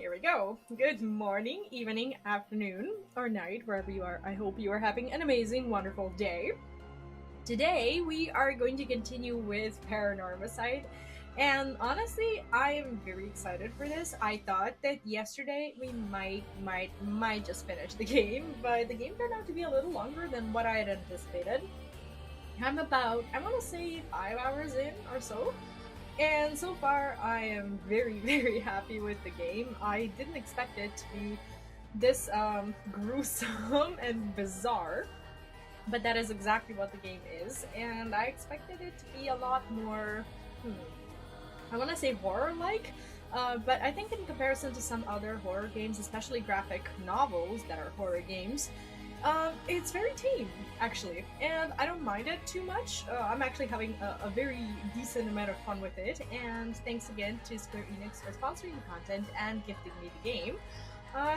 Here we go. Good morning, evening, afternoon, or night, wherever you are. I hope you are having an amazing, wonderful day. Today, we are going to continue with Paranormasight, and honestly, I am very excited for this. I thought that yesterday we might just finish the game, but the game turned out to be a little longer than what I had anticipated. I want to say 5 hours in or so. And so far, I am very, very happy with the game. I didn't expect it to be this gruesome and bizarre, but that is exactly what the game is. And I expected it to be a lot more, I want to say horror-like, but I think in comparison to some other horror games, especially graphic novels that are horror games, it's very tame, actually, and I don't mind it too much. I'm actually having a very decent amount of fun with it, and thanks again to Square Enix for sponsoring the content and gifting me the game.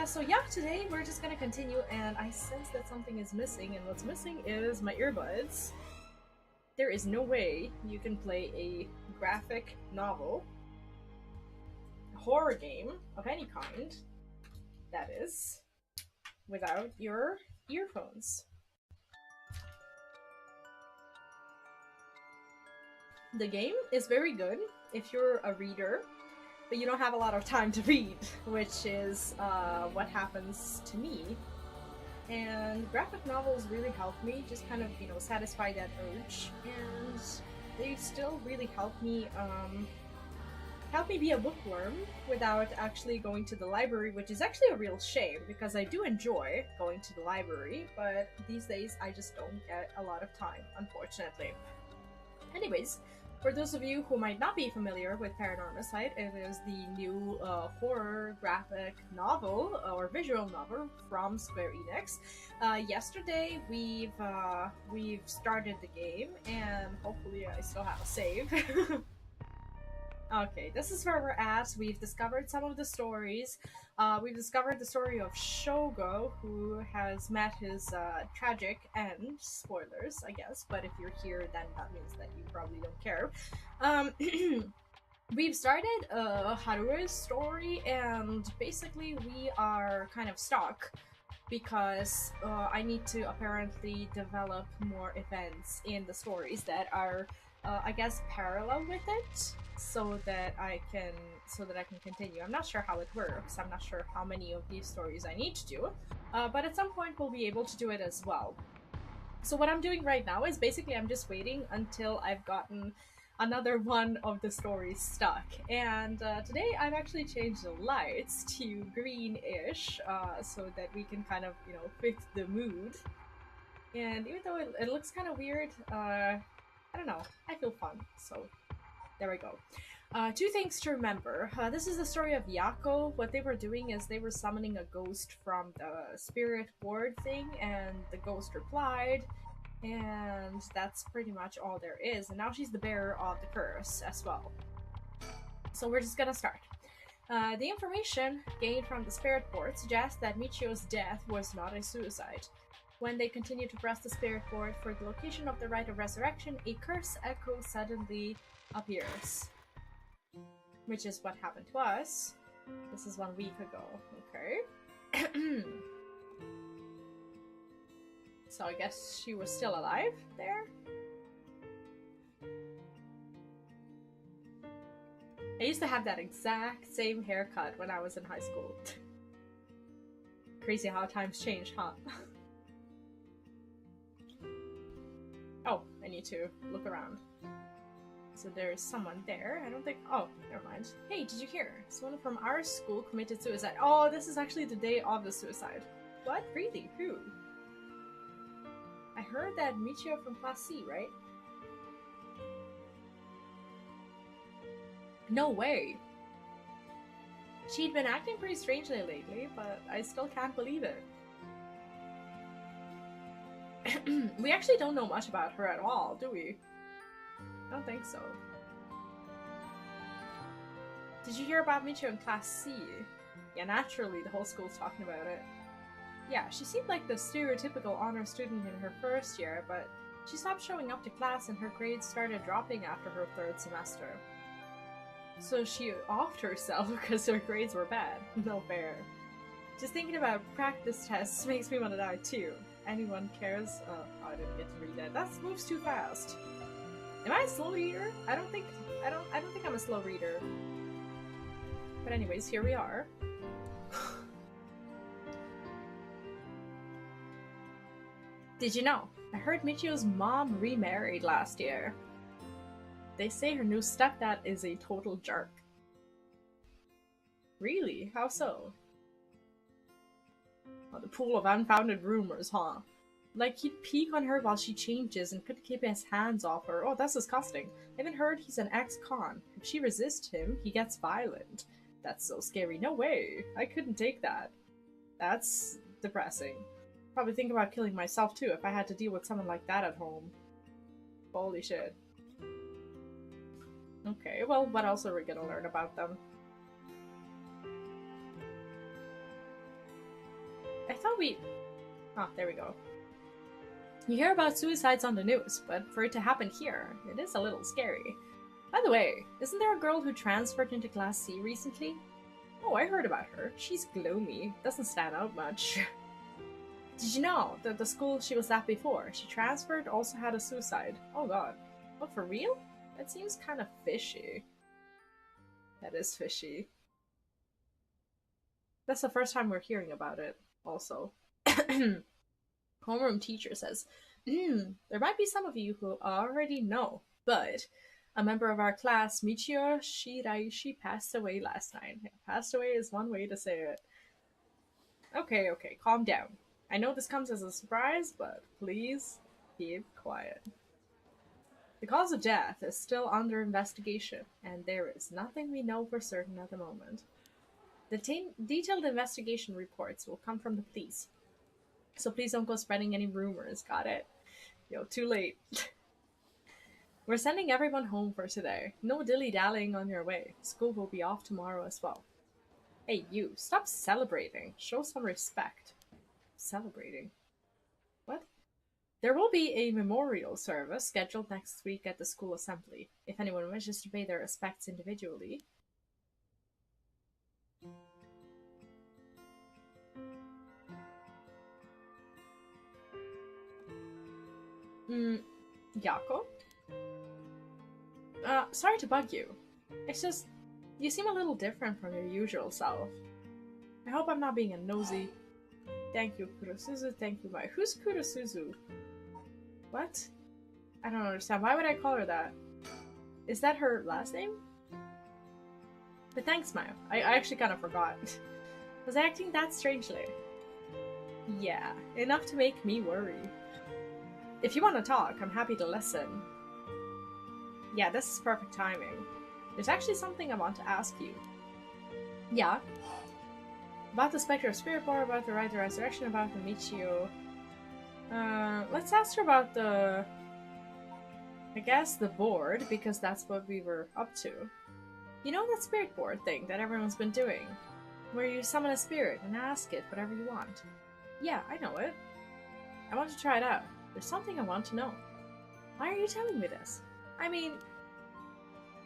So yeah, today we're just gonna continue, and I sense that something is missing, and what's missing is my earbuds. There is no way you can play a graphic novel, horror game of any kind, that is, without your earphones. The game is very good if you're a reader, but you don't have a lot of time to read, which is what happens to me. And graphic novels really help me just kind of, satisfy that urge, and they still really help me be a bookworm without actually going to the library, which is actually a real shame because I do enjoy going to the library, but these days I just don't get a lot of time, unfortunately. Anyways, for those of you who might not be familiar with Paranormasight, it is the new horror graphic novel or visual novel from Square Enix. Yesterday we've started the game, and hopefully I still have a save. Okay, this is where we're at. We've discovered some of the stories. We've discovered the story of Shogo, who has met his tragic end. Spoilers, I guess, but if you're here, then that means that you probably don't care. We've started Haru's story, and basically we are kind of stuck because I need to apparently develop more events in the stories that are I guess parallel with it, so that I can continue. I'm not sure how it works. I'm not sure how many of these stories I need to do, but at some point we'll be able to do it as well. So what I'm doing right now is basically I'm just waiting until I've gotten another one of the stories stuck. And today I've actually changed the lights to green-ish, so that we can kind of fit the mood. And even though it looks kind of weird, I don't know, I feel fun, so there we go. Two things to remember. This is the story of Yako. What they were doing is they were summoning a ghost from the spirit board thing, and the ghost replied, and that's pretty much all there is. And now she's the bearer of the curse as well. So we're just gonna start. The information gained from the spirit board suggests that Michio's death was not a suicide. When they continue to press the spirit board for the location of the rite of resurrection, a curse echo suddenly appears. Which is what happened to us. This is 1 week ago. Okay. So I guess she was still alive there? I used to have that exact same haircut when I was in high school. Crazy how times change, huh? Oh, I need to look around. So there's someone there. I don't think... Oh, never mind. Hey, did you hear? Someone from our school committed suicide. Oh, this is actually the day of the suicide. What? Really? Who? I heard that Michio from Class C, right? No way! She'd been acting pretty strangely lately, but I still can't believe it. We actually don't know much about her at all, do we? I don't think so. Did you hear about Michio in Class C? Yeah, naturally, the whole school's talking about it. Yeah, she seemed like the stereotypical honor student in her first year, but she stopped showing up to class and her grades started dropping after her third semester. So she offed herself because her grades were bad. No fair. Just thinking about practice tests makes me want to die too. Anyone cares? Oh, I didn't get to read that. That moves too fast. Am I a slow reader? I don't think I'm a slow reader. But anyways, here we are. Did you know? I heard Michio's mom remarried last year. They say her new stepdad is a total jerk. Really? How so? Oh, the pool of unfounded rumors, huh? Like, he'd peek on her while she changes and couldn't keep his hands off her. Oh, that's disgusting. I even heard he's an ex-con. If she resists him, he gets violent. That's so scary. No way. I couldn't take that. That's depressing. Probably think about killing myself too if I had to deal with someone like that at home. Holy shit. Okay, well, what else are we gonna learn about them? I thought we... Oh, there we go. You hear about suicides on the news, but for it to happen here, it is a little scary. By the way, isn't there a girl who transferred into Class C recently? Oh, I heard about her. She's gloomy. Doesn't stand out much. Did you know that the school she was at before, she transferred, also had a suicide? Oh god. What, for real? That seems kind of fishy. That is fishy. That's the first time we're hearing about it, also. Homeroom teacher says, there might be some of you who already know, but a member of our class, Michio Shiraishi, passed away last night. Passed away is one way to say it. Okay, calm down. I know this comes as a surprise, but please keep quiet. The cause of death is still under investigation, and there is nothing we know for certain at the moment. The detailed investigation reports will come from the police, so please don't go spreading any rumors, got it? Yo, too late. We're sending everyone home for today. No dilly-dallying on your way. School will be off tomorrow as well. Hey, you, stop celebrating. Show some respect. Celebrating? What? There will be a memorial service scheduled next week at the school assembly, if anyone wishes to pay their respects individually. Yako? Sorry to bug you. It's just, you seem a little different from your usual self. I hope I'm not being a nosy. Thank you, Kurosuzu. Thank you, Mai. Who's Kurosuzu? What? I don't understand. Why would I call her that? Is that her last name? But thanks, Maya. I actually kind of forgot. Was I acting that strangely? Yeah, enough to make me worry. If you want to talk, I'm happy to listen. Yeah, this is perfect timing. There's actually something I want to ask you. Yeah? About the Spectre of Spirit Bar, about the Rite of Resurrection, about the Michio. Let's ask her about the... I guess the board, because that's what we were up to. You know that spirit board thing that everyone's been doing? Where you summon a spirit and ask it whatever you want. Yeah, I know it. I want to try it out. There's something I want to know. Why are you telling me this? I mean,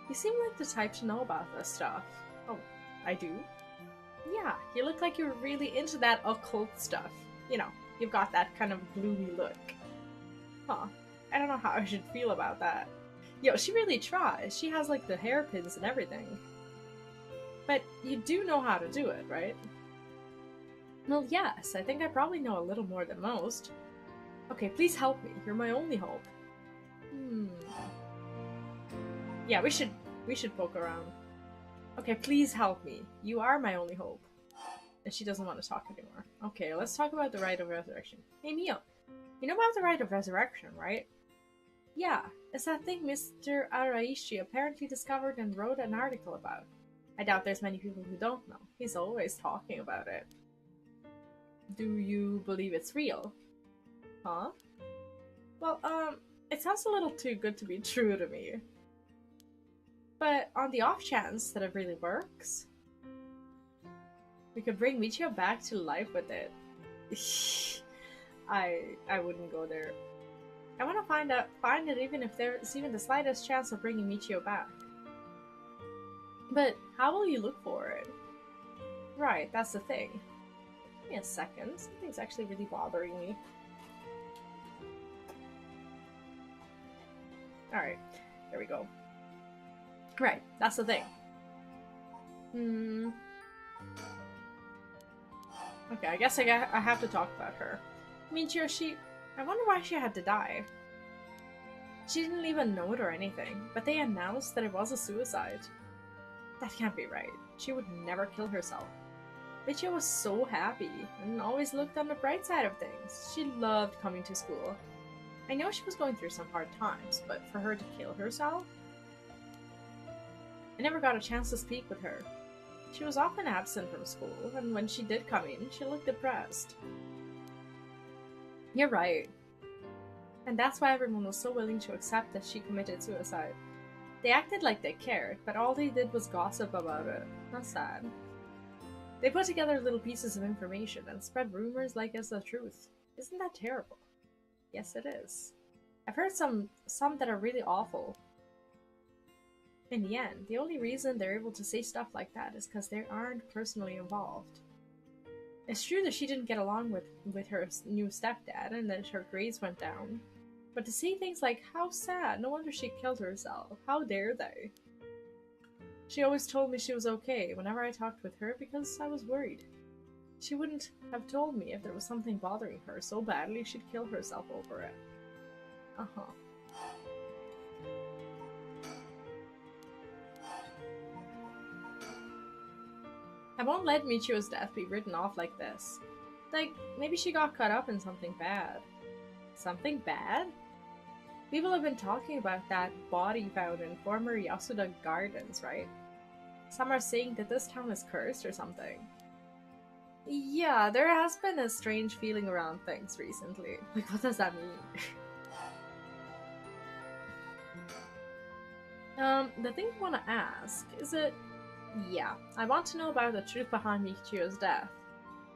you seem like the type to know about this stuff. Oh, I do? Yeah, you look like you're really into that occult stuff. You know, you've got that kind of gloomy look. Huh. I don't know how I should feel about that. Yo, she really tries. She has like the hairpins and everything. But you do know how to do it, right? Well, yes, I think I probably know a little more than most. Okay, please help me. You're my only hope. Yeah, we should poke around. Okay, please help me. You are my only hope. And she doesn't want to talk anymore. Okay, let's talk about the Rite of Resurrection. Hey, Mio. You know about the Rite of Resurrection, right? Yeah, it's that thing Mr. Araishi apparently discovered and wrote an article about. I doubt there's many people who don't know. He's always talking about it. Do you believe it's real? Huh? Well, it sounds a little too good to be true to me. But on the off chance that it really works, we could bring Michio back to life with it. I wouldn't go there. I want to find it even if there's even the slightest chance of bringing Michio back. But how will you look for it? Right, that's the thing. Give me a second. Something's actually really bothering me. Alright, there we go. Right, that's the thing. Okay, I guess I have to talk about her. Michio, I wonder why she had to die. She didn't leave a note or anything, but they announced that it was a suicide. That can't be right. She would never kill herself. Michio was so happy and always looked on the bright side of things. She loved coming to school. I know she was going through some hard times, but for her to kill herself? I never got a chance to speak with her. She was often absent from school, and when she did come in, she looked depressed. You're right. And that's why everyone was so willing to accept that she committed suicide. They acted like they cared, but all they did was gossip about it. That's sad. They put together little pieces of information and spread rumors like it's the truth. Isn't that terrible? Yes, it is. I've heard some that are really awful. In the end, the only reason they're able to say stuff like that is because they aren't personally involved. It's true that she didn't get along with her new stepdad and that her grades went down. But to say things like, how sad, no wonder she killed herself, how dare they? She always told me she was okay whenever I talked with her because I was worried. She wouldn't have told me if there was something bothering her so badly she'd kill herself over it. Uh-huh. I won't let Michio's death be written off like this. Like, maybe she got caught up in something bad. Something bad? People have been talking about that body found in former Yasuda Gardens, right? Some are saying that this town is cursed or something. Yeah, there has been a strange feeling around things recently. Like, what does that mean? The thing I want to ask, is it... Yeah, I want to know about the truth behind Michio's death,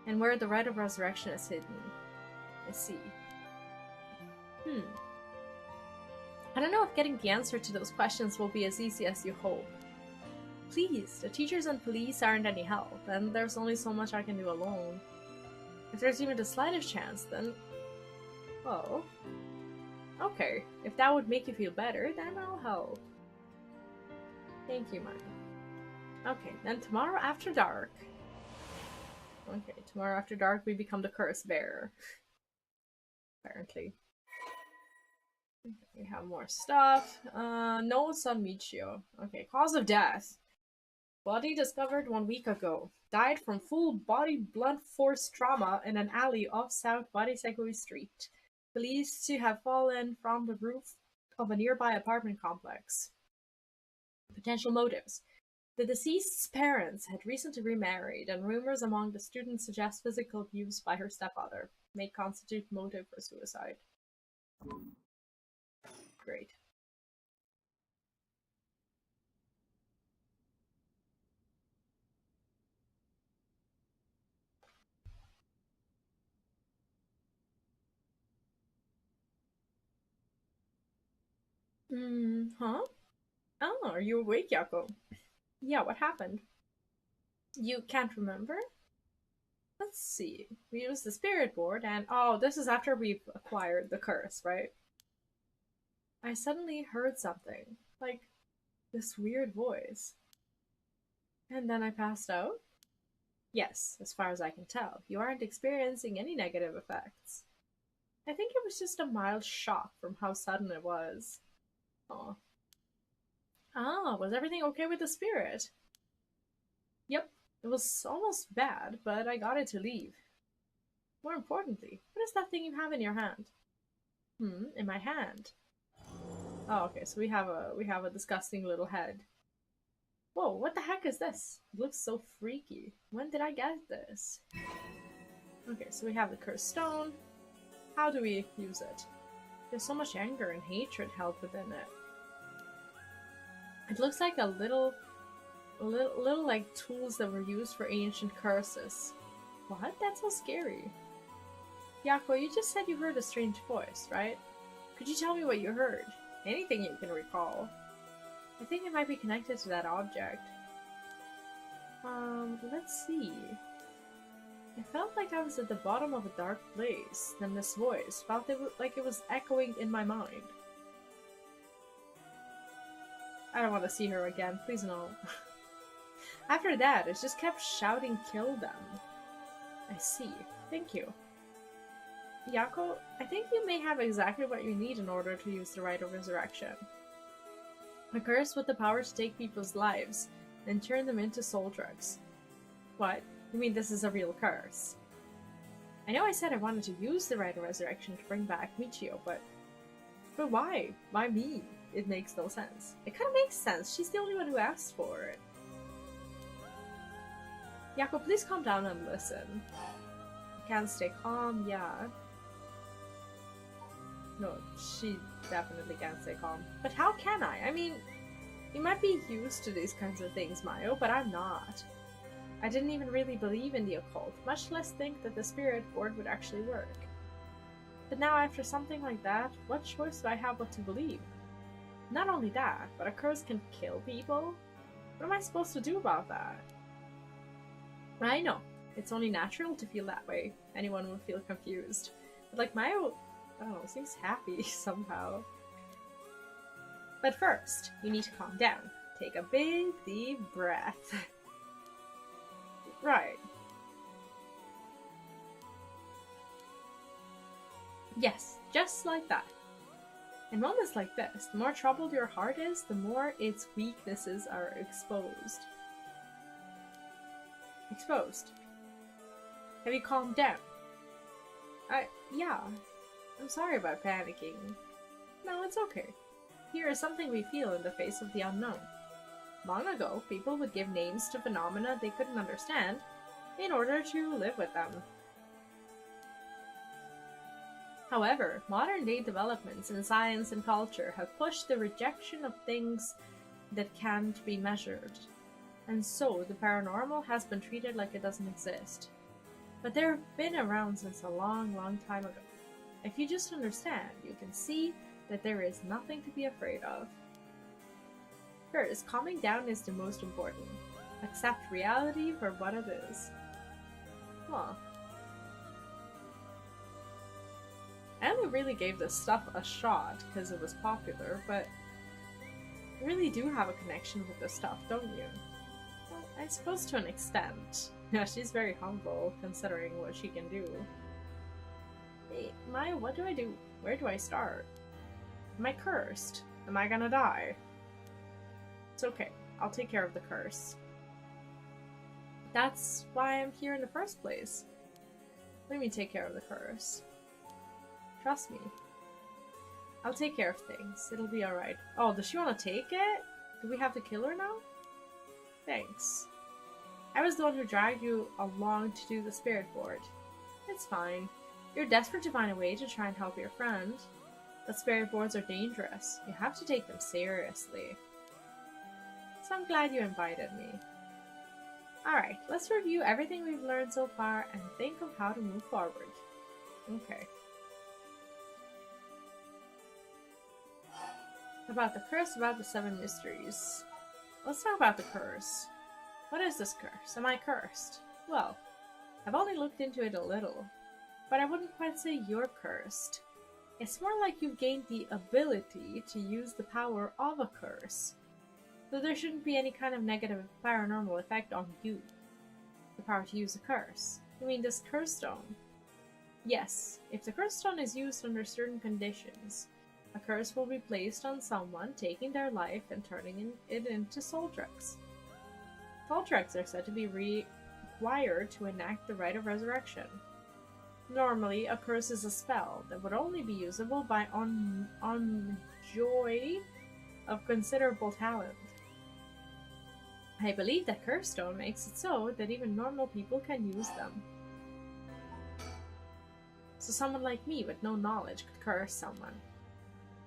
and where the rite of resurrection is hidden. I see. I don't know if getting the answer to those questions will be as easy as you hope. Please, the teachers and police aren't any help, and there's only so much I can do alone. If there's even the slightest chance, then... Oh. Okay, if that would make you feel better, then I'll help. Thank you, Mike. Okay, then tomorrow after dark. Okay, tomorrow after dark we become the curse bearer. Apparently. We have more stuff. Notes on Michio. Okay, cause of death. Body discovered 1 week ago. Died from full body blunt force trauma in an alley off South Barisekui Street. Believed to have fallen from the roof of a nearby apartment complex. Potential motives. The deceased's parents had recently remarried, and rumors among the students suggest physical abuse by her stepfather may constitute motive for suicide. Great. Huh? Oh, are you awake, Yako? Yeah, what happened? You can't remember? Let's see. We used the spirit board and... Oh, this is after we've acquired the curse, right? I suddenly heard something. Like, this weird voice. And then I passed out? Yes, as far as I can tell. You aren't experiencing any negative effects. I think it was just a mild shock from how sudden it was. Oh. Ah, was everything okay with the spirit? Yep. It was almost bad, but I got it to leave. More importantly, what is that thing you have in your hand? In my hand. Oh, okay, so we have a disgusting little head. Whoa, what the heck is this? It looks so freaky. When did I get this? Okay, so we have the cursed stone. How do we use it? There's so much anger and hatred held within it. It looks like a little like tools that were used for ancient curses. What? That's so scary. Yako, you just said you heard a strange voice, right? Could you tell me what you heard? Anything you can recall. I think it might be connected to that object. Let's see. I felt like I was at the bottom of a dark place. Then this voice felt like it was echoing in my mind. I don't want to see her again. Please no. After that, it just kept shouting, "Kill them." I see. Thank you. Yako, I think you may have exactly what you need in order to use the rite of resurrection. A curse with the power to take people's lives and turn them into soul drugs. What? You mean this is a real curse? I know I said I wanted to use the rite of resurrection to bring back Michio, but why? Why me? It makes no sense. It kind of makes sense. She's the only one who asked for it. Yako, please calm down and listen. I can't stay calm, yeah. No, she definitely can't stay calm. But how can I? I mean, you might be used to these kinds of things, Mayo, but I'm not. I didn't even really believe in the occult, much less think that the spirit board would actually work. But now, after something like that, what choice do I have but to believe? Not only that, but a curse can kill people? What am I supposed to do about that? I know, it's only natural to feel that way. Anyone would feel confused. But like Mayo, I don't know, seems happy somehow. But first, you need to calm down. Take a big, deep breath. Right. Yes, just like that. In moments like this, the more troubled your heart is, the more its weaknesses are exposed. Exposed? Have you calmed down? Yeah. I'm sorry about panicking. No, it's okay. Fear is something we feel in the face of the unknown. Long ago, people would give names to phenomena they couldn't understand in order to live with them. However, modern-day developments in science and culture have pushed the rejection of things that can't be measured, and so the paranormal has been treated like it doesn't exist. But they've been around since a long, long time ago. If you just understand, you can see that there is nothing to be afraid of. First, calming down is the most important. Accept reality for what it is. Huh. I only really gave this stuff a shot because it was popular, but you really do have a connection with this stuff, don't you? Well, I suppose to an extent. Yeah, she's very humble, considering what she can do. Hey, Maya, what do I do? Where do I start? Am I cursed? Am I gonna die? It's okay. I'll take care of the curse. That's why I'm here in the first place. Let me take care of the curse. Trust me. I'll take care of things. It'll be alright. Oh, does she want to take it? Do we have to kill her now? Thanks. I was the one who dragged you along to do the spirit board. It's fine. You're desperate to find a way to try and help your friend. But spirit boards are dangerous. You have to take them seriously. So I'm glad you invited me. Alright, let's review everything we've learned so far and think of how to move forward. Okay. About the curse, about the 7 mysteries. Let's talk about the curse. What is this curse? Am I cursed? Well, I've only looked into it a little, but I wouldn't quite say you're cursed. It's more like you've gained the ability to use the power of a curse. So there shouldn't be any kind of negative paranormal effect on you. The power to use a curse. You mean this curse stone? Yes, if the curse stone is used under certain conditions, a curse will be placed on someone, taking their life and turning it into soul drugs. Soul drugs are said to be required to enact the rite of resurrection. Normally, a curse is a spell that would only be usable by enjoy of considerable talent. I believe that curse stone makes it so that even normal people can use them. So someone like me with no knowledge could curse someone.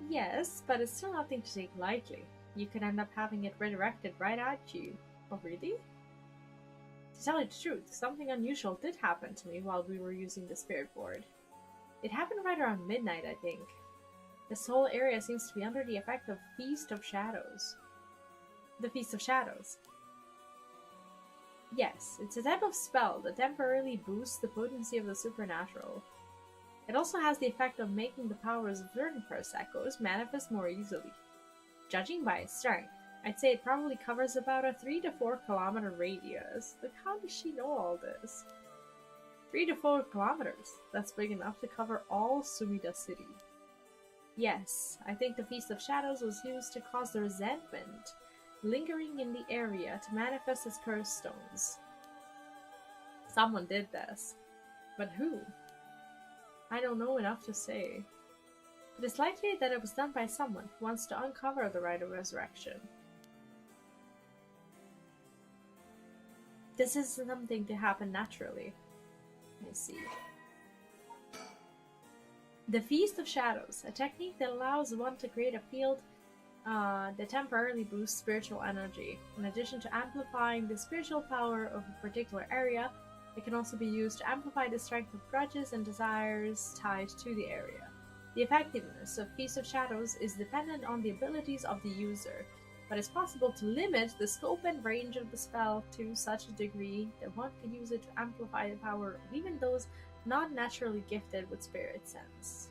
Yes, but it's still nothing to take lightly. You could end up having it redirected right at you. Oh, really? To tell you the truth, something unusual did happen to me while we were using the spirit board. It happened right around midnight, I think. This whole area seems to be under the effect of Feast of Shadows. The Feast of Shadows. Yes, it's a type of spell that temporarily boosts the potency of the supernatural. It also has the effect of making the powers of certain curse echoes manifest more easily. Judging by its strength, I'd say it probably covers about a 3 to 4 kilometer radius. Like, how does she know all this? 3 to 4 kilometers. That's big enough to cover all Sumida City. Yes, I think the Feast of Shadows was used to cause the resentment lingering in the area to manifest as curse stones. Someone did this. But who? I don't know enough to say. It is likely that it was done by someone who wants to uncover the rite of resurrection. This is something to happen naturally. I see. The Feast of Shadows, a technique that allows one to create a field that temporarily boosts spiritual energy. In addition to amplifying the spiritual power of a particular area, it can also be used to amplify the strength of grudges and desires tied to the area. The effectiveness of Feast of Shadows is dependent on the abilities of the user, but it's possible to limit the scope and range of the spell to such a degree that one can use it to amplify the power of even those not naturally gifted with spirit sense.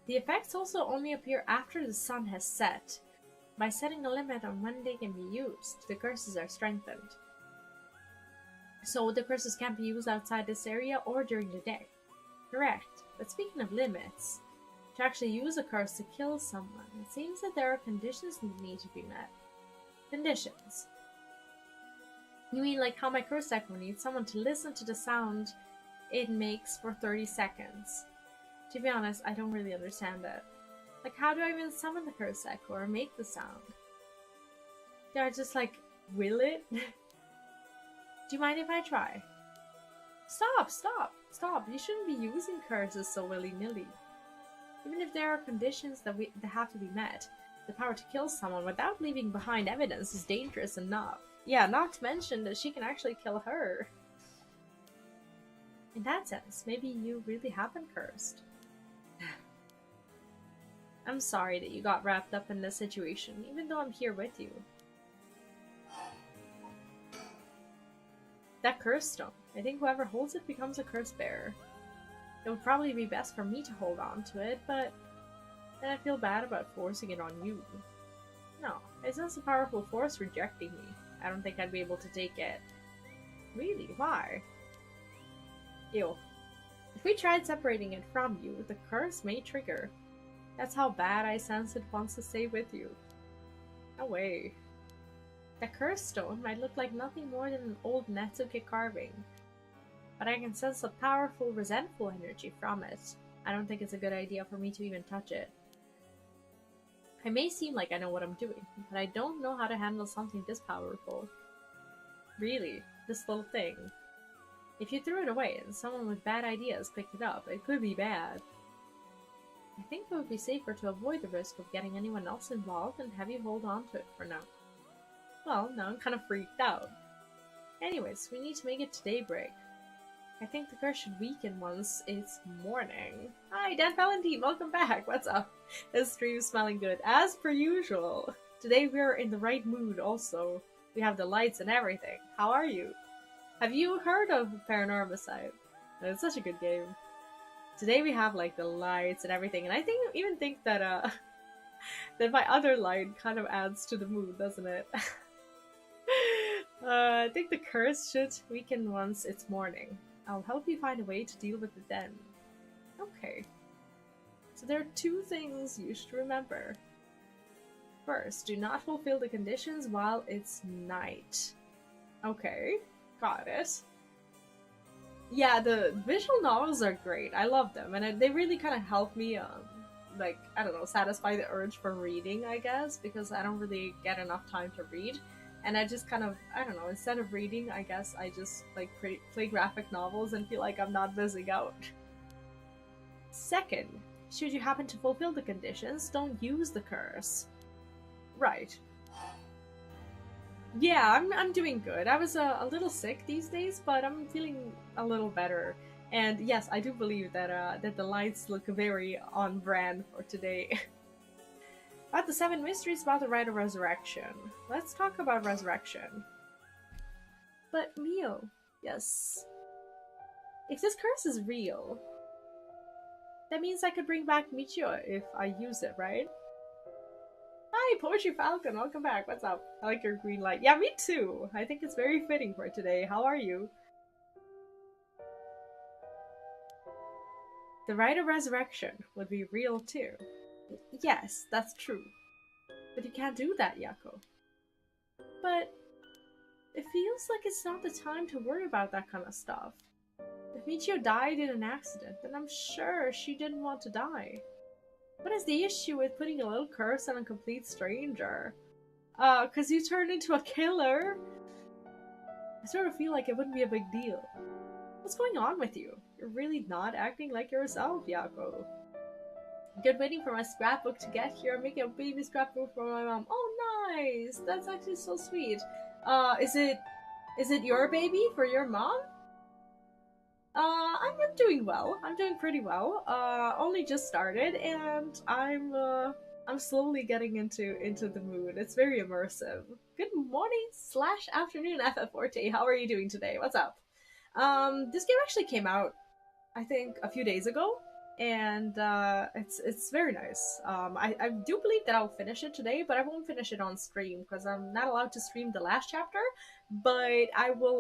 The effects also only appear after the sun has set. By setting a limit on when they can be used, the curses are strengthened. So the curses can't be used outside this area or during the day. Correct. But speaking of limits, to actually use a curse to kill someone, it seems that there are conditions that need to be met. Conditions. You mean like how my curse echo needs someone to listen to the sound it makes for 30 seconds? To be honest, I don't really understand it. Like, how do I even summon the curse echo or make the sound? Do I just, like, will it? Do you mind if I try? Stop, stop, stop. You shouldn't be using curses so willy-nilly. Even if there are conditions that have to be met, the power to kill someone without leaving behind evidence is dangerous enough. Yeah, not to mention that she can actually kill her. In that sense, maybe you really have been cursed. I'm sorry that you got wrapped up in this situation, even though I'm here with you. That curse stone. I think whoever holds it becomes a curse bearer. It would probably be best for me to hold on to it, but then I feel bad about forcing it on you. No, I sense a powerful force rejecting me. I don't think I'd be able to take it. Really? Why? Ew. If we tried separating it from you, the curse may trigger. That's how bad I sense it wants to stay with you. No way. The curse stone might look like nothing more than an old Netsuke carving, but I can sense a powerful, resentful energy from it. I don't think it's a good idea for me to even touch it. I may seem like I know what I'm doing, but I don't know how to handle something this powerful. Really, this little thing. If you threw it away and someone with bad ideas picked it up, it could be bad. I think it would be safer to avoid the risk of getting anyone else involved and have you hold on to it for now. Well, now I'm kind of freaked out. Anyways, we need to make it to daybreak. I think the curse should weaken once it's morning. Hi, Dan Valentine, welcome back. What's up? This stream's smelling good, as per usual. Today we're in the right mood also. We have the lights and everything. How are you? Have you heard of PARANORMASIGHT? It's such a good game. Today we have like the lights and everything, and I even think that that my other light kind of adds to the mood, doesn't it? I think the curse should weaken once it's morning. I'll help you find a way to deal with it then. Okay. So there are two things you should remember. First, do not fulfill the conditions while it's night. Okay, got it. Yeah, the visual novels are great. I love them, and they really kind of help me, like, I don't know, satisfy the urge for reading, I guess, because I don't really get enough time to read. And I just kind of, I don't know, instead of reading, I guess I just, like, play graphic novels and feel like I'm not missing out. Second, should you happen to fulfill the conditions, don't use the curse. Right. Yeah, I'm doing good. I was a little sick these days, but I'm feeling a little better. And yes, I do believe that that the lights look very on brand for today. About the seven mysteries about the rite of resurrection. Let's talk about resurrection. But Mio, yes. If this curse is real, that means I could bring back Michio if I use it, right? Hi, Poetry Falcon, welcome back. What's up? I like your green light. Yeah, me too. I think it's very fitting for today. How are you? The rite of resurrection would be real too. Yes, that's true. But you can't do that, Yako. But it feels like it's not the time to worry about that kind of stuff. If Michio died in an accident, then I'm sure she didn't want to die. What is the issue with putting a little curse on a complete stranger? 'Cause you turned into a killer? I sort of feel like it wouldn't be a big deal. What's going on with you? You're really not acting like yourself, Yako. Good, waiting for my scrapbook to get here. I'm making a baby scrapbook for my mom. Oh, nice! That's actually so sweet. Is it your baby for your mom? I'm doing well. I'm doing pretty well. Only just started, and I'm slowly getting into the mood. It's very immersive. Good morning / afternoon, FF40. How are you doing today? What's up? This game actually came out, I think, a few days ago, and it's very nice. I do believe that I'll finish it today, but I won't finish it on stream because I'm not allowed to stream the last chapter. But I will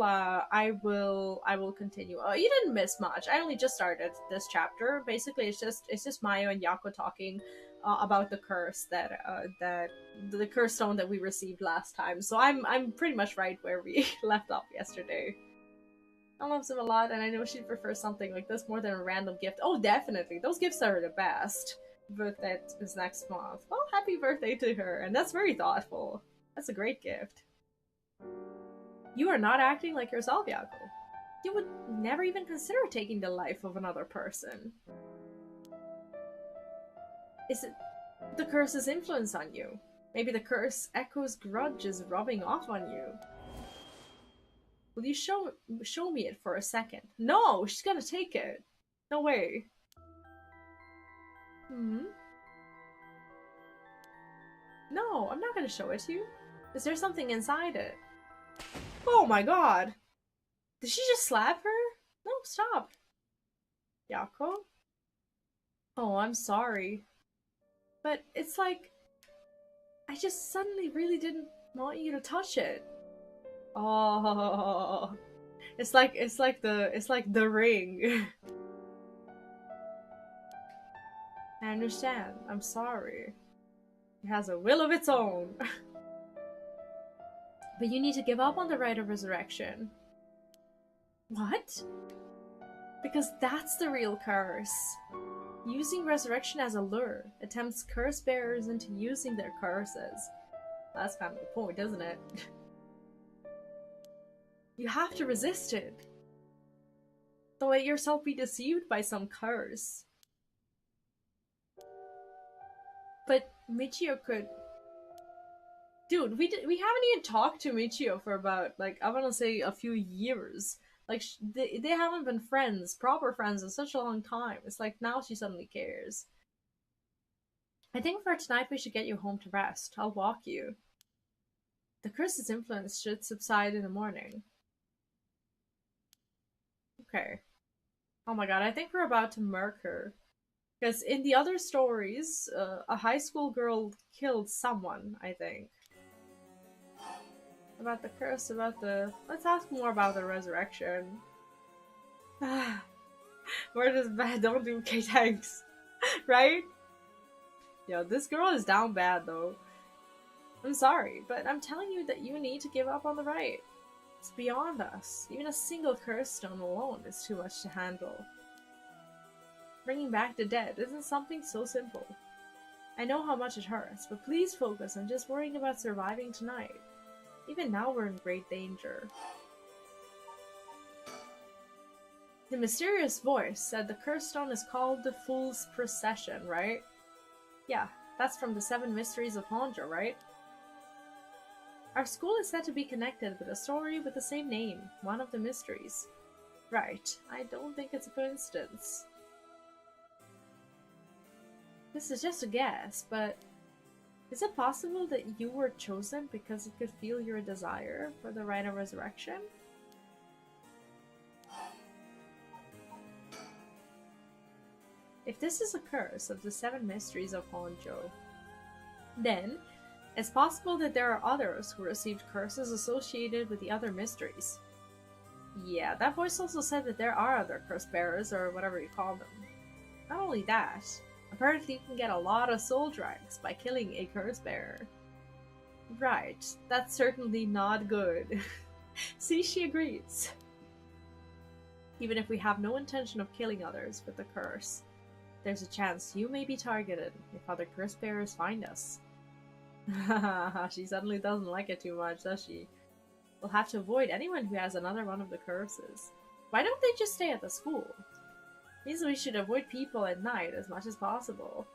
continue. You didn't miss much. I only just started this chapter. Basically, it's just Mayo and Yako talking about the curse that the curse stone that we received last time. So I'm pretty much right where we left off yesterday. I love him a lot, and I know she'd prefer something like this more than a random gift. Oh, definitely. Those gifts are the best. Birthday is next month. Well, happy birthday to her, and that's very thoughtful. That's a great gift. You are not acting like yourself, Yako. You would never even consider taking the life of another person. Is it the curse's influence on you? Maybe the curse Echo's grudge is rubbing off on you. Will you show me it for a second? No, she's gonna take it. No way. No, I'm not gonna show it to you. Is there something inside it? Oh my god! Did she just slap her? No, stop. Yako? Oh, I'm sorry. But it's like... I just suddenly really didn't want you to touch it. Oh, it's like the ring. I understand. I'm sorry. It has a will of its own. But you need to give up on the rite of resurrection. What? Because that's the real curse. Using resurrection as a lure attempts curse bearers into using their curses. That's kind of the point, isn't it? You have to resist it. Don't let yourself be deceived by some curse. But Michio could... Dude, we haven't even talked to Michio for about, like, I want to say a few years. Like, they haven't been friends, proper friends, in such a long time. It's like, now she suddenly cares. I think for tonight we should get you home to rest. I'll walk you. The curse's influence should subside in the morning. Okay. Oh my god, I think we're about to murk her. Because in the other stories, a high school girl killed someone, I think. About the curse, about the... Let's ask more about the resurrection. Where does bad don't do K-tanks? Right? Yo, this girl is down bad though. I'm sorry, but I'm telling you that you need to give up on the right. It's beyond us. Even a single curse stone alone is too much to handle. Bringing back the dead isn't something so simple. I know how much it hurts, but please focus on just worrying about surviving tonight. Even now we're in great danger. The mysterious voice said the cursed stone is called the Fool's Procession, right? Yeah, that's from the 7 Mysteries of Honjo, right? Our school is said to be connected with a story with the same name, one of the mysteries. Right. I don't think it's a coincidence. This is just a guess, but is it possible that you were chosen because it could feel your desire for the rite of resurrection? If this is a curse of the 7 mysteries of Honjo, then it's possible that there are others who received curses associated with the other mysteries. Yeah, that voice also said that there are other curse bearers, or whatever you call them. Not only that, apparently you can get a lot of soul dranks by killing a curse bearer. Right, that's certainly not good. See, she agrees. Even if we have no intention of killing others with the curse, there's a chance you may be targeted if other curse bearers find us. She suddenly doesn't like it too much, does she? We'll have to avoid anyone who has another one of the curses. Why don't they just stay at the school? Means we should avoid people at night as much as possible.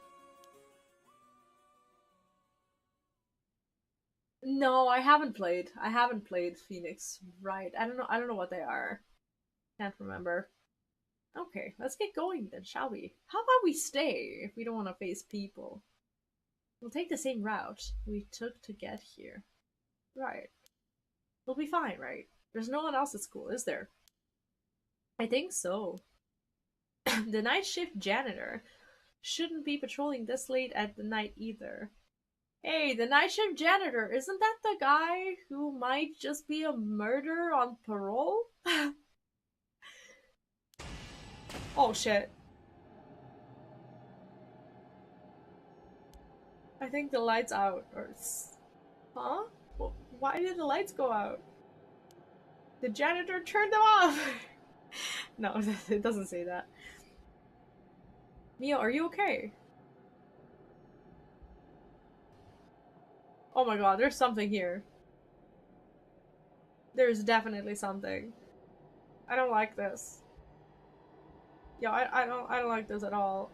No, I haven't played. I haven't played Phoenix Wright. I don't know what they are. Can't remember. Okay, let's get going then, shall we? How about we stay if we don't want to face people? We'll take the same route we took to get here. Right. We'll be fine, right? There's no one else at school, is there? I think so. The night shift janitor shouldn't be patrolling this late at the night either. Hey, the night shift janitor, isn't that the guy who might just be a murderer on parole? Oh shit. I think the light's out, or... Huh? Well, why did the lights go out? The janitor turned them off! No, it doesn't say that. Mio, are you okay? Oh my god, there's something here. There's definitely something. I don't like this. Yo, I don't like this at all.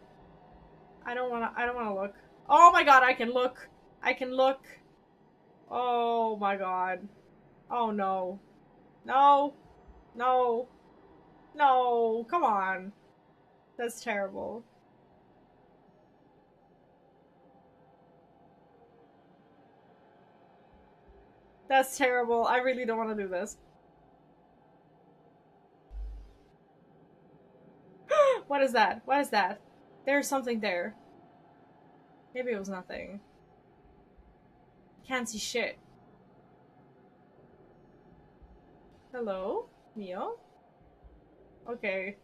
I don't wanna look. Oh my god, I can look! I can look! Oh my god. Oh no. No! No! No! Come on! That's terrible. That's terrible. I really don't want to do this. What is that? What is that? There's something there. Maybe it was nothing. Can't see shit. Hello? Mio? Okay.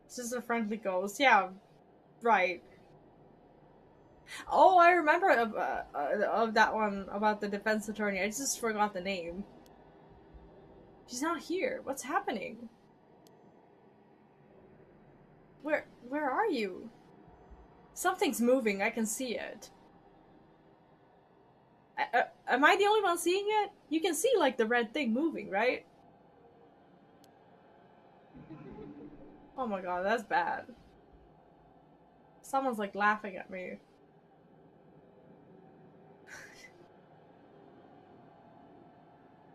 This is a friendly ghost. Yeah, right. Oh, I remember of that one about the defense attorney. I just forgot the name. She's not here. What's happening? Where are you? Something's moving. I can see it. Am I the only one seeing it? You can see, like, the red thing moving, right? Oh my god, that's bad. Someone's, like, laughing at me.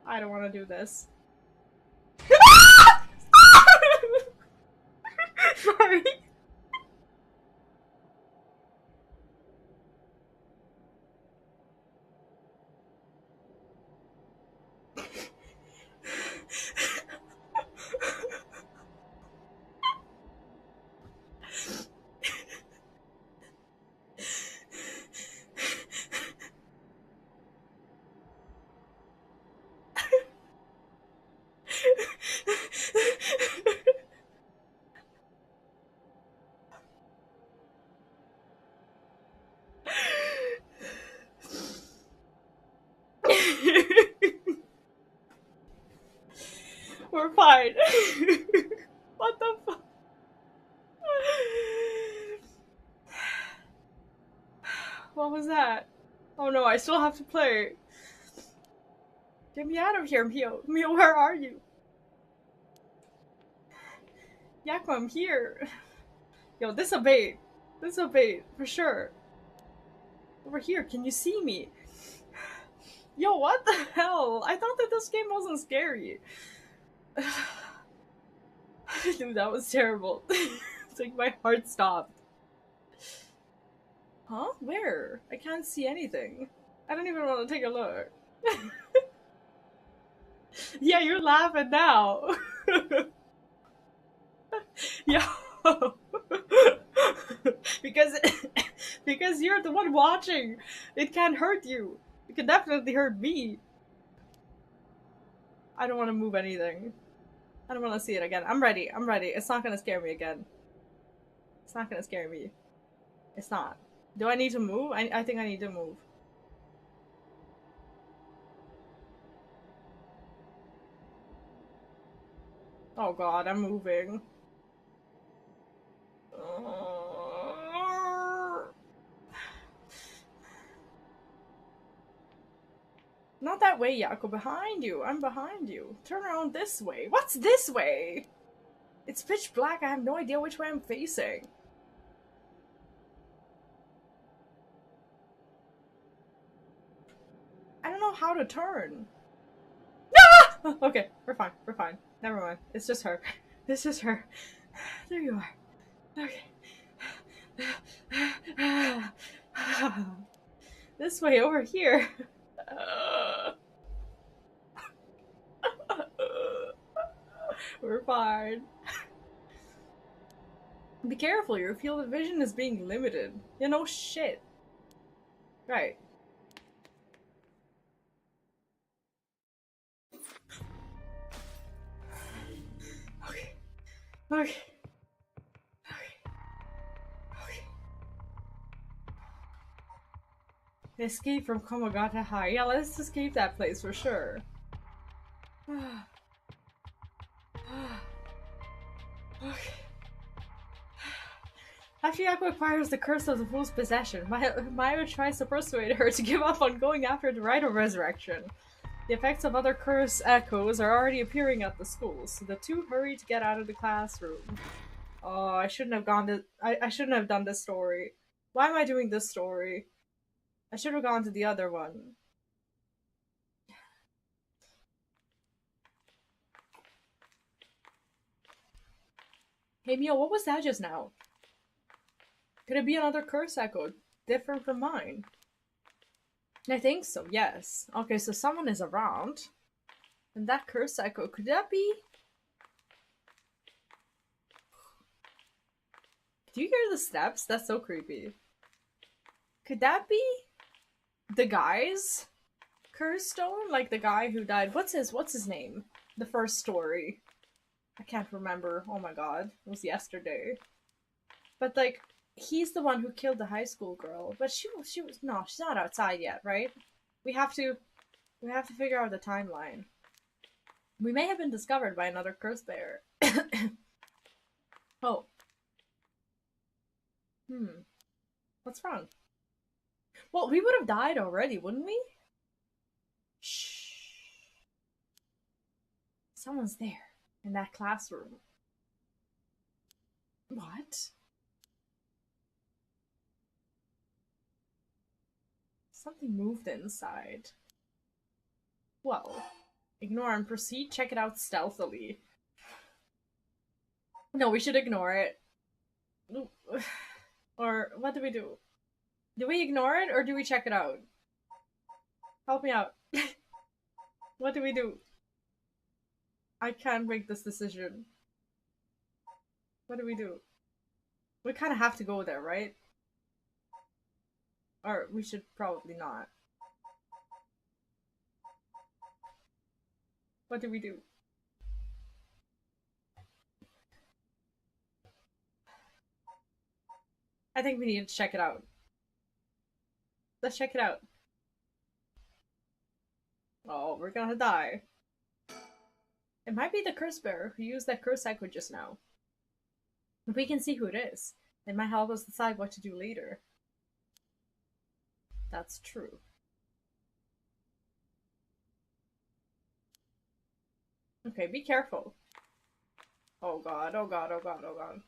I don't want to do this. Sorry. We're fine. What the fuck? What was that? Oh no, I still have to play. Get me out of here, Mio. Mio, where are you? Yakko, I'm here. Yo, this a bait. This is a bait, for sure. Over here, can you see me? Yo, what the hell? I thought that this game wasn't scary. Dude, that was terrible. It's like my heart stopped. Huh? Where? I can't see anything. I don't even want to take a look. Yeah, you're laughing now. Yo. because because you're the one watching. It can't hurt you. It can definitely hurt me. I don't want to move anything. I don't want to see it again. I'm ready. I'm ready. It's not gonna scare me again. It's not gonna scare me. It's not. Do I need to move? I think I need to move. Oh god, I'm moving. Not that way, Yako. Behind you. I'm behind you. Turn around this way. What's this way? It's pitch black. I have no idea which way I'm facing. I don't know how to turn. Ah! Okay, we're fine. We're fine. Never mind. It's just her. It's just her. There you are. Okay. This way, over here. We're fine. Be careful, your field of vision is being limited. You know, shit. Right. Okay. Okay. Escape from Komagata High. Yeah, let's escape that place for sure. Okay. After Yako acquires the curse of the fool's possession, Maya tries to persuade her to give up on going after the rite of resurrection. The effects of other curse echoes are already appearing at the school, so the two hurry to get out of the classroom. Oh, I shouldn't have gone to- I shouldn't have done this story. Why am I doing this story? I should have gone to the other one. Hey Mio, what was that just now? Could it be another curse echo, different from mine? I think so, yes. Okay, so someone is around. And that curse echo, could that be? Do you hear the steps? That's so creepy. Could that be the guy's curse stone? Like the guy who died. What's his name? The first story. I can't remember. Oh my god. It was yesterday. But like, he's the one who killed the high school girl. But she was no, she's not outside yet, right? We have to figure out the timeline. We may have been discovered by another curse bearer. Oh. What's wrong? Well, we would have died already, wouldn't we? Shh. Someone's there. In that classroom. What? Something moved inside. Well, ignore and proceed. Check it out stealthily. No, we should ignore it. Or what do we do? Do we ignore it or do we check it out? Help me out. What do we do? I can't make this decision. What do we do? We kind of have to go there, right? Or we should probably not. What do we do? I think we need to check it out. Let's check it out. Oh, we're gonna die. It might be the curse bearer who used that curse echo just now. If we can see who it is, it might help us decide what to do later. That's true. Okay, be careful. Oh god, oh god, oh god, oh god.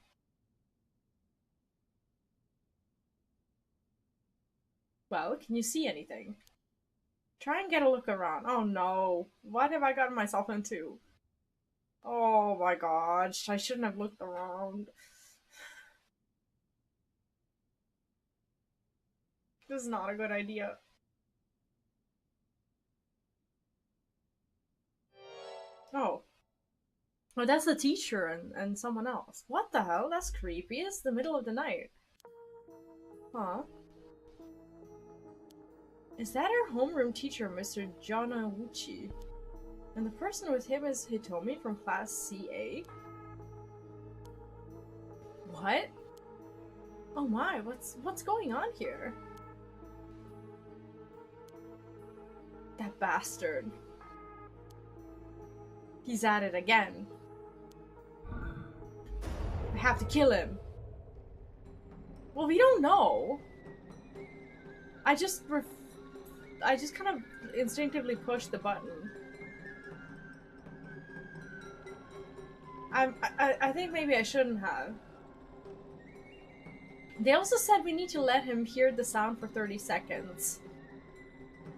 Well, can you see anything? Try and get a look around. Oh no. What have I gotten myself into? Oh my gosh, I shouldn't have looked around. This is not a good idea. Oh. Oh, that's the teacher and someone else. What the hell? That's creepy. It's the middle of the night. Huh? Is that our homeroom teacher, Mr. Jonawuchi? And the person with him is Hitomi from class CA? What? Oh my, what's going on here? That bastard. He's at it again. I have to kill him. Well, we don't know. I just kind of instinctively pushed the button. I think maybe I shouldn't have. They also said we need to let him hear the sound for 30 seconds.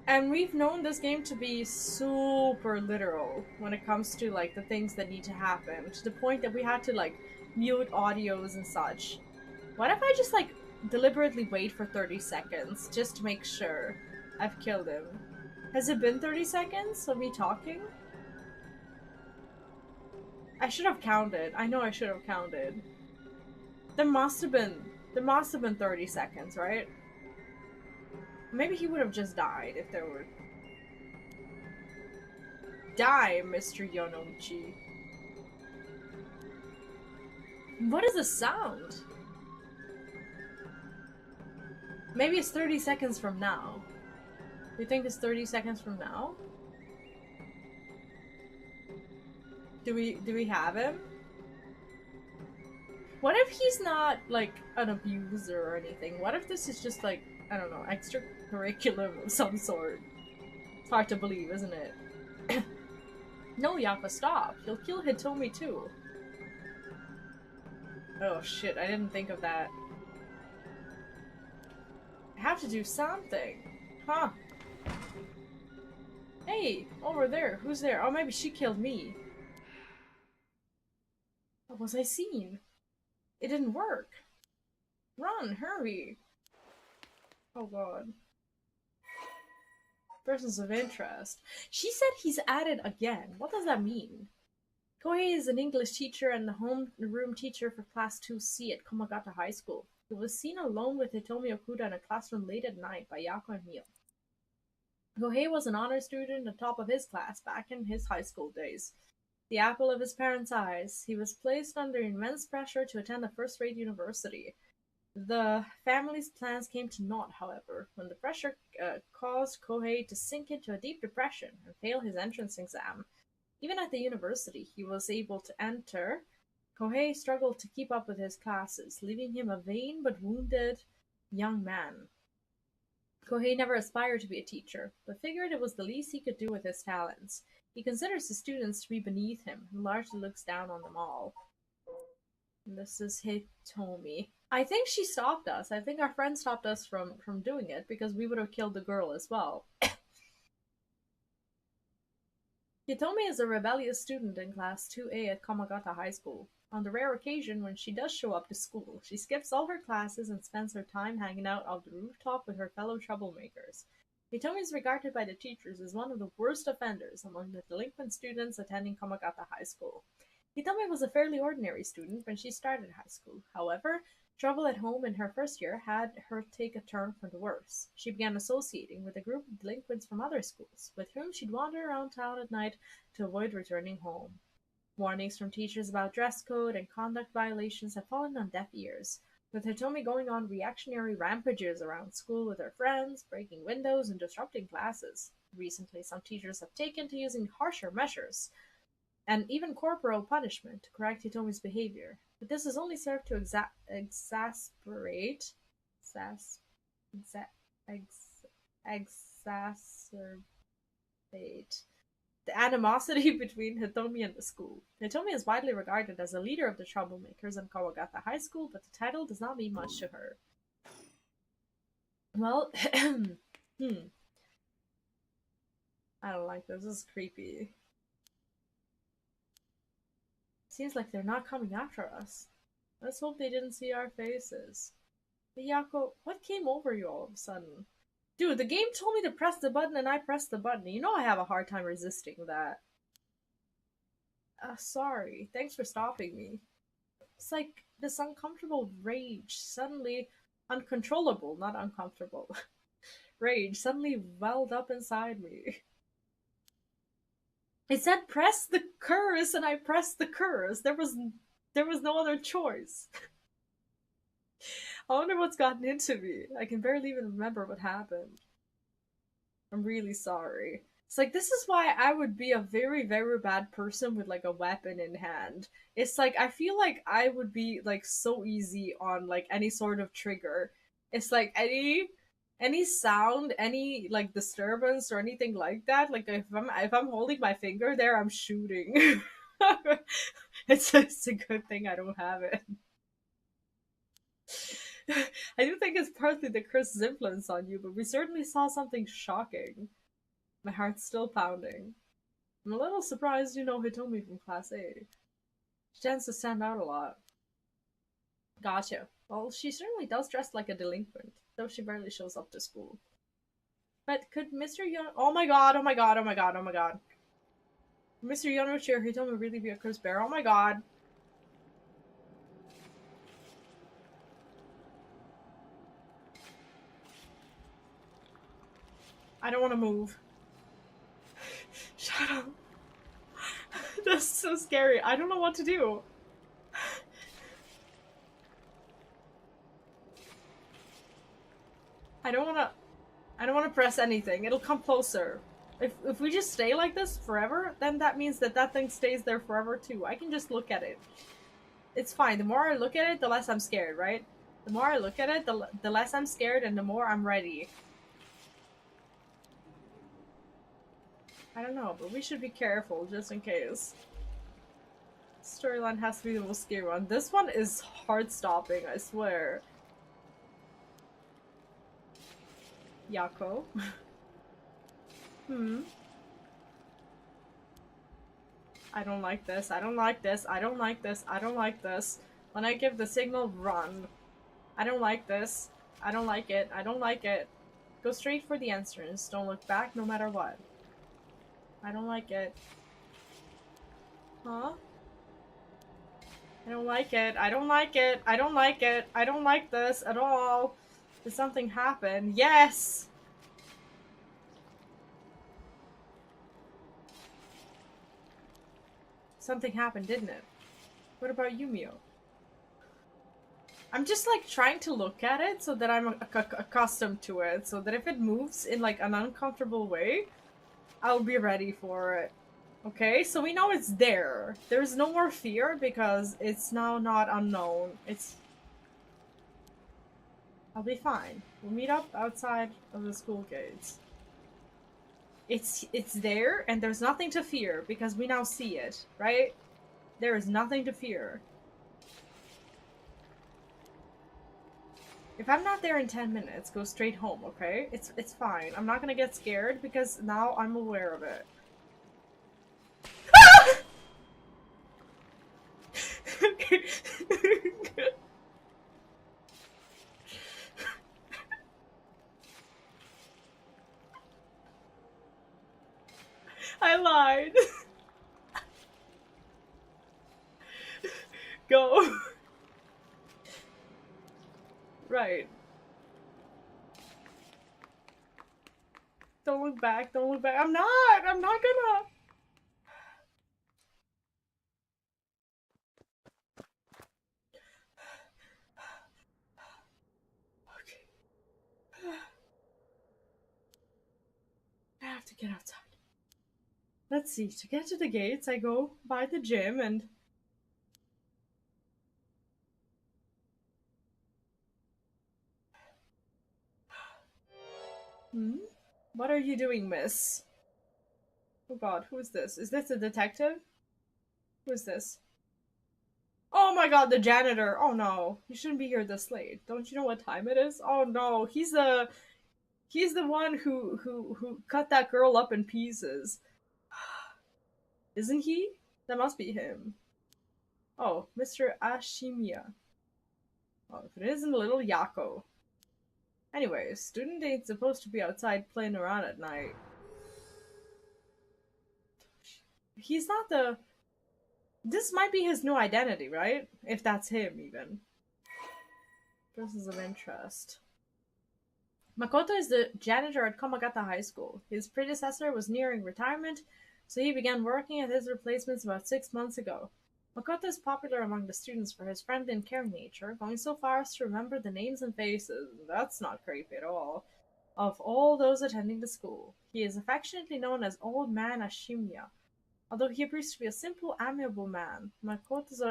And we've known this game to be super literal when it comes to like the things that need to happen, to the point that we had to like mute audios and such. What if I just like deliberately wait for 30 seconds just to make sure I've killed him? Has it been 30 seconds of me talking? I should have counted. I know I should have counted. There must have been 30 seconds, right? Maybe he would have just died if there were. Die, Mr. Yonomichi. What is the sound? Maybe it's 30 seconds from now. You think it's 30 seconds from now? Do we have him? What if he's not like an abuser or anything? What if this is just like, I don't know, extracurriculum of some sort? It's hard to believe, isn't it? No, Yaka, stop. He'll kill Hitomi too. Oh shit, I didn't think of that. I have to do something. Huh. Hey, over there. Who's there? Oh, maybe she killed me. What was I seen? It didn't work. Run, hurry. Oh god. Persons of interest. She said he's at it again. What does that mean? Kohei is an English teacher and the homeroom teacher for Class 2C at Komagata High School. He was seen alone with Hitomi Okuda in a classroom late at night by Yako and Mio. Kohei was an honor student at the top of his class back in his high school days. The apple of his parents' eyes, he was placed under immense pressure to attend a first-rate university. The family's plans came to naught, however, when the pressure caused Kohei to sink into a deep depression and fail his entrance exam. Even at the university he was able to enter, Kohei struggled to keep up with his classes, leaving him a vain but wounded young man. Kohei never aspired to be a teacher, but figured it was the least he could do with his talents. He considers his students to be beneath him and largely looks down on them all. And this is Hitomi. I think she stopped us. I think our friend stopped us from doing it because we would have killed the girl as well. Hitomi is a rebellious student in Class 2A at Komagata High School. On the rare occasion when she does show up to school, she skips all her classes and spends her time hanging out on the rooftop with her fellow troublemakers. Hitomi is regarded by the teachers as one of the worst offenders among the delinquent students attending Komagata High School. Hitomi was a fairly ordinary student when she started high school. However, trouble at home in her first year had her take a turn for the worse. She began associating with a group of delinquents from other schools, with whom she'd wander around town at night to avoid returning home. Warnings from teachers about dress code and conduct violations have fallen on deaf ears, with Hitomi going on reactionary rampages around school with her friends, breaking windows and disrupting classes. Recently, some teachers have taken to using harsher measures, and even corporal punishment to correct Hitomi's behavior. But this has only served to exacerbate the animosity between Hitomi and the school. Hitomi is widely regarded as a leader of the troublemakers in Kawagata High School, but the title does not mean much to her. Well, I don't like this. This is creepy. Seems like they're not coming after us. Let's hope they didn't see our faces. But Yako, what came over you all of a sudden? Dude, the game told me to press the button and I pressed the button. You know I have a hard time resisting that. Sorry. Thanks for stopping me. It's like this uncomfortable rage suddenly uncontrollable, not uncomfortable. Rage suddenly welled up inside me. It said press the curse and I pressed the curse. There was no other choice. I wonder what's gotten into me. I can barely even remember what happened. I'm really sorry. It's like this is why I would be a very, very bad person with like a weapon in hand. It's like I feel like I would be like so easy on like any sort of trigger. It's like any sound, any like disturbance or anything like that. Like if I'm holding my finger there, I'm shooting. It's a good thing I don't have it. I do think it's partly the curse's influence on you, but we certainly saw something shocking. My heart's still pounding. I'm a little surprised you know Hitomi from Class A. She tends to stand out a lot. Gotcha. Well, she certainly does dress like a delinquent, though she barely shows up to school. But could Mr. Oh my god, oh my god, oh my god, oh my god. Mr. Yonuchi or Hitomi really be a curse bearer? Oh my god. I don't want to move. Shut up. That's so scary. I don't know what to do. I don't want to press anything. It'll come closer. If we just stay like this forever, then that means that thing stays there forever too. I can just look at it. It's fine. The more I look at it, the less I'm scared, right? The more I look at it, the less I'm scared and the more I'm ready. I don't know, but we should be careful just in case. Storyline has to be the most scary one. This one is heart-stopping, I swear. Yako. I don't like this. I don't like this. I don't like this. I don't like this. When I give the signal, run. I don't like this. I don't like it. I don't like it. Go straight for the entrance. Don't look back no matter what. I don't like it. Huh? I don't like it. I don't like it. I don't like it. I don't like this at all. Did something happen? Yes! Something happened, didn't it? What about Yumio? I'm just like trying to look at it so that I'm accustomed to it, so that if it moves in like an uncomfortable way, I'll be ready for it. Okay, so we know it's there. There's no more fear because it's now not unknown. I'll be fine. We'll meet up outside of the school gates. It's there and there's nothing to fear because we now see it, right? There is nothing to fear. If I'm not there in 10 minutes, go straight home, okay? It's fine. I'm not gonna get scared because now I'm aware of it. I lied. Go. Right. Don't look back. Don't look back. I'm not gonna. Okay. I have to get outside. Let's see. To get to the gates, I go by the gym and... What are you doing, miss? Oh god, who is this? Is this a detective? Who is this? Oh my god, the janitor! Oh no, you shouldn't be here this late. Don't you know what time it is? Oh no, he's the one who cut that girl up in pieces. Isn't he? That must be him. Oh, Mr. Ashimiya. Oh, if it isn't little Yako. Anyways, student ain't supposed to be outside playing around at night. He's not the... This might be his new identity, right? If that's him, even. Persons of interest. Makoto is the janitor at Komagata High School. His predecessor was nearing retirement, so he began working at his replacements about 6 months ago. Makoto is popular among the students for his friendly and caring nature, going so far as to remember the names and faces, that's not creepy at all, of all those attending the school. He is affectionately known as Old Man Ashimiya. Although he appears to be a simple, amiable man, Makoto's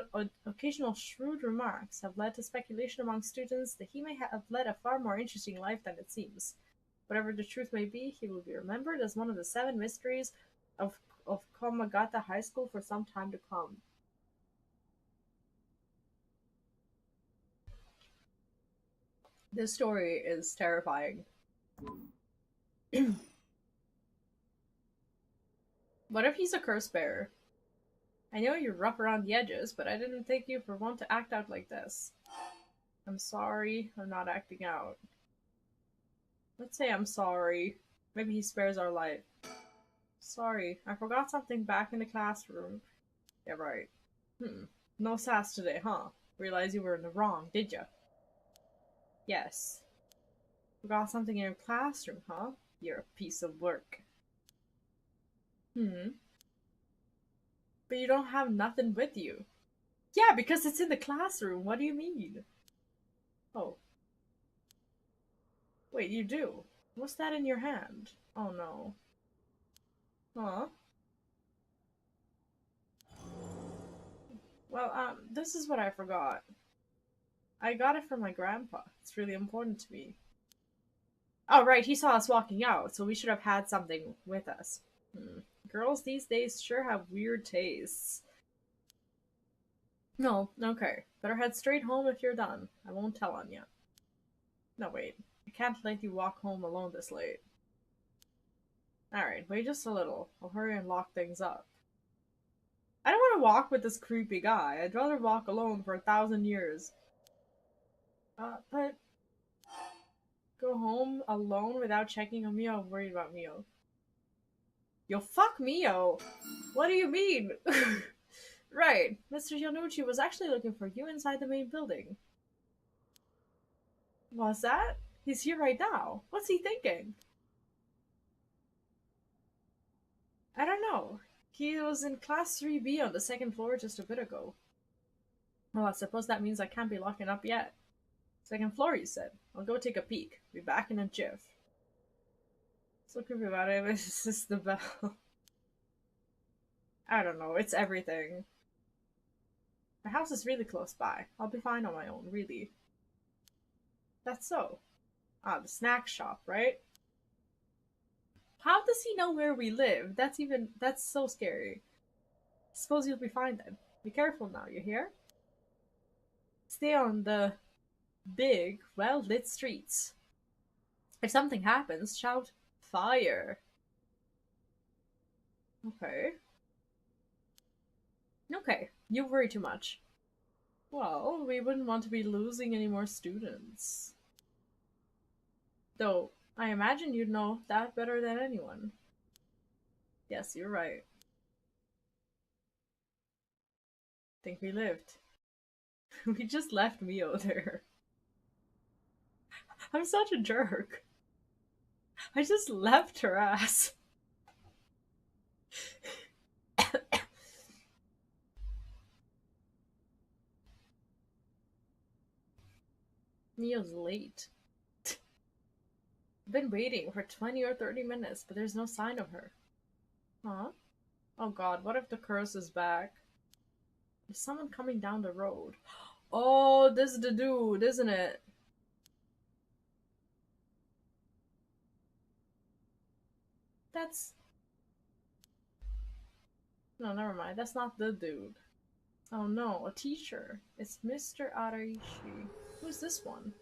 occasional shrewd remarks have led to speculation among students that he may have led a far more interesting life than it seems. Whatever the truth may be, he will be remembered as one of the 7 mysteries of Komagata High School for some time to come. This story is terrifying. What if he's a curse bearer? I know you're rough around the edges, but I didn't think you for one to act out like this. I'm sorry, I'm not acting out. Let's say I'm sorry. Maybe he spares our life. Sorry, I forgot something back in the classroom. Yeah, right. No sass today, huh? Realize you were in the wrong, did ya? Yes. Forgot something in your classroom, huh? You're a piece of work. But you don't have nothing with you. Yeah, because it's in the classroom. What do you mean? Oh. Wait, you do? What's that in your hand? Oh no. Huh? Well, this is what I forgot. I got it from my grandpa. It's really important to me. Oh, right, he saw us walking out, so we should have had something with us. Girls these days sure have weird tastes. No, okay. Better head straight home if you're done. I won't tell on you. No, wait. I can't let you walk home alone this late. Alright, wait just a little. I'll hurry and lock things up. I don't want to walk with this creepy guy. I'd rather walk alone for 1,000 years. But... Go home alone without checking on Mio? I'm worried about Mio. Yo, fuck Mio! What do you mean? Right, Mr. Yanucci was actually looking for you inside the main building. What's that? He's here right now. What's he thinking? I don't know. He was in class 3B on the 2nd floor just a bit ago. Well, I suppose that means I can't be locking up yet. 2nd floor, you said. I'll go take a peek. Be back in a jiff. So creepy about it. It's just the bell. I don't know. It's everything. My house is really close by. I'll be fine on my own, really. That's so. Ah, the snack shop, right? How does he know where we live? That's so scary. Suppose you'll be fine then. Be careful now, you hear? Stay on the big, well-lit streets. If something happens, shout fire. Okay. Okay, you worry too much. Well, we wouldn't want to be losing any more students. Though, I imagine you'd know that better than anyone. Yes, you're right. Think we lived. We just left Mio there. I'm such a jerk. I just left her ass. Mio's late. I've been waiting for 20 or 30 minutes, but there's no sign of her. Huh? Oh god, what if the curse is back? There's someone coming down the road. Oh, this is the dude, isn't it? That's... No, never mind. That's not the dude. Oh no, a teacher. It's Mr. Araishi. Who's this one?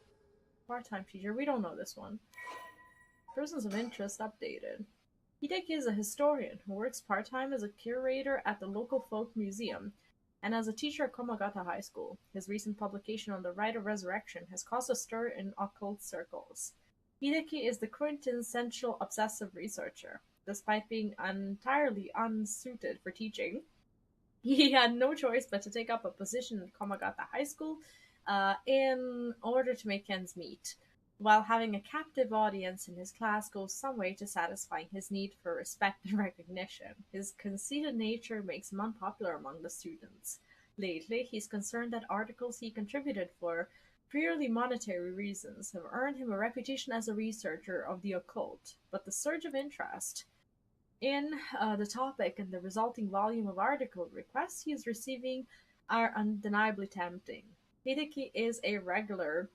Part-time teacher. We don't know this one. Persons of interest updated. Hideki is a historian who works part-time as a curator at the local folk museum and as a teacher at Komagata High School. His recent publication on the rite of resurrection has caused a stir in occult circles. Hideki is the quintessential obsessive researcher. Despite being entirely unsuited for teaching, he had no choice but to take up a position at Komagata High School in order to make ends meet. While having a captive audience in his class goes some way to satisfying his need for respect and recognition, his conceited nature makes him unpopular among the students. Lately, he's concerned that articles he contributed for purely monetary reasons have earned him a reputation as a researcher of the occult, but the surge of interest in the topic and the resulting volume of article requests he is receiving are undeniably tempting. Hideki is a regular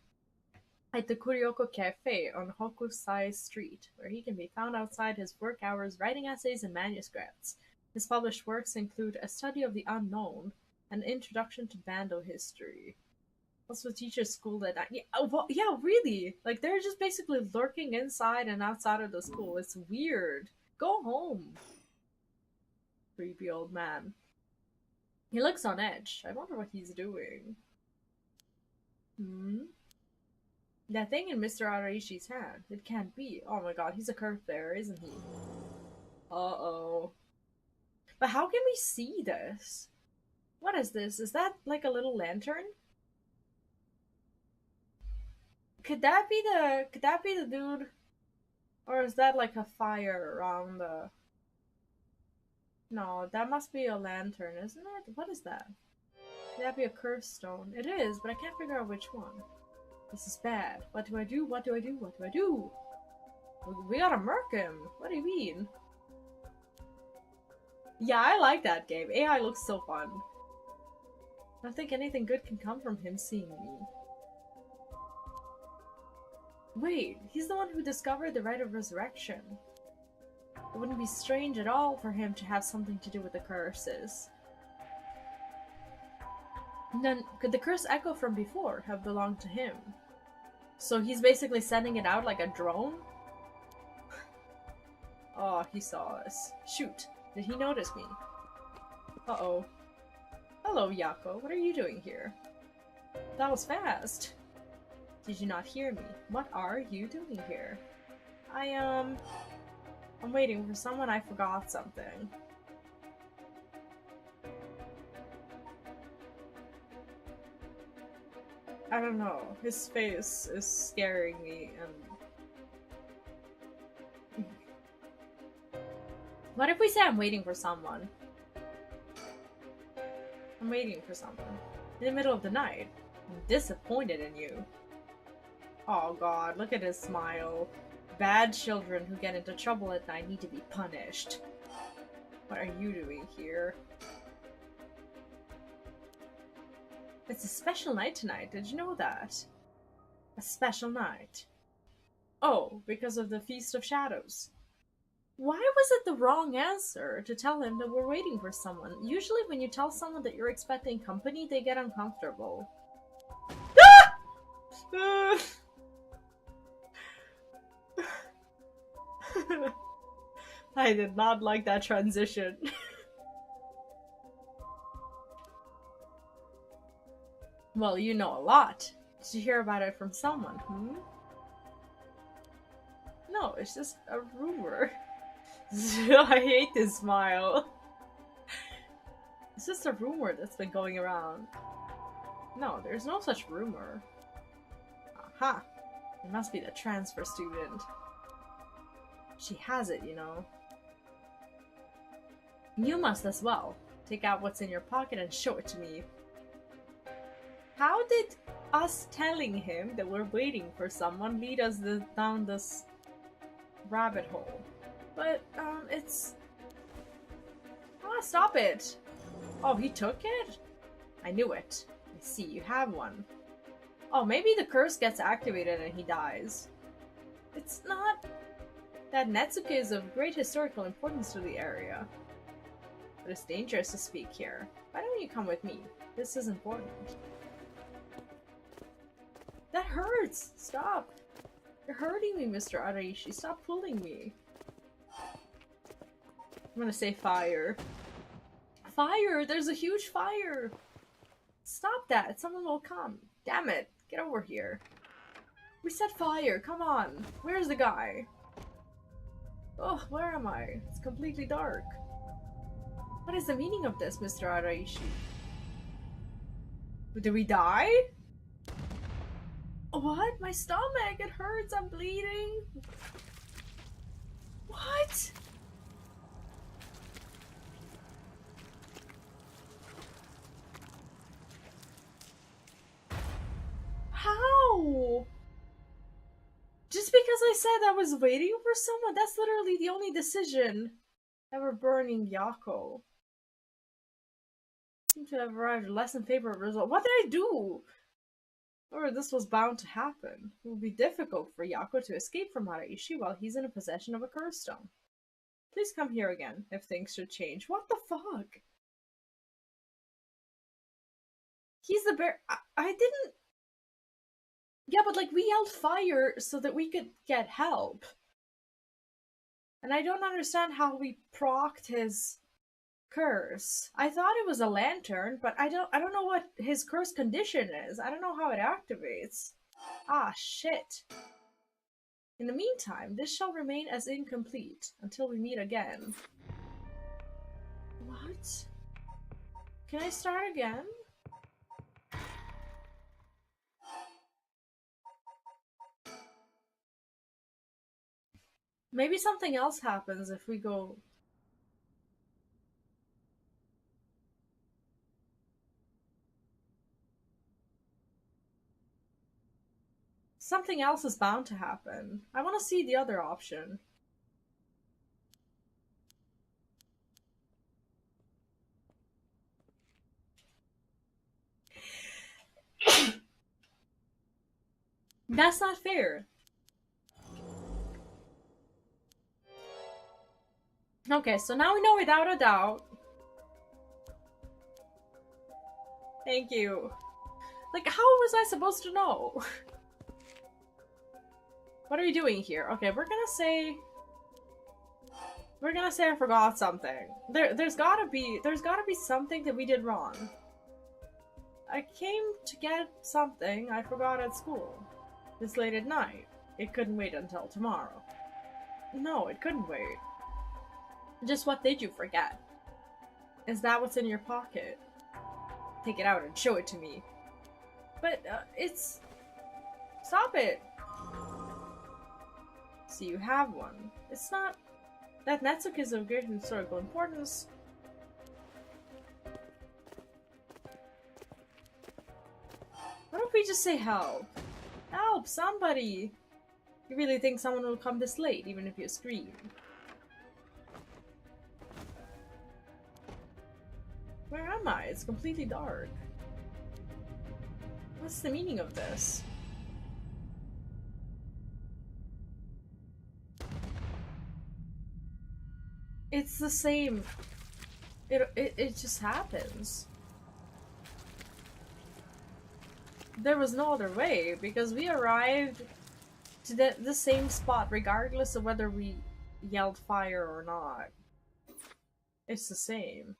at the Kurioko Cafe on Hokusai Street, where he can be found outside his work hours writing essays and manuscripts. His published works include A Study of the Unknown, and An Introduction to Bando History. Also teaches school at night. Yeah, well, yeah, really. Like, they're just basically lurking inside and outside of the school. It's weird. Go home. Creepy old man. He looks on edge. I wonder what he's doing. That thing in Mr. Araishi's hand. It can't be. Oh my god, he's a curse bearer, isn't he? Uh-oh. But how can we see this? What is this? Is that like a little lantern? Could that be the dude? Or is that like a fire around the... No, that must be a lantern, isn't it? What is that? Could that be a curse stone? It is, but I can't figure out which one. This is bad. What do I do? What do I do? What do I do? We gotta murk him. What do you mean? Yeah, I like that game. AI looks so fun. I don't think anything good can come from him seeing me. Wait, he's the one who discovered the rite of resurrection. It wouldn't be strange at all for him to have something to do with the curses. And then, could the curse echo from before have belonged to him? So he's basically sending it out like a drone? Oh, he saw us. Shoot, did he notice me? Uh-oh. Hello, Yako. What are you doing here? That was fast. Did you not hear me? What are you doing here? I'm waiting for someone. I forgot something. I don't know. His face is scaring me, and... What if we say I'm waiting for someone? I'm waiting for someone. In the middle of the night. I'm disappointed in you. Oh god, look at his smile. Bad children who get into trouble at night need to be punished. What are you doing here? It's a special night tonight, did you know that? A special night. Oh, because of the Feast of Shadows. Why was it the wrong answer to tell him that we're waiting for someone? Usually when you tell someone that you're expecting company, they get uncomfortable. Ah! I did not like that transition. Well, you know a lot. Did you hear about it from someone, No, it's just a rumor. I hate this smile. It's just a rumor that's been going around. No, there's no such rumor. Aha! It must be the transfer student. She has it, you know. You must as well. Take out what's in your pocket and show it to me. How did us telling him that we're waiting for someone lead us down this rabbit hole? But, it's... Ah, stop it! Oh, he took it? I knew it. I see, you have one. Oh, maybe the curse gets activated and he dies. It's not... That Netsuke is of great historical importance to the area. But it's dangerous to speak here. Why don't you come with me? This is important. That hurts! Stop! You're hurting me, Mr. Araishi. Stop pulling me. I'm gonna say fire. Fire! There's a huge fire! Stop that! Someone will come. Damn it! Get over here. We set fire! Come on! Where's the guy? Oh, where am I? It's completely dark. What is the meaning of this, Mr. Araishi? Did we die? What? My stomach! It hurts! I'm bleeding! What? How? Just because I said I was waiting for someone? That's literally the only decision ever burning Yako. Seem to have arrived at less than favorable result. What did I do? Or this was bound to happen. It will be difficult for Yako to escape from Araishi while he's in possession of a curse stone. Please come here again if things should change. What the fuck? He's the bear. I didn't. Yeah, but like we yelled fire so that we could get help. And I don't understand how we procced his curse. I thought it was a lantern, but I don't know what his curse condition is. I don't know how it activates. Ah, shit. In the meantime, this shall remain as incomplete until we meet again. What? Can I start again? Maybe something else happens if we go... Something else is bound to happen. I want to see the other option. That's not fair. Okay, so now we know without a doubt. Thank you. Like, how was I supposed to know? What are we doing here? Okay, we're gonna say I forgot something. There's gotta be something that we did wrong. I came to get something I forgot at school. This late at night. It couldn't wait until tomorrow. No, it couldn't wait. Just what did you forget? Is that what's in your pocket? Take it out and show it to me. But, it's... Stop it! So you have one. It's not... That Netsuke is of great historical importance. What if we just say help? Help! Somebody! You really think someone will come this late, even if you scream? Where am I? It's completely dark. What's the meaning of this? It's the same. It just happens. There was no other way, because we arrived to the same spot regardless of whether we yelled fire or not. It's the same.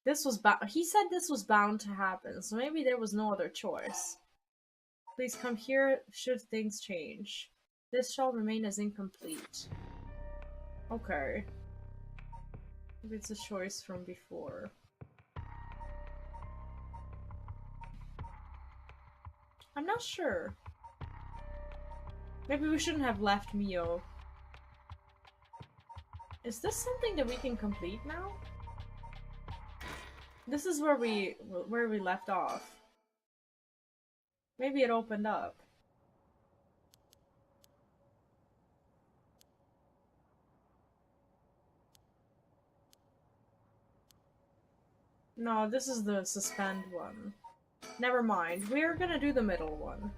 This was he said this was bound to happen, so maybe there was no other choice. Please come here should things change. This shall remain as incomplete. Okay. Maybe it's a choice from before. I'm not sure. Maybe we shouldn't have left Mio. Is this something that we can complete now? This is where we left off. Maybe it opened up. No, this is the suspend one. Never mind. We're gonna do the middle one.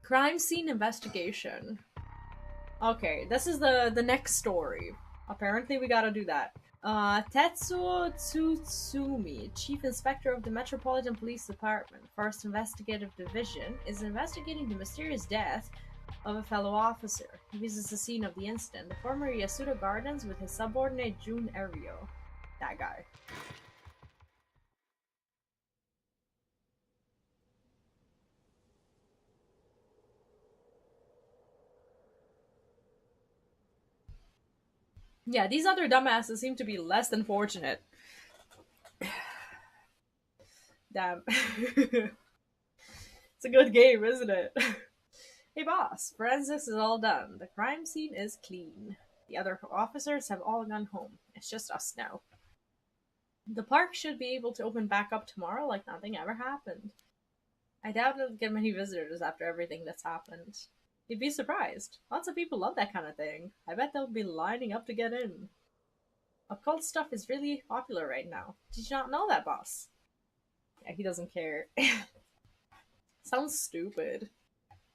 Crime scene investigation. Okay, this is the next story. Apparently we gotta do that. Tetsuo Tsutsumi, Chief Inspector of the Metropolitan Police Department, 1st Investigative Division, is investigating the mysterious death of a fellow officer. He visits the scene of the incident, the former Yasuda Gardens, with his subordinate Jun Erio. That guy. Yeah, these other dumbasses seem to be less than fortunate. Damn. It's a good game, isn't it? Hey boss, forensics is all done. The crime scene is clean. The other officers have all gone home. It's just us now. The park should be able to open back up tomorrow like nothing ever happened. I doubt it'll get many visitors after everything that's happened. You'd be surprised. Lots of people love that kind of thing. I bet they'll be lining up to get in. Occult stuff is really popular right now. Did you not know that, boss? Yeah, he doesn't care. Sounds stupid.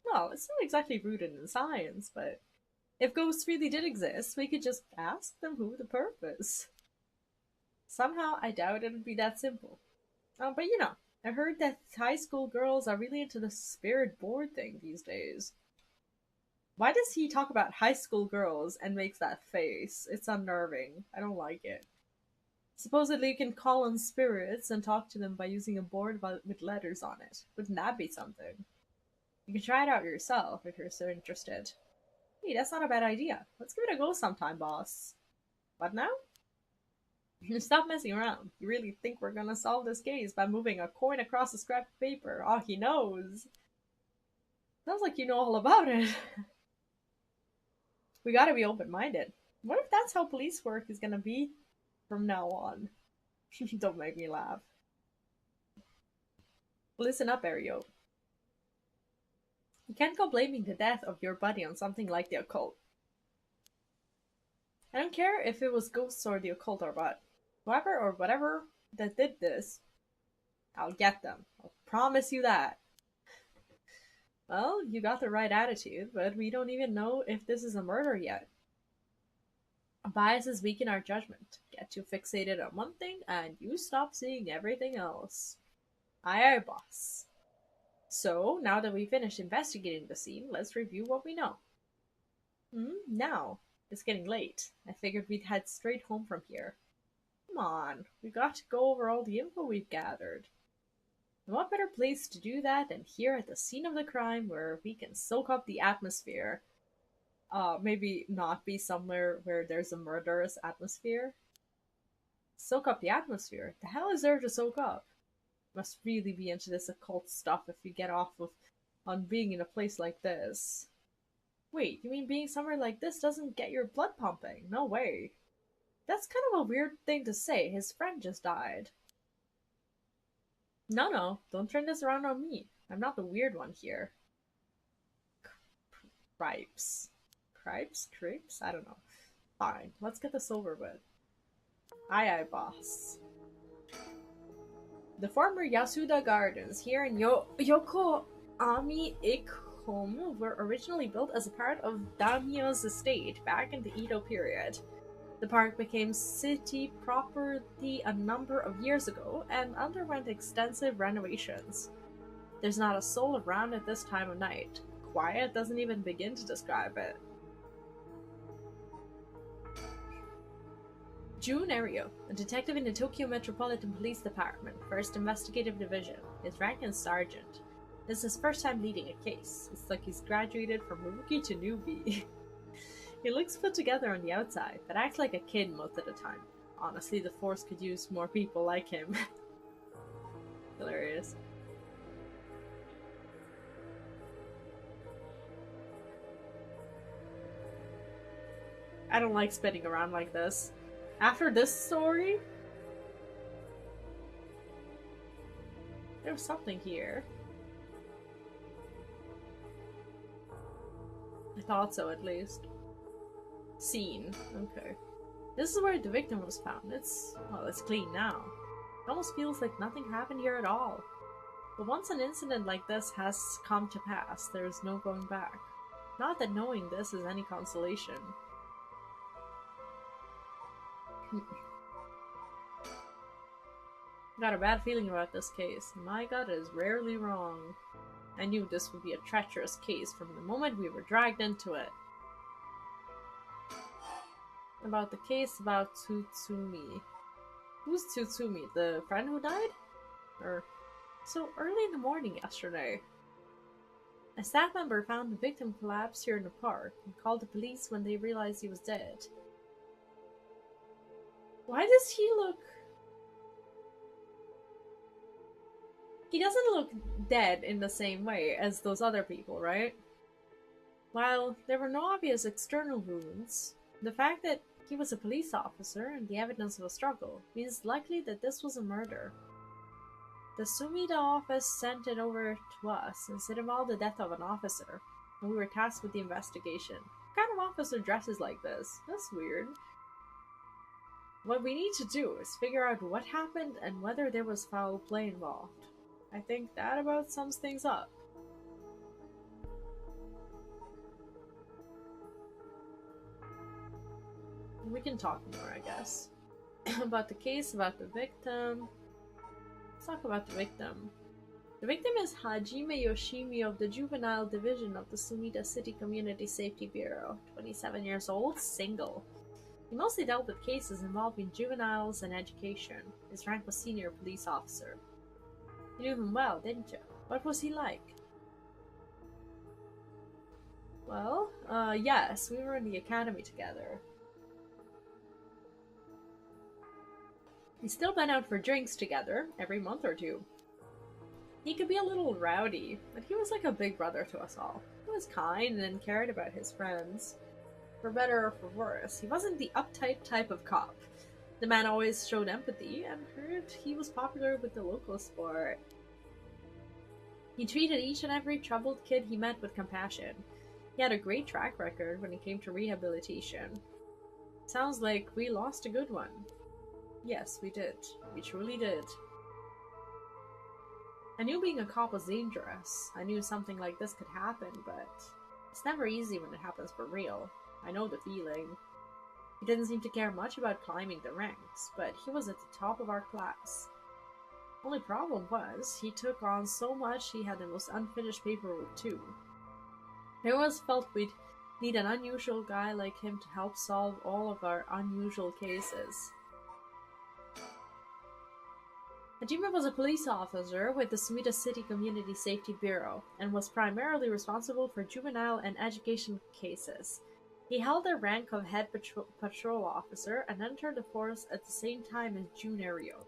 Well, it's not exactly rooted in science, but if ghosts really did exist, we could just ask them who the purpose. Somehow, I doubt it would be that simple. But you know, I heard that high school girls are really into the spirit board thing these days. Why does he talk about high school girls and makes that face? It's unnerving. I don't like it. Supposedly you can call on spirits and talk to them by using a board with letters on it. Wouldn't that be something? You can try it out yourself if you're so interested. Hey, that's not a bad idea. Let's give it a go sometime, boss. What now? Stop messing around. You really think we're gonna solve this case by moving a coin across a scrap of paper? Oh, he knows. Sounds like you know all about it. We gotta be open-minded. What if that's how police work is gonna be from now on? Don't make me laugh. Listen up, Ario. You can't go blaming the death of your buddy on something like the occult. I don't care if it was ghosts or the occult or what. Whoever or whatever that did this, I'll get them. I'll promise you that. Well, you got the right attitude, but we don't even know if this is a murder yet. Biases weaken our judgment. Get too fixated on one thing, and you stop seeing everything else. Aye, boss. So, now that we finished investigating the scene, let's review what we know. Now. It's getting late. I figured we'd head straight home from here. Come on, we got to go over all the info we've gathered. And what better place to do that than here at the scene of the crime, where we can soak up the atmosphere. Maybe not be somewhere where there's a murderous atmosphere. Soak up the atmosphere? The hell is there to soak up? Must really be into this occult stuff if you get off on being in a place like this. Wait, you mean being somewhere like this doesn't get your blood pumping? No way. That's kind of a weird thing to say. His friend just died. No, don't turn this around on me. I'm not the weird one here. Cripes. Cripes? Cripes? I don't know. Fine, let's get this over with. Aye, boss. The former Yasuda Gardens here in Yokoami Ikhomu were originally built as a part of Daimyo's estate back in the Edo period. The park became city property a number of years ago and underwent extensive renovations. There's not a soul around at this time of night. Quiet doesn't even begin to describe it. Jun Erio, a detective in the Tokyo Metropolitan Police Department, 1st Investigative Division. His rank is sergeant. This is his first time leading a case. It's like he's graduated from rookie to newbie. He looks put together on the outside, but acts like a kid most of the time. Honestly, the force could use more people like him. Hilarious. I don't like spinning around like this. After this story, there's something here. I thought so, at least. Scene. Okay. This is where the victim was found. It's clean now. It almost feels like nothing happened here at all. But once an incident like this has come to pass, there is no going back. Not that knowing this is any consolation. Got a bad feeling about this case. My gut is rarely wrong. I knew this would be a treacherous case from the moment we were dragged into it. About the case about Tsutsumi. Who's Tsutsumi? The friend who died? Or so early in the morning yesterday. A staff member found the victim collapsed here in the park and called the police when they realized he was dead. Why does he look... He doesn't look dead in the same way as those other people, right? While there were no obvious external wounds, the fact that he was a police officer and the evidence of a struggle means likely that this was a murder. The Sumida office sent it over to us and said about the death of an officer, and we were tasked with the investigation. What kind of officer dresses like this? That's weird. What we need to do is figure out what happened and whether there was foul play involved. I think that about sums things up. We can talk more, I guess. About the case, about the victim. Let's talk about the victim. The victim is Hajime Yoshimi of the Juvenile Division of the Sumida City Community Safety Bureau, 27 years old, single. He mostly dealt with cases involving juveniles and education. His rank was senior police officer. You knew him well, didn't you? What was he like? Well, yes, we were in the academy together. We still went out for drinks together every month or two. He could be a little rowdy, but he was like a big brother to us all. He was kind and cared about his friends. For better or for worse, he wasn't the uptight type of cop. The man always showed empathy and heard he was popular with the local sport. He treated each and every troubled kid he met with compassion. He had a great track record when it came to rehabilitation. Sounds like we lost a good one. Yes, we did. We truly did. I knew being a cop was dangerous. I knew something like this could happen, but it's never easy when it happens for real. I know the feeling. He didn't seem to care much about climbing the ranks, but he was at the top of our class. Only problem was, he took on so much he had the most unfinished paperwork too. I always felt we'd need an unusual guy like him to help solve all of our unusual cases. Hajime was a police officer with the Sumida City Community Safety Bureau and was primarily responsible for juvenile and education cases. He held the rank of head patrol officer and entered the force at the same time as Junario.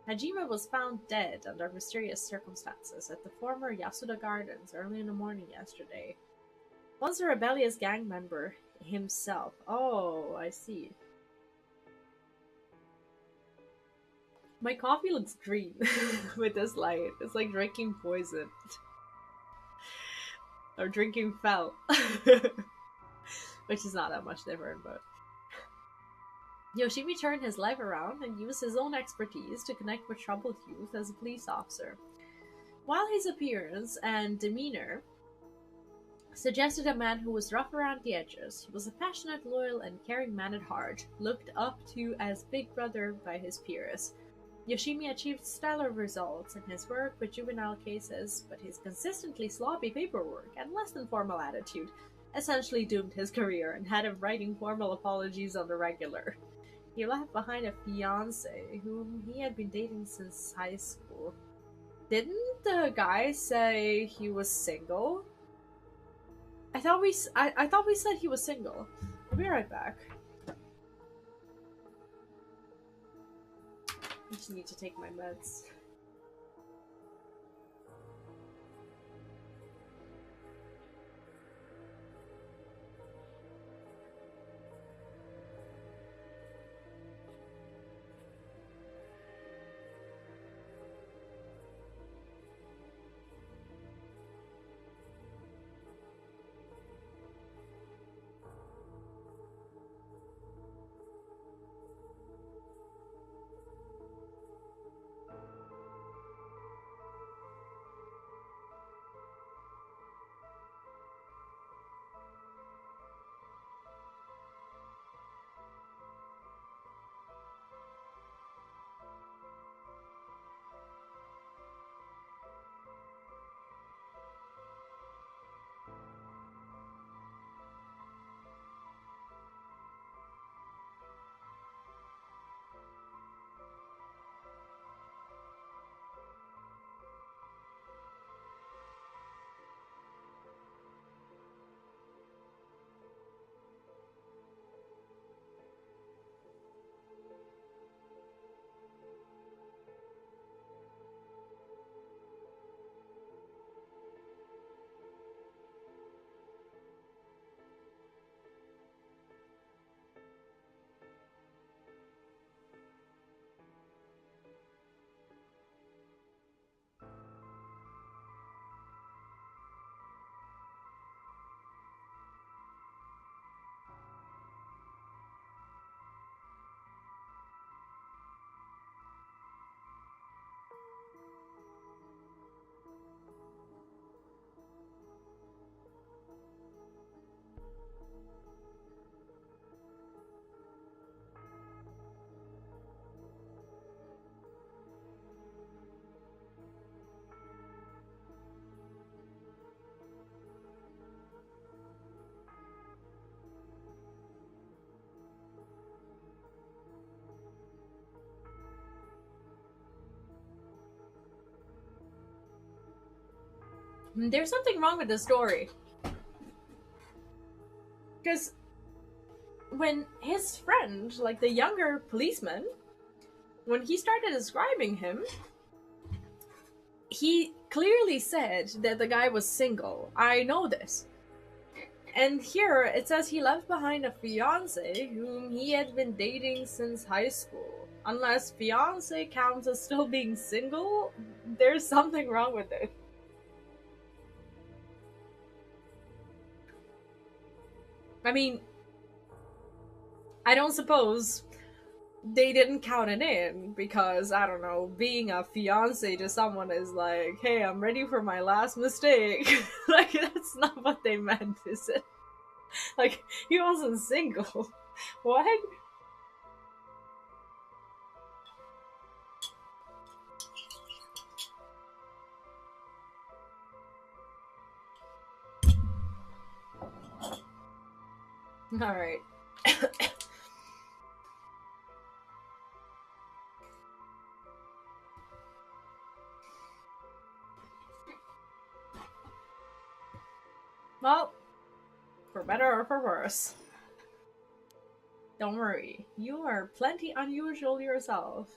Hajime was found dead under mysterious circumstances at the former Yasuda Gardens early in the morning yesterday. Once a rebellious gang member himself. Oh, I see. My coffee looks green with this light. It's like drinking poison. Or drinking felt. Which is not that much different, but... Yoshimi turned his life around and used his own expertise to connect with troubled youth as a police officer. While his appearance and demeanor suggested a man who was rough around the edges, he was a passionate, loyal, and caring man at heart, looked up to as big brother by his peers. Yoshimi achieved stellar results in his work with juvenile cases, but his consistently sloppy paperwork and less than formal attitude essentially doomed his career and had him writing formal apologies on the regular. He left behind a fiancée whom he had been dating since high school. Didn't the guy say he was single? I thought we said he was single. I'll be right back. I just need to take my meds. There's something wrong with the story. Because when his friend, like the younger policeman, when he started describing him, he clearly said that the guy was single. I know this. And here it says he left behind a fiance whom he had been dating since high school. Unless fiance counts as still being single, there's something wrong with it. I mean, I don't suppose they didn't count it in because, I don't know, being a fiance to someone is like, hey, I'm ready for my last mistake. Like, that's not what they meant, is it? Like, he wasn't single. What? Alright. Well, for better or for worse. Don't worry, you are plenty unusual yourself.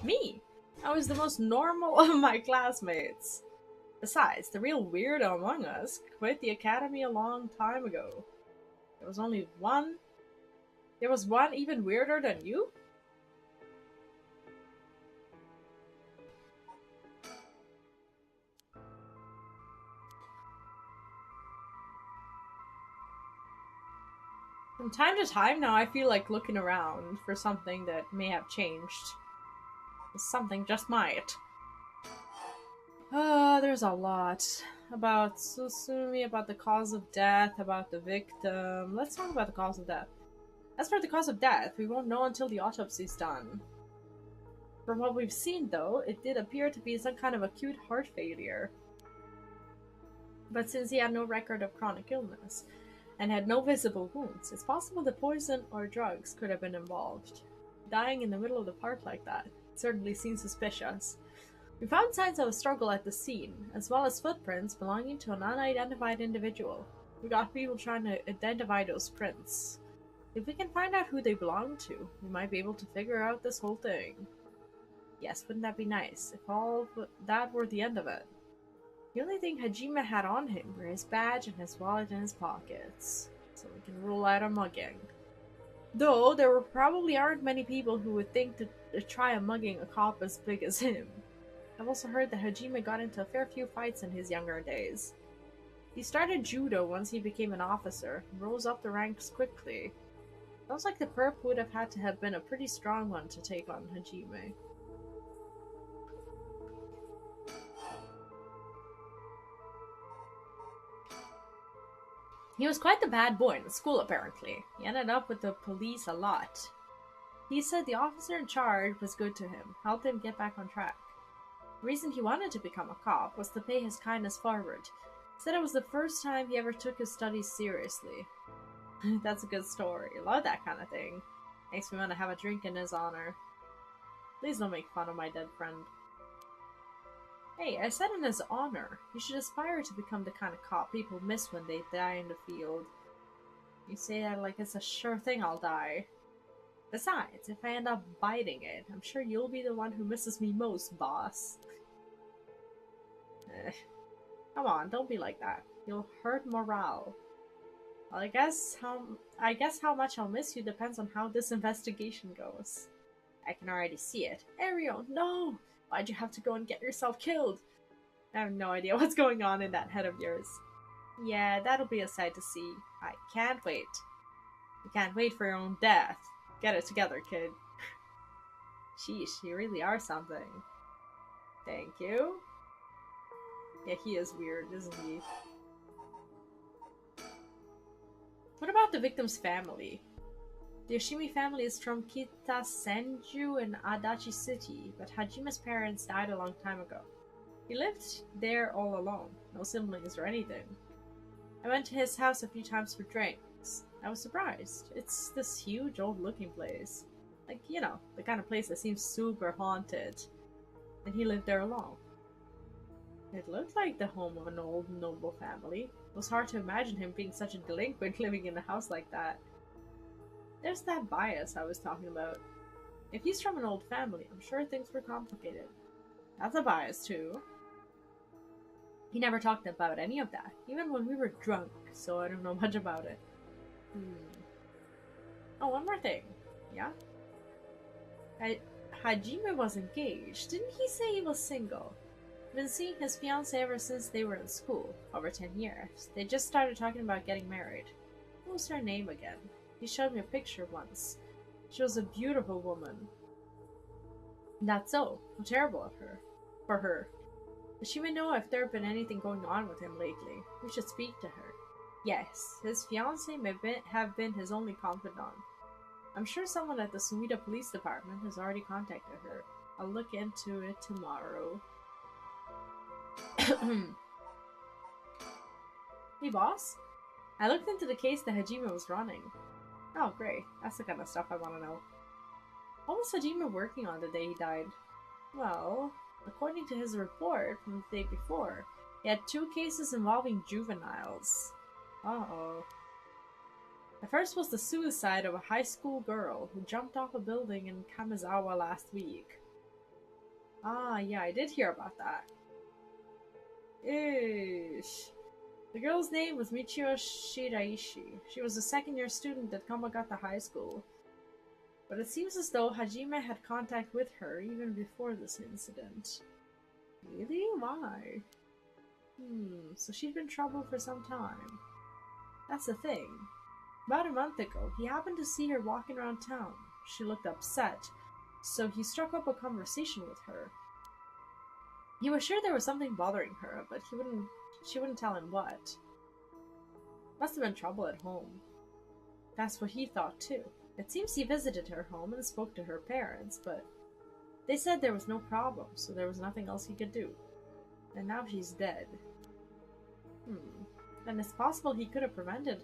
Me? I was the most normal of my classmates. Besides, the real weirdo among us quit the academy a long time ago. There was only one. There was one even weirder than you? From time to time now, I feel like looking around for something that may have changed. Something just might. There's a lot. About Susumi, about the cause of death, about the victim. Let's talk about the cause of death. As for the cause of death, we won't know until the autopsy's done. From what we've seen, though, it did appear to be some kind of acute heart failure. But since he had no record of chronic illness, and had no visible wounds, it's possible that poison or drugs could have been involved. Dying in the middle of the park like that certainly seems suspicious. We found signs of a struggle at the scene, as well as footprints belonging to an unidentified individual. We got people trying to identify those prints. If we can find out who they belong to, we might be able to figure out this whole thing. Yes, wouldn't that be nice, if all of that were the end of it? The only thing Hajime had on him were his badge and his wallet in his pockets, so we can rule out a mugging. Though, there probably aren't many people who would think to try a mugging a cop as big as him. I've also heard that Hajime got into a fair few fights in his younger days. He started judo once he became an officer, and rose up the ranks quickly. Sounds like the perp would have had to have been a pretty strong one to take on Hajime. He was quite the bad boy in school, apparently. He ended up with the police a lot. He said the officer in charge was good to him, helped him get back on track. The reason he wanted to become a cop was to pay his kindness forward. Said it was the first time he ever took his studies seriously. That's a good story. Love that kind of thing. Makes me want to have a drink in his honor. Please don't make fun of my dead friend. Hey, I said in his honor. You should aspire to become the kind of cop people miss when they die in the field. You say that like it's a sure thing I'll die. Besides, if I end up biting it, I'm sure you'll be the one who misses me most, boss. Come on, don't be like that. You'll hurt morale. Well, I guess how much I'll miss you depends on how this investigation goes. I can already see it. Ariel, no! Why'd you have to go and get yourself killed? I have no idea what's going on in that head of yours. Yeah, that'll be a sight to see. I can't wait. You can't wait for your own death. Get it together, kid. Sheesh, you really are something. Thank you. Yeah, he is weird, isn't he? What about the victim's family? The Yoshimi family is from Kitasenju in Adachi City, but Hajime's parents died a long time ago. He lived there all alone, no siblings or anything. I went to his house a few times for drinks. I was surprised. It's this huge old-looking place. Like, you know, the kind of place that seems super haunted. And he lived there alone. It looked like the home of an old noble family. It was hard to imagine him being such a delinquent living in a house like that. There's that bias I was talking about. If he's from an old family, I'm sure things were complicated. That's a bias, too. He never talked about any of that, even when we were drunk, so I don't know much about it. Oh, one more thing. Yeah? Hajime was engaged. Didn't he say he was single? Been seeing his fiancée ever since they were in school, over 10 years. They just started talking about getting married. What was her name again? He showed me a picture once. She was a beautiful woman. That's so. How terrible of her. For her. She may know if there have been anything going on with him lately. We should speak to her. Yes, his fiancée may have been his only confidant. I'm sure someone at the Sumida Police Department has already contacted her. I'll look into it tomorrow. Hey, boss? I looked into the case that Hajime was running. Oh, great. That's the kind of stuff I want to know. What was Hajime working on the day he died? Well, according to his report from the day before, he had 2 cases involving juveniles. Uh-oh. The first was the suicide of a high school girl who jumped off a building in Kamizawa last week. Ah, yeah, I did hear about that. Ish. The girl's name was Michio Shiraishi. She was a second-year student at Kamagata High School. But it seems as though Hajime had contact with her even before this incident. Really? Why? So she'd been in trouble for some time. That's the thing. About a month ago, he happened to see her walking around town. She looked upset, so he struck up a conversation with her. He was sure there was something bothering her, but she wouldn't tell him what. Must have been trouble at home. That's what he thought too. It seems he visited her home and spoke to her parents, but they said there was no problem, so there was nothing else he could do. And now she's dead. And it's possible he could have prevented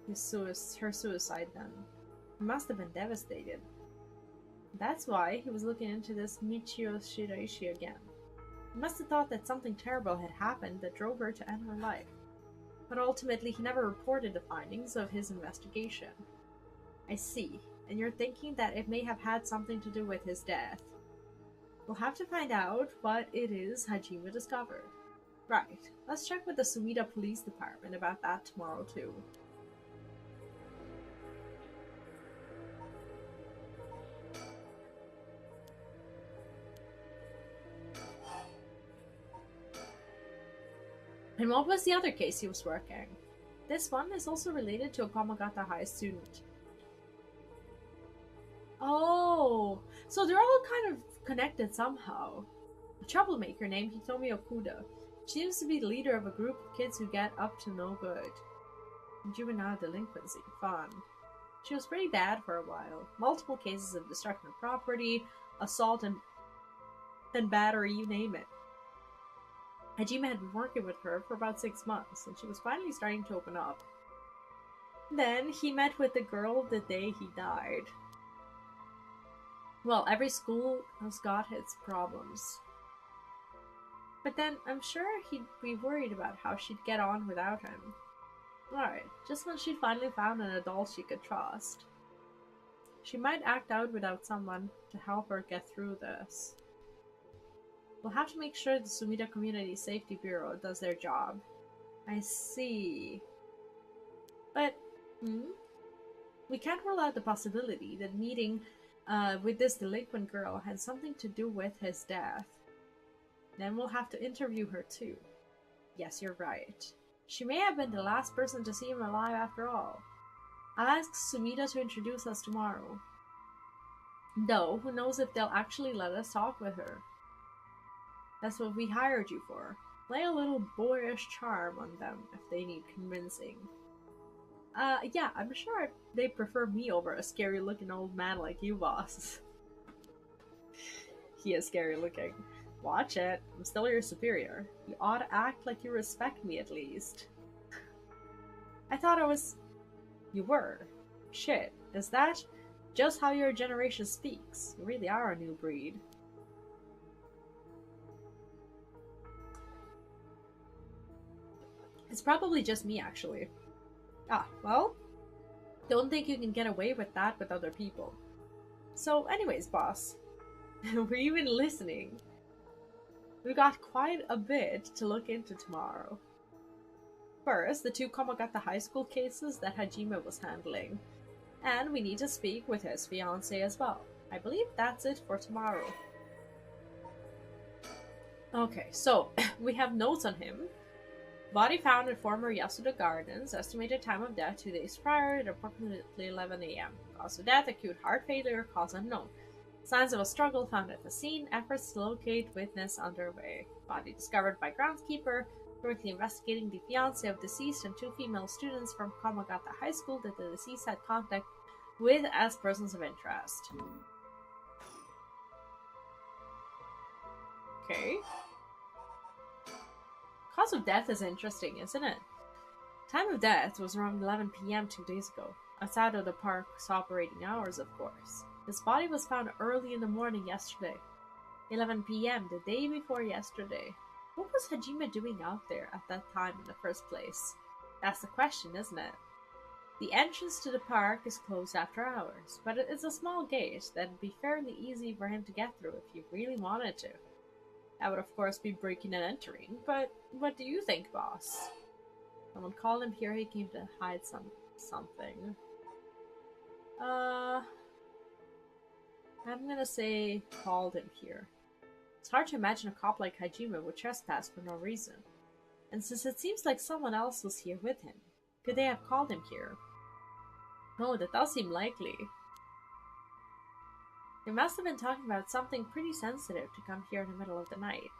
her suicide then. He must have been devastated. That's why he was looking into this Michio Shiraishi again. He must have thought that something terrible had happened that drove her to end her life. But ultimately, he never reported the findings of his investigation. I see. And you're thinking that it may have had something to do with his death. We'll have to find out what it is Hajime discovered. Right. Let's check with the Sumida Police Department about that tomorrow, too. And what was the other case he was working? This one is also related to a Kamagata High student. Oh, so they're all kind of connected somehow. A troublemaker named Hitomi Okuda. She seems to be the leader of a group of kids who get up to no good. Juvenile delinquency. Fun. She was pretty bad for a while. Multiple cases of destruction of property, assault, and battery, you name it. Hajime had been working with her for about 6 months, and she was finally starting to open up. Then, he met with the girl the day he died. Well, every school has got its problems. But then, I'm sure he'd be worried about how she'd get on without him. Alright, just when she'd finally found an adult she could trust. She might act out without someone to help her get through this. We'll have to make sure the Sumida Community Safety Bureau does their job. I see. But, we can't rule out the possibility that meeting with this delinquent girl had something to do with his death. Then we'll have to interview her too. Yes, you're right. She may have been the last person to see him alive after all. I'll ask Sumida to introduce us tomorrow. Though, who knows if they'll actually let us talk with her. That's what we hired you for. Play a little boyish charm on them if they need convincing. Yeah, I'm sure they prefer me over a scary-looking old man like you, boss. He is scary-looking. Watch it. I'm still your superior. You ought to act like you respect me at least. I thought I was... You were. Shit. Is that just how your generation speaks? You really are a new breed. It's probably just me, actually. Ah, well, don't think you can get away with that with other people. So anyways, boss, were you even listening? We got quite a bit to look into tomorrow. First, the two Komagata High School cases that Hajime was handling. And we need to speak with his fiancée as well. I believe that's it for tomorrow. Okay, so we have notes on him. Body found in former Yasuda Gardens. Estimated time of death 2 days prior at approximately 11 a.m. Cause of death, acute heart failure, cause unknown. Signs of a struggle found at the scene. Efforts to locate witness underway. Body discovered by groundskeeper. Currently investigating the fiancé of deceased and 2 female students from Komagata High School that the deceased had contact with as persons of interest. Okay. Cause of death is interesting, isn't it? Time of death was around 11 p.m. 2 days ago, outside of the park's operating hours, of course. His body was found early in the morning yesterday. 11 p.m. the day before yesterday. What was Hajime doing out there at that time in the first place? That's the question, isn't it? The entrance to the park is closed after hours, but it's a small gate that'd be fairly easy for him to get through if he really wanted to. That would of course be breaking and entering, but what do you think, boss? Someone called him here, he came to hide something. I'm gonna say called him here. It's hard to imagine a cop like Hajime would trespass for no reason. And since it seems like someone else was here with him, could they have called him here? No, that does seem likely. They must have been talking about something pretty sensitive to come here in the middle of the night.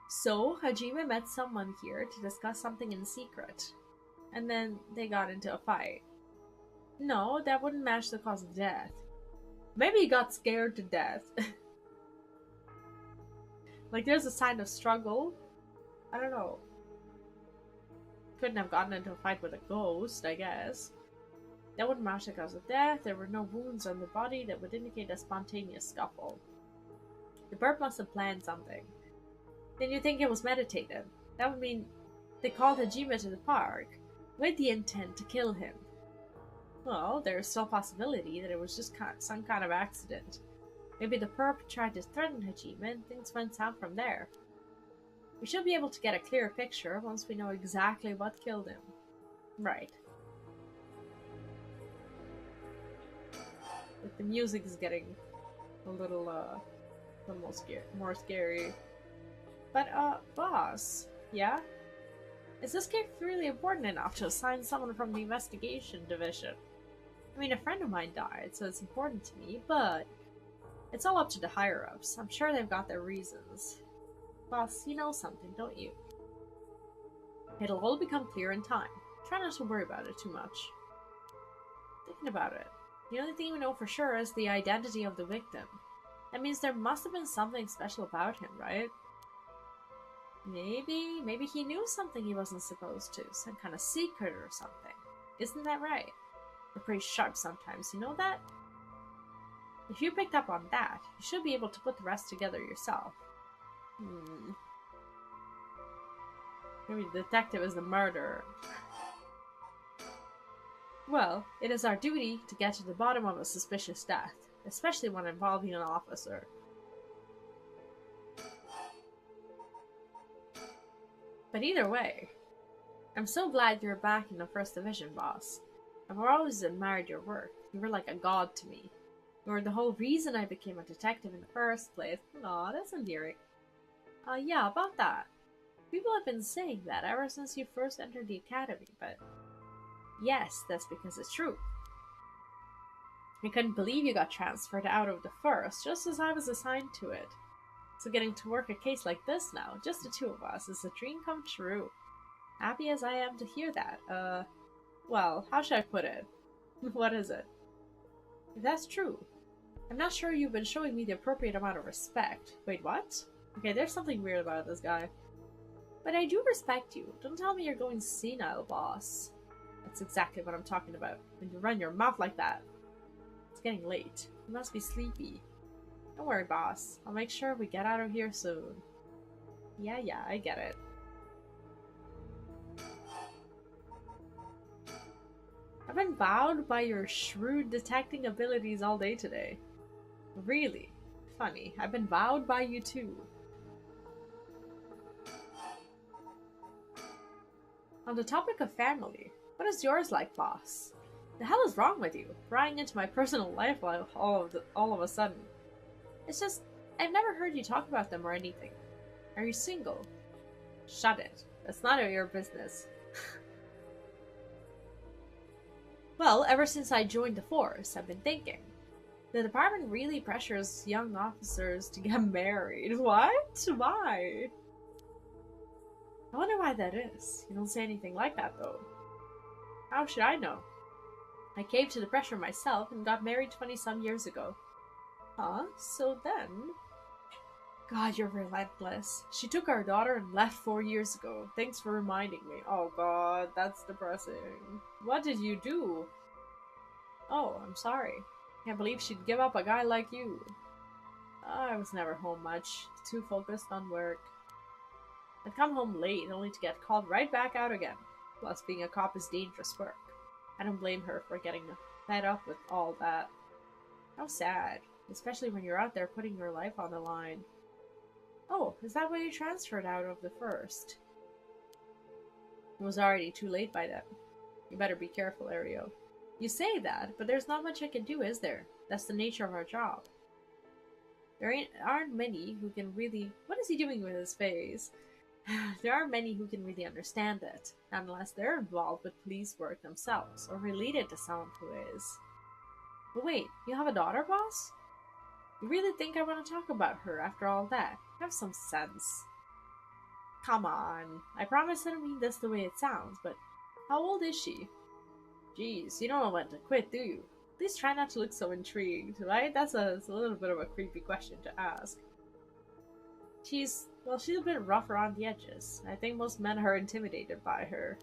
So, Hajime met someone here to discuss something in secret. And then they got into a fight. No, that wouldn't match the cause of death. Maybe he got scared to death. Like, there's a sign of struggle. I don't know. Couldn't have gotten into a fight with a ghost, I guess. That wouldn't match the cause of death. There were no wounds on the body that would indicate a spontaneous scuffle. The bird must have planned something. Then you think it was meditated. That would mean they called Hajime to the park with the intent to kill him. Well, there's still a possibility that it was just some kind of accident. Maybe the perp tried to threaten Hajime and things went south from there. We should be able to get a clearer picture once we know exactly what killed him. Right. Like, the music is getting a little more scary. But, boss, yeah? Is this case really important enough to assign someone from the investigation division? I mean, a friend of mine died, so it's important to me, but it's all up to the higher-ups. I'm sure they've got their reasons. Boss, you know something, don't you? It'll all become clear in time. Try not to worry about it too much. Thinking about it, the only thing we know for sure is the identity of the victim. That means there must have been something special about him, right? Maybe he knew something he wasn't supposed to. Some kind of secret or something. Isn't that right? We're pretty sharp sometimes, you know that? If you picked up on that, you should be able to put the rest together yourself. Maybe the detective is the murderer. Well, it is our duty to get to the bottom of a suspicious death, especially one involving an officer. But either way, I'm so glad you're back in the First Division, boss. I've always admired your work. You were like a god to me. You were the whole reason I became a detective in the first place. Aw, that's endearing. Yeah, about that. People have been saying that ever since you first entered the academy, but yes, that's because it's true. I couldn't believe you got transferred out of the first, just as I was assigned to it. So getting to work a case like this now, just the two of us, is a dream come true. Happy as I am to hear that. Well, how should I put it? What is it? If that's true, I'm not sure you've been showing me the appropriate amount of respect. Wait, what? Okay, there's something weird about this guy. But I do respect you. Don't tell me you're going senile, boss. That's exactly what I'm talking about. When you run your mouth like that. It's getting late. You must be sleepy. Don't worry, boss. I'll make sure we get out of here soon. Yeah, I get it. I've been wowed by your shrewd detecting abilities all day today. Really? Funny. I've been wowed by you too. On the topic of family, what is yours like, boss? The hell is wrong with you? Prying into my personal life all of a sudden. It's just, I've never heard you talk about them or anything. Are you single? Shut it. That's none of your business. Well, ever since I joined the force, I've been thinking. The department really pressures young officers to get married. What? Why? I wonder why that is. You don't say anything like that, though. How should I know? I caved to the pressure myself and got married 20-some years ago. Huh? So then... God, you're relentless. She took our daughter and left 4 years ago. Thanks for reminding me. Oh god, that's depressing. What did you do? Oh, I'm sorry. Can't believe she'd give up a guy like you. I was never home much. Too focused on work. I'd come home late only to get called right back out again. Plus, being a cop is dangerous work. I don't blame her for getting fed up with all that. How sad. Especially when you're out there putting your life on the line. Oh, is that why you transferred out of the first? It was already too late by then. You better be careful, Ario. You say that, but there's not much I can do, is there? That's the nature of our job. There aren't many who can really... What is he doing with his face? There aren't many who can really understand it, unless they're involved with police work themselves, or related to someone who is. But wait, you have a daughter, boss? You really think I want to talk about her after all that? Have some sense. Come on. I promise I don't mean this the way it sounds, but how old is she? Jeez, you don't want to quit, do you? Please try not to look so intrigued, right? That's a little bit of a creepy question to ask. She's a bit rough around the edges. I think most men are intimidated by her.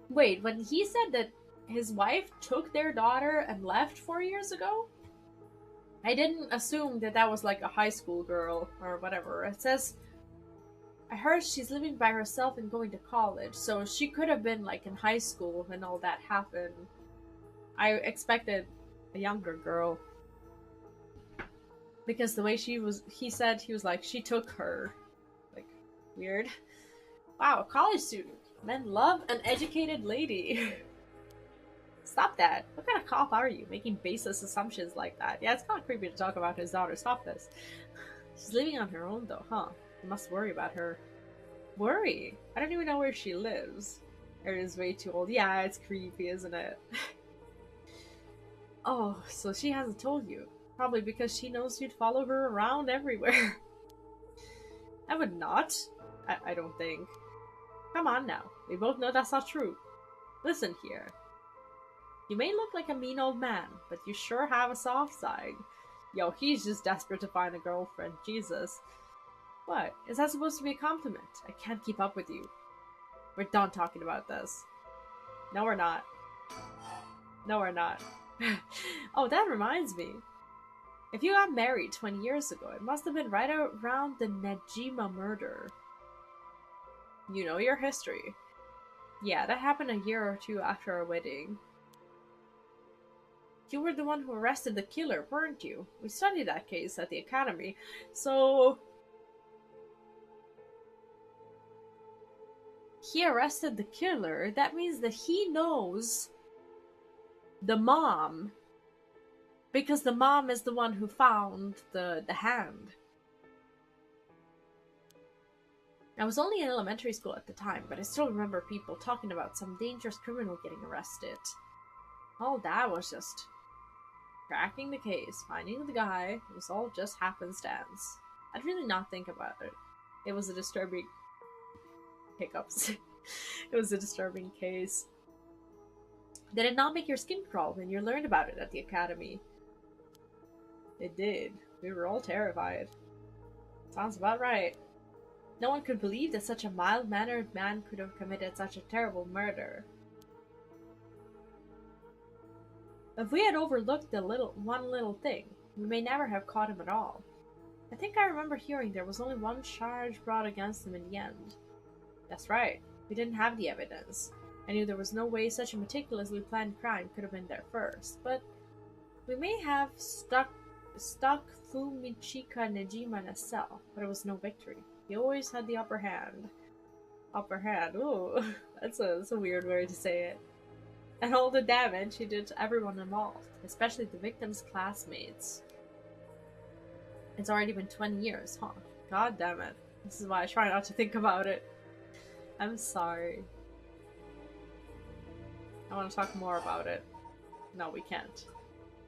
Wait, when he said that his wife took their daughter and left 4 years ago? I didn't assume that that was like a high school girl or whatever. It says, I heard she's living by herself and going to college, so she could have been like in high school when all that happened. I expected a younger girl. Because the way he said, he was like, she took her. Like, weird. Wow, college student. Men love an educated lady. Stop that. What kind of cop are you, making baseless assumptions like that? Yeah, it's kind of creepy to talk about his daughter. Stop this. She's living on her own, though, huh? You must worry about her. Worry? I don't even know where she lives. Aria's way too old. Yeah, it's creepy, isn't it? Oh, so she hasn't told you. Probably because she knows you'd follow her around everywhere. I would not. I don't think. Come on now. We both know that's not true. Listen here. You may look like a mean old man, but you sure have a soft side. Yo, he's just desperate to find a girlfriend. Jesus. What? Is that supposed to be a compliment? I can't keep up with you. We're done talking about this. No, we're not. No, we're not. Oh, that reminds me. If you got married 20 years ago, it must have been right around the Najima murder. You know your history. Yeah, that happened a year or two after our wedding. You were the one who arrested the killer, weren't you? We studied that case at the academy, so... He arrested the killer. That means that he knows the mom. Because the mom is the one who found the hand. I was only in elementary school at the time, but I still remember people talking about some dangerous criminal getting arrested. All that was just cracking the case, finding the guy. It was all just happenstance. I'd really not think about it. It was a disturbing... hiccups. It was a disturbing case. Did it not make your skin crawl when you learned about it at the academy? It did. We were all terrified. Sounds about right. No one could believe that such a mild-mannered man could have committed such a terrible murder. If we had overlooked the one little thing, we may never have caught him at all. I think I remember hearing there was only one charge brought against him in the end. That's right. We didn't have the evidence. I knew there was no way such a meticulously planned crime could have been there first, but we may have stuck Fumichika Nejima in a cell, but it was no victory. He always had the upper hand. Upper hand, ooh, that's a weird way to say it. And all the damage he did to everyone involved, especially the victim's classmates. It's already been 20 years, huh? God damn it. This is why I try not to think about it. I'm sorry. I want to talk more about it. No, we can't.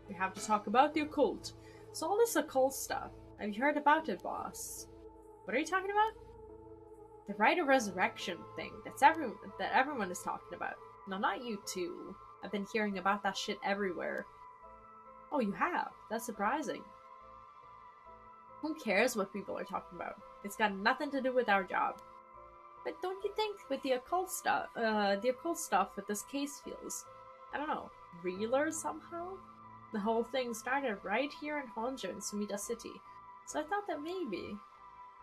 We have to talk about the occult. So all this occult stuff, have you heard about it, boss? What are you talking about? The Rite of Resurrection thing that everyone is talking about. No, not you two. I've been hearing about that shit everywhere. Oh, you have? That's surprising. Who cares what people are talking about? It's got nothing to do with our job. But don't you think with the occult stuff with this case feels, I don't know, realer somehow? The whole thing started right here in Honjo in Sumida City, so I thought that maybe...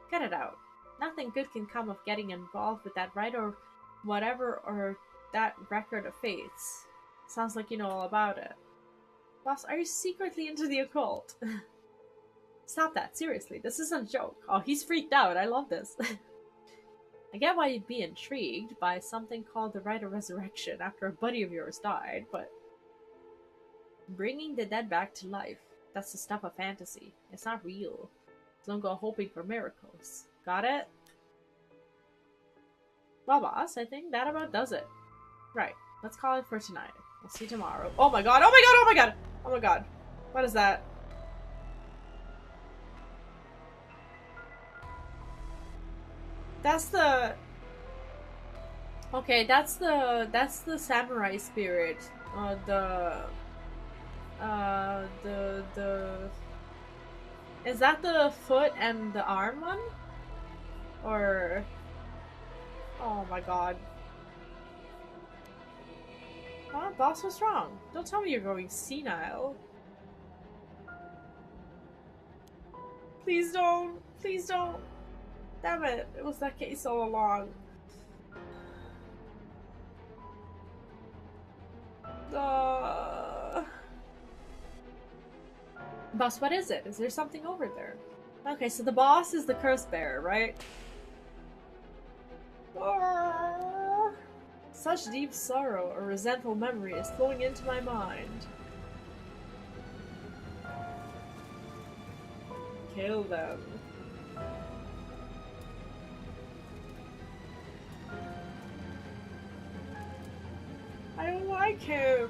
Cut it out. Nothing good can come of getting involved with that right or whatever or that record of fates. Sounds like you know all about it. Boss, are you secretly into the occult? Stop that, seriously, this isn't a joke. Oh, he's freaked out, I love this. I get why you'd be intrigued by something called the Rite of Resurrection after a buddy of yours died, but bringing the dead back to life, that's the stuff of fantasy. It's not real. Don't go hoping for miracles. Got it? Well, boss, I think that about does it. Right, let's call it for tonight. We'll see tomorrow. Oh my god, oh my god, oh my god! Oh my god. What is that? That's the... Okay, that's the samurai spirit. Is that the foot and the arm one? Or... Oh my god. Oh, boss was wrong. Don't tell me you're going senile. Please don't. Please don't. Damn it. It was that case all along. Boss, what is it? Is there something over there? Okay, so the boss is the curse bearer, right? Such deep sorrow or resentful memory is flowing into my mind. Kill them. I don't like him.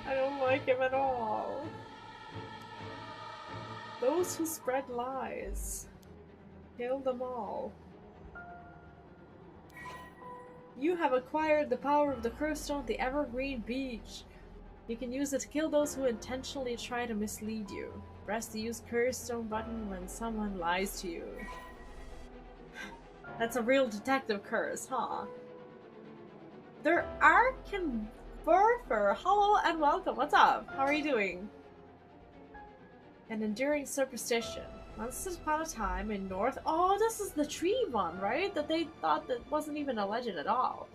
I don't like him at all. Those who spread lies. Kill them all. You have acquired the power of the curse stone, the Evergreen Beach. You can use it to kill those who intentionally try to mislead you. Press the use curse stone button when someone lies to you. That's a real detective curse, huh? There are Furfur. Hello and welcome. What's up? How are you doing? An enduring superstition. Once upon a time in North... Oh, this is the tree one, right? That they thought that wasn't even a legend at all.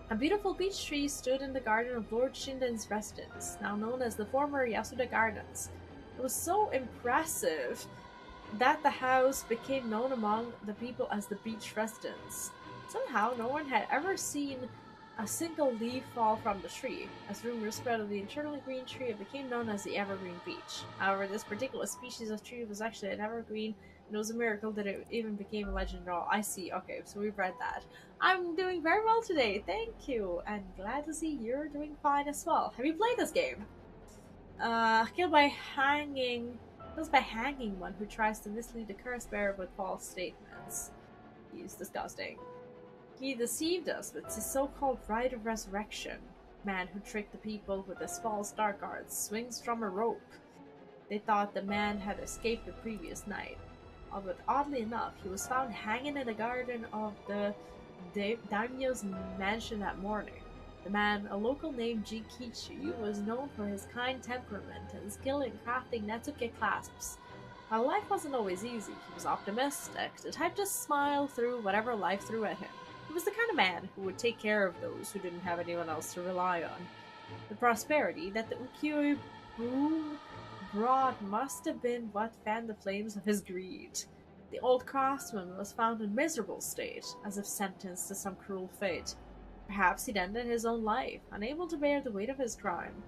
A beautiful beech tree stood in the garden of Lord Shinden's residence, now known as the former Yasuda Gardens. It was so impressive that the house became known among the people as the beech residence. Somehow, no one had ever seen a single leaf fall from the tree. As rumors spread of the eternally green tree, it became known as the Evergreen Beech. However, this particular species of tree was actually an evergreen, and it was a miracle that it even became a legend at all. I see. Okay, so we've read that. I'm doing very well today, thank you, and glad to see you're doing fine as well. Have you played this game? Killed by hanging one who tries to mislead the curse bearer with false statements. He's disgusting. He deceived us with his so-called Rite of Resurrection. Man who tricked the people with his false dark arts swings from a rope. They thought the man had escaped the previous night. But oddly enough, he was found hanging in the garden of the daimyo's mansion that morning. The man, a local named Jikichi, was known for his kind temperament and skill in crafting Netsuke clasps. While life wasn't always easy, he was optimistic, the type to smile through whatever life threw at him. He was the kind of man who would take care of those who didn't have anyone else to rely on. The prosperity that the ukiyo boom brought must have been what fanned the flames of his greed. The old craftsman was found in miserable state, as if sentenced to some cruel fate. Perhaps he'd ended his own life, unable to bear the weight of his crime.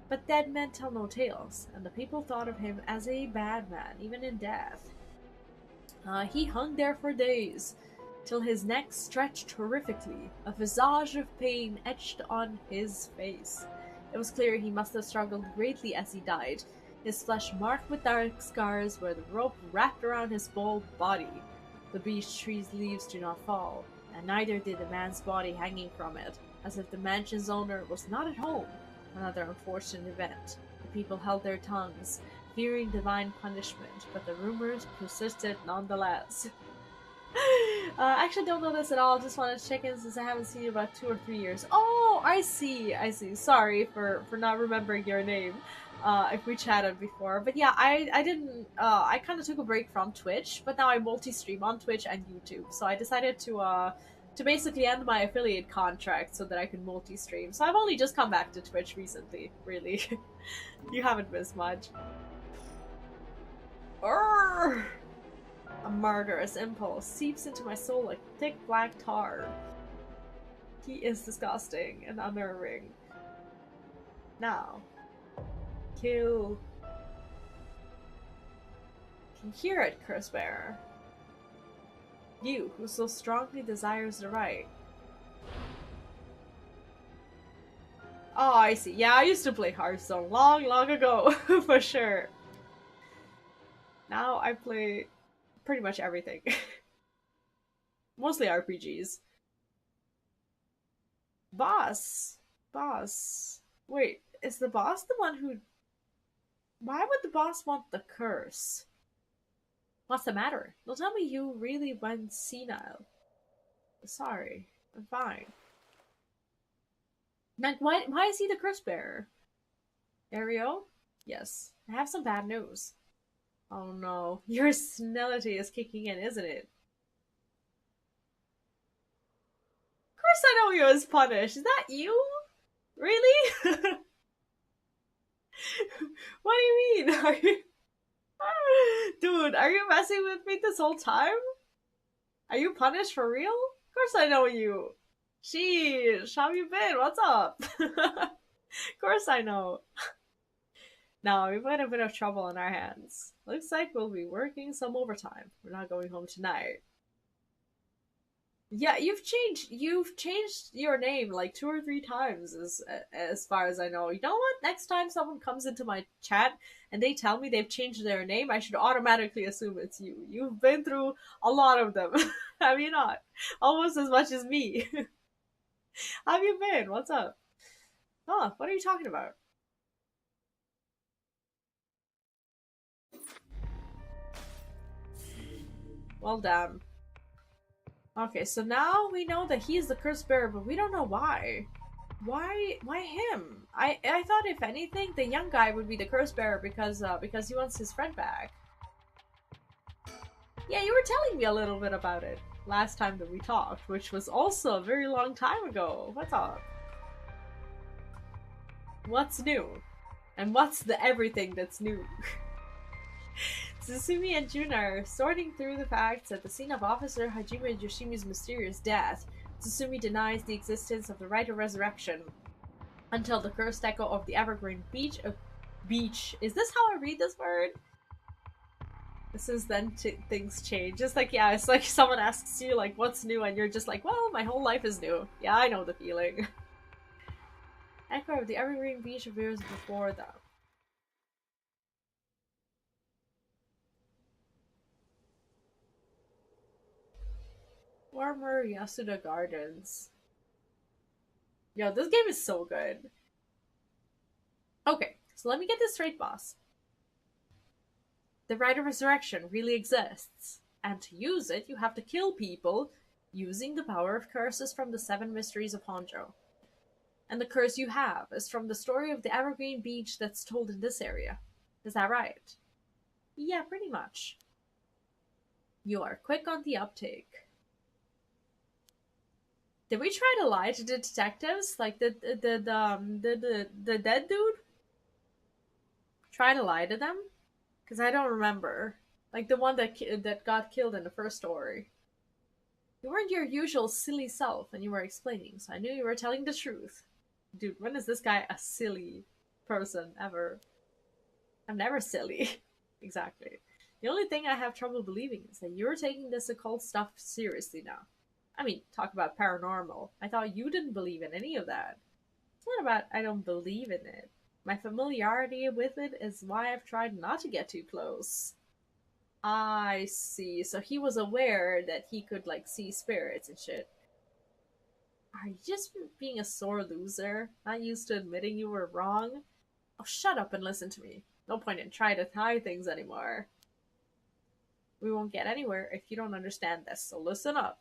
But dead men tell no tales, and the people thought of him as a bad man, even in death. He hung there for days, till his neck stretched horrifically, a visage of pain etched on his face. It was clear he must have struggled greatly as he died, his flesh marked with dark scars where the rope wrapped around his whole body. The beech tree's leaves do not fall, and neither did the man's body hanging from it, as if the mansion's owner was not at home. Another unfortunate event. The people held their tongues, fearing divine punishment, but the rumors persisted nonetheless. I actually don't know this at all. Just wanted to check in since I haven't seen you about 2 or 3 years. Oh, I see. Sorry for not remembering your name. If we chatted before, but yeah, I didn't. I kind of took a break from Twitch, but now I multi-stream on Twitch and YouTube. So I decided to basically end my affiliate contract so that I can multi-stream. So I've only just come back to Twitch recently. Really, you haven't missed much. Urgh! A murderous impulse seeps into my soul like thick black tar. He is disgusting and unnerving. Now, kill. Can hear it, curse bearer. You, who so strongly desires the right. Oh, I see. Yeah, I used to play Hearthstone long, long ago, for sure. Now I play pretty much everything. Mostly RPGs. Boss. Wait, is the boss the one who... Why would the boss want the curse? What's the matter? Don't tell me you really went senile. Sorry, I'm fine. Like, why is he the curse bearer? Ario? Yes, I have some bad news. Oh no, your senility is kicking in, isn't it? Of course I know you was punished. Is that you? Really? What do you mean? Are you... Dude, are you messing with me this whole time? Are you punished for real? Of course I know you. Sheesh, how you been? What's up? Of course I know. Now, we've got a bit of trouble on our hands. Looks like we'll be working some overtime. We're not going home tonight. Yeah, you've changed your name like 2 or 3 times as far as I know. You know what? Next time someone comes into my chat and they tell me they've changed their name, I should automatically assume it's you. You've been through a lot of them. Have you not? Almost as much as me. How have you been? What's up? Huh, what are you talking about? Well, damn. Okay, so now we know that he's the curse bearer, but we don't know why. Why him? I thought if anything, the young guy would be the curse bearer because he wants his friend back. Yeah, you were telling me a little bit about it last time that we talked, which was also a very long time ago. What's up? What's new? And what's the everything that's new? Tsusumi and Jun are sorting through the facts at the scene of Officer Hajime Yoshimi's mysterious death. Tsusumi denies the existence of the rite of resurrection until the cursed echo of the Evergreen Beach. Beach. Is this how I read this word? Since then, things change. Just like, yeah, it's like someone asks you, like, what's new, and you're just like, well, my whole life is new. Yeah, I know the feeling. Echo of the Evergreen Beach appears before them. Warmer Yasuda Gardens. Yo, this game is so good. Okay, so let me get this straight, boss. The Rite of Resurrection really exists, and to use it, you have to kill people using the power of curses from the 7 mysteries of Honjo. And the curse you have is from the story of the evergreen beach that's told in this area. Is that right? Yeah, pretty much. You are quick on the uptake. Did we try to lie to the detectives? Like the dead dude? Try to lie to them? Because I don't remember. Like the one that got killed in the first story. You weren't your usual silly self and you were explaining, so I knew you were telling the truth. Dude, when is this guy a silly person ever? I'm never silly. Exactly. The only thing I have trouble believing is that you're taking this occult stuff seriously now. I mean, talk about paranormal. I thought you didn't believe in any of that. It's not about I don't believe in it. My familiarity with it is why I've tried not to get too close. I see. So he was aware that he could, like, see spirits and shit. Are you just being a sore loser? Not used to admitting you were wrong? Oh, shut up and listen to me. No point in trying to tie things anymore. We won't get anywhere if you don't understand this, so listen up.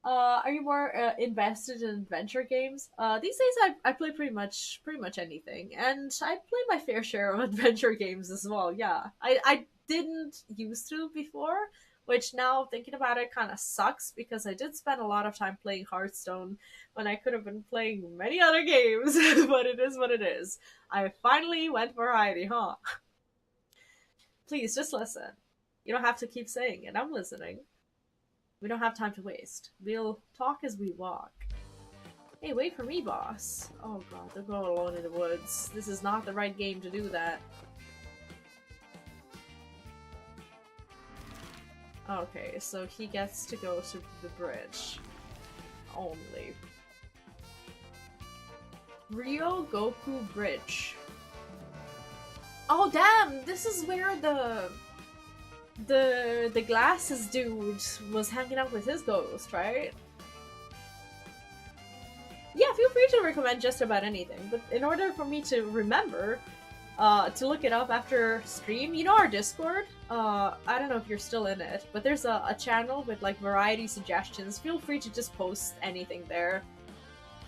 Are you more invested in adventure games? These days I play pretty much anything, and I play my fair share of adventure games as well. Yeah, I didn't used to before, which now thinking about it kind of sucks because I did spend a lot of time playing Hearthstone when I could have been playing many other games. But it is what it is. I finally went variety, huh? Please just listen. You don't have to keep saying it. I'm listening. We don't have time to waste. We'll talk as we walk. Hey, wait for me, boss. Oh god, they're going alone in the woods. This is not the right game to do that. Okay, so he gets to go to the bridge. Only. Ryo Goku Bridge. Oh damn! This is where the glasses dude was hanging out with his ghost, right? Yeah, feel free to recommend just about anything, but in order for me to remember to look it up after stream, you know our Discord? I don't know if you're still in it, but there's a channel with like variety suggestions. Feel free to just post anything there.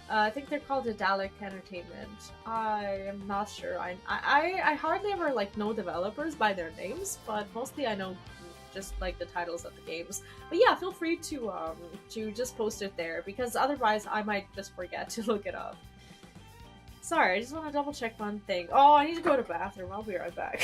I think they're called Dalek Entertainment. I am not sure. I hardly ever like know developers by their names, but mostly I know just like the titles of the games. But yeah, feel free to just post it there because otherwise I might just forget to look it up. Sorry, I just want to double check one thing. Oh, I need to go to the bathroom. I'll be right back.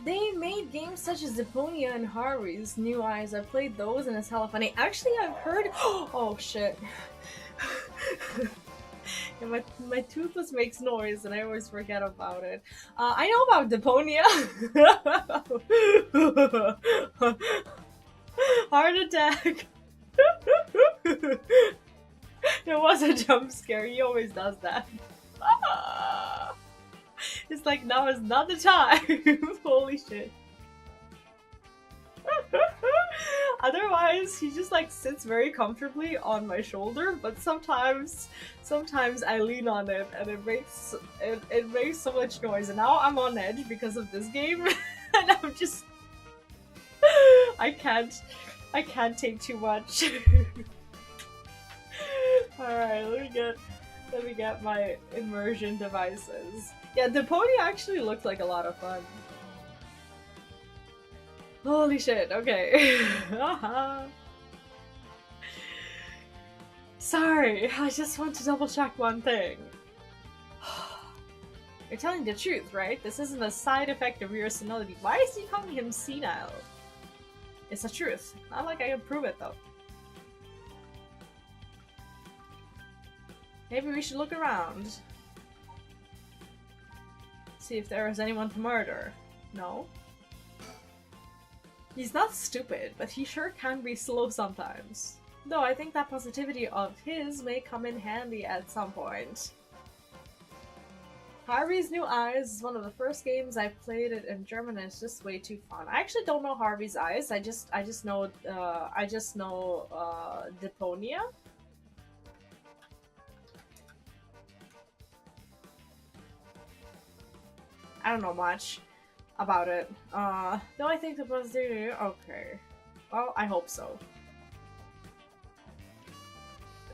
They made games such as Deponia and Harvey's New Eyes. I played those and it's hella funny. Actually, I've heard. Oh shit. Yeah, my toothless makes noise and I always forget about it. I know about Deponia. Heart attack. It was a jump scare. He always does that. It's like now is not the time. Holy shit. Otherwise, he just like sits very comfortably on my shoulder, but sometimes I lean on it and it makes so much noise. And now I'm on edge because of this game, and I'm just I can't take too much. Alright, let me get my immersion devices. Yeah, the pony actually looked like a lot of fun. Holy shit, okay. Sorry, I just want to double check one thing. You're telling the truth, right? This isn't a side effect of your senility. Why is he calling him senile? It's the truth. Not like I can prove it though. Maybe we should look around. See if there is anyone to murder. No? He's not stupid, but he sure can be slow sometimes. Though I think that positivity of his may come in handy at some point. Harvey's New Eyes is one of the first games I played it in German and it's just way too fun. I actually don't know Harvey's Eyes, I just know Deponia. I don't know much about it. Though I think the positivity. Okay. Well, I hope so.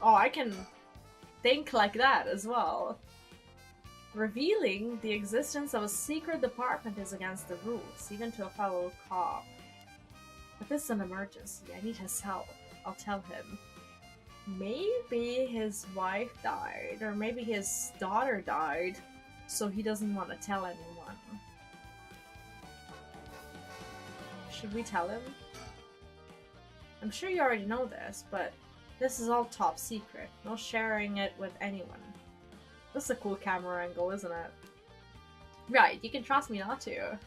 Oh, I can think like that as well. Revealing the existence of a secret department is against the rules, even to a fellow cop. But this is an emergency. I need his help. I'll tell him. Maybe his wife died, or maybe his daughter died, so he doesn't want to tell anyone. Should we tell him? I'm sure you already know this, but this is all top secret. No sharing it with anyone. This is a cool camera angle, isn't it? Right, you can trust me not to.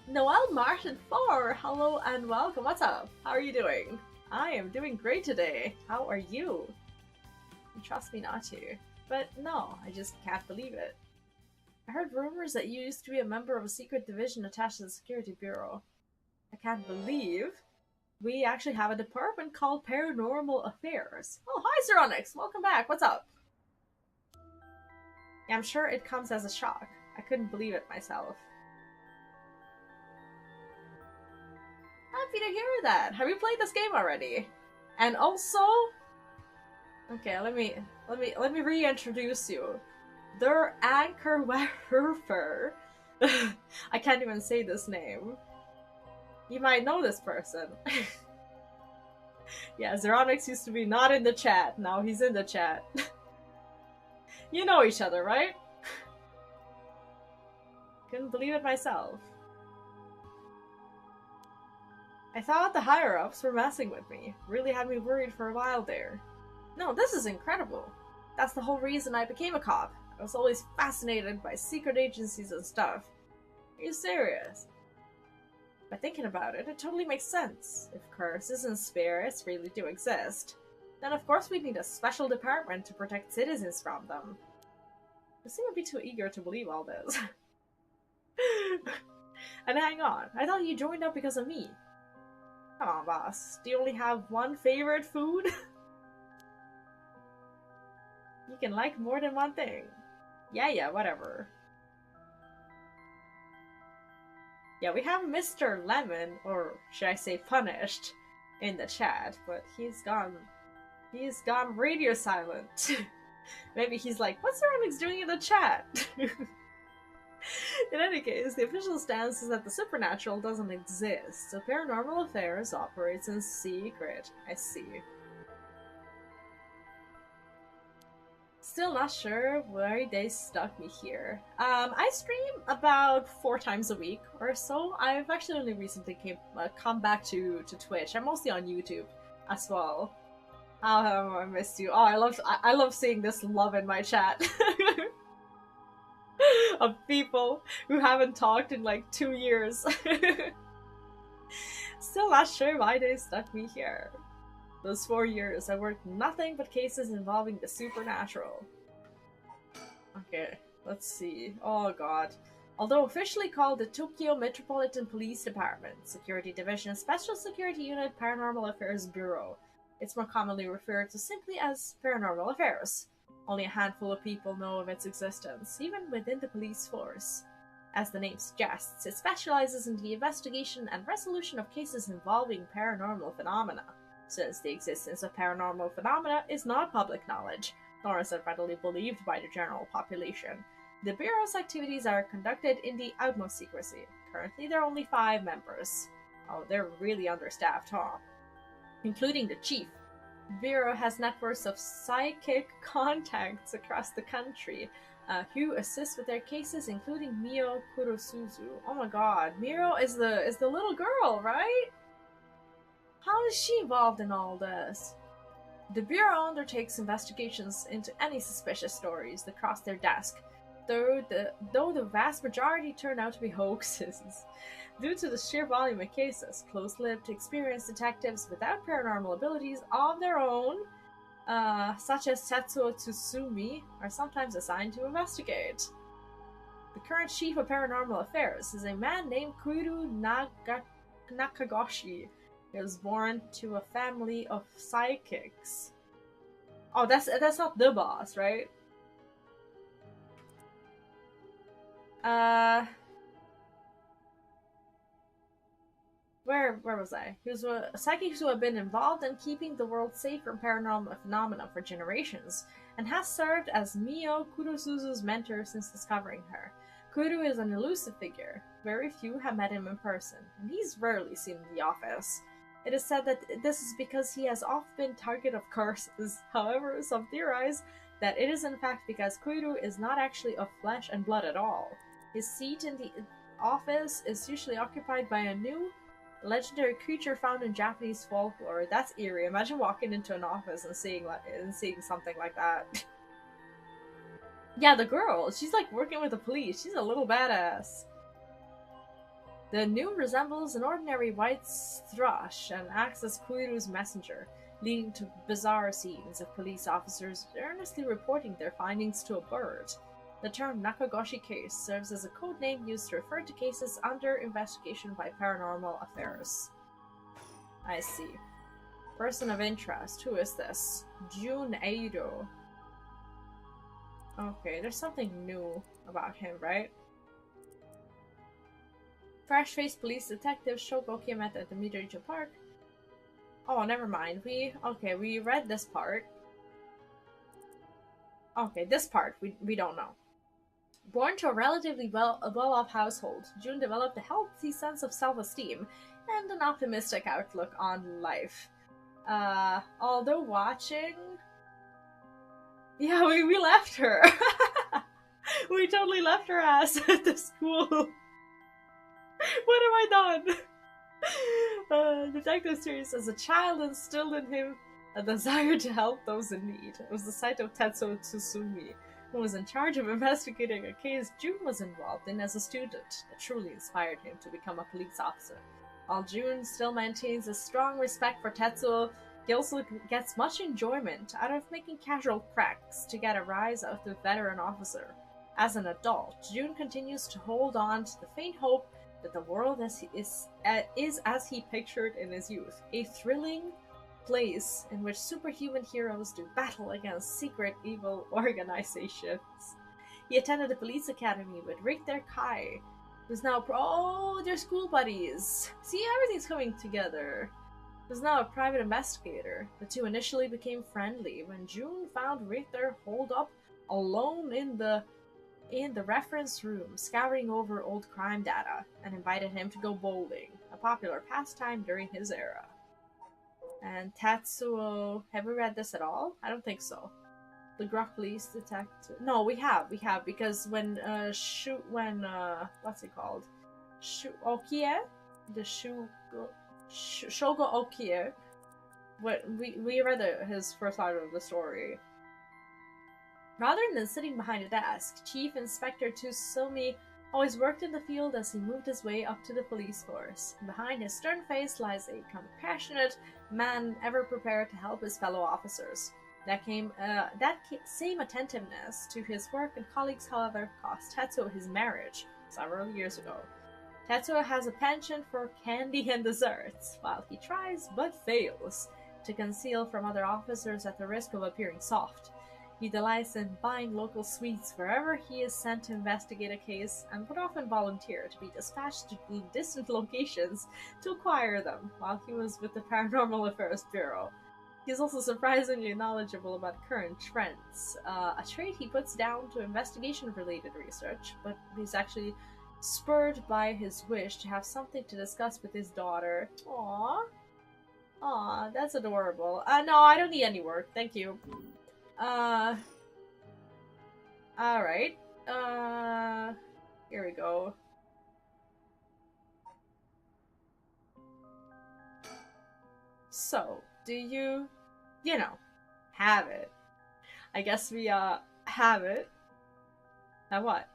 Noel Martin 4, hello and welcome. What's up? How are you doing? I am doing great today. How are you? You trust me not to. But no, I just can't believe it. I heard rumors that you used to be a member of a secret division attached to the Security Bureau. I can't believe we actually have a department called Paranormal Affairs. Oh, hi Zeronix! Welcome back! What's up? Yeah, I'm sure it comes as a shock. I couldn't believe it myself. Happy to hear that! Have you played this game already? And also... Okay, let me reintroduce you. Der Ankerwerfer. I can't even say this name. You might know this person. Yeah, Zeronix used to be not in the chat. Now he's in the chat. You know each other, right? Couldn't believe it myself. I thought the higher-ups were messing with me. Really had me worried for a while there. No, this is incredible. That's the whole reason I became a cop. I was always fascinated by secret agencies and stuff. Are you serious? By thinking about it, it totally makes sense. If curses and spirits really do exist, then of course we need a special department to protect citizens from them. You seem to be too eager to believe all this. And hang on, I thought you joined up because of me. Come on, boss. Do you only have one favorite food? You can like more than one thing. Yeah, whatever. Yeah, we have Mr. Lemon, or should I say Punished, in the chat, but he's gone radio silent. Maybe he's like, what's Zeronix doing in the chat? In any case, the official stance is that the supernatural doesn't exist, so Paranormal Affairs operates in secret. I see. Still not sure why they stuck me here. I stream about 4 times a week or so. I've actually only recently come back to Twitch. I'm mostly on YouTube as well. Oh, I missed you. Oh, I love seeing this love in my chat. Of people who haven't talked in like 2 years. Still not sure why they stuck me here. Those 4 years, I worked nothing but cases involving the supernatural. Okay, let's see. Oh god. Although officially called the Tokyo Metropolitan Police Department, Security Division, Special Security Unit, Paranormal Affairs Bureau, it's more commonly referred to simply as Paranormal Affairs. Only a handful of people know of its existence, even within the police force. As the name suggests, it specializes in the investigation and resolution of cases involving paranormal phenomena. Since the existence of paranormal phenomena is not public knowledge, nor is it readily believed by the general population, the Bureau's activities are conducted in the utmost secrecy. Currently, there are only 5 members. Oh, they're really understaffed, huh? Including the chief. The Bureau has networks of psychic contacts across the country who assist with their cases, including Mio Kurosuzu. Oh my god, Mio is the little girl, right? How is she involved in all this? The Bureau undertakes investigations into any suspicious stories that cross their desk, though the vast majority turn out to be hoaxes. Due to the sheer volume of cases, close-lipped, experienced detectives without paranormal abilities of their own, such as Tetsuo Tsusumi, are sometimes assigned to investigate. The current chief of paranormal affairs is a man named Kuru Nakagoshi. He was born to a family of psychics. Oh, that's not the boss, right? Where was I? He was psychics who have been involved in keeping the world safe from paranormal phenomena for generations, and has served as Mio Kurosuzu's mentor since discovering her. Kuru is an elusive figure. Very few have met him in person, and he's rarely seen in the office. It is said that this is because he has often been target of curses. However, some theorize that it is in fact because Kuru is not actually of flesh and blood at all. His seat in the office is usually occupied by a new legendary creature found in Japanese folklore. That's eerie. Imagine walking into an office and seeing something like that. Yeah, the girl. She's like working with the police. She's a little badass. The new resembles an ordinary white thrush and acts as Kuru's messenger, leading to bizarre scenes of police officers earnestly reporting their findings to a bird. The term Nakagoshi case serves as a code name used to refer to cases under investigation by Paranormal Affairs. I see. Person of interest. Who is this? Jun Eido. Okay, there's something new about him, right? Fresh-faced police detective Shogo met at the Midoricho Park. Oh, never mind. We read this part. Okay, this part we don't know. Born to a relatively well-off household, June developed a healthy sense of self-esteem and an optimistic outlook on life. Although watching... Yeah, we left her! We totally left her ass at the school! What have I done? Detective series as a child instilled in him a desire to help those in need. It was the sight of Tetsuo Tsusumi, who was in charge of investigating a case June was involved in as a student, that truly inspired him to become a police officer. While June still maintains a strong respect for Tetsuo, he also gets much enjoyment out of making casual pranks to get a rise out of the veteran officer. As an adult, June continues to hold on to the faint hope that the world is as he pictured in his youth, a thrilling place in which superhuman heroes do battle against secret evil organizations. He attended the police academy with Richter Kai, who's now they're school buddies. See, everything's coming together. Who's now a private investigator. The two initially became friendly when June found Richter holed up alone in the reference room, scouring over old crime data, and invited him to go bowling, a popular pastime during his era. And Tatsuo... Have we read this at all? I don't think so. The gruff police detective... No, we have, because when, what's he called? Okie? Shogo Okie. We read his first part of the story. Rather than sitting behind a desk, Chief Inspector Tsusumi always worked in the field as he moved his way up to the police force. Behind his stern face lies a compassionate man ever prepared to help his fellow officers. That same attentiveness to his work and colleagues, however, cost Tetsuo his marriage, several years ago. Tetsuo has a penchant for candy and desserts, while he tries but fails to conceal from other officers at the risk of appearing soft. He delights in buying local sweets wherever he is sent to investigate a case, and would often volunteer to be dispatched to distant locations to acquire them while he was with the Paranormal Affairs Bureau. He is also surprisingly knowledgeable about current trends, a trait he puts down to investigation-related research, but he's actually spurred by his wish to have something to discuss with his daughter. Aww. Aw, that's adorable. No, I don't need any work, thank you. Alright. Here we go. So, do you have it? I guess we, have it. Now what?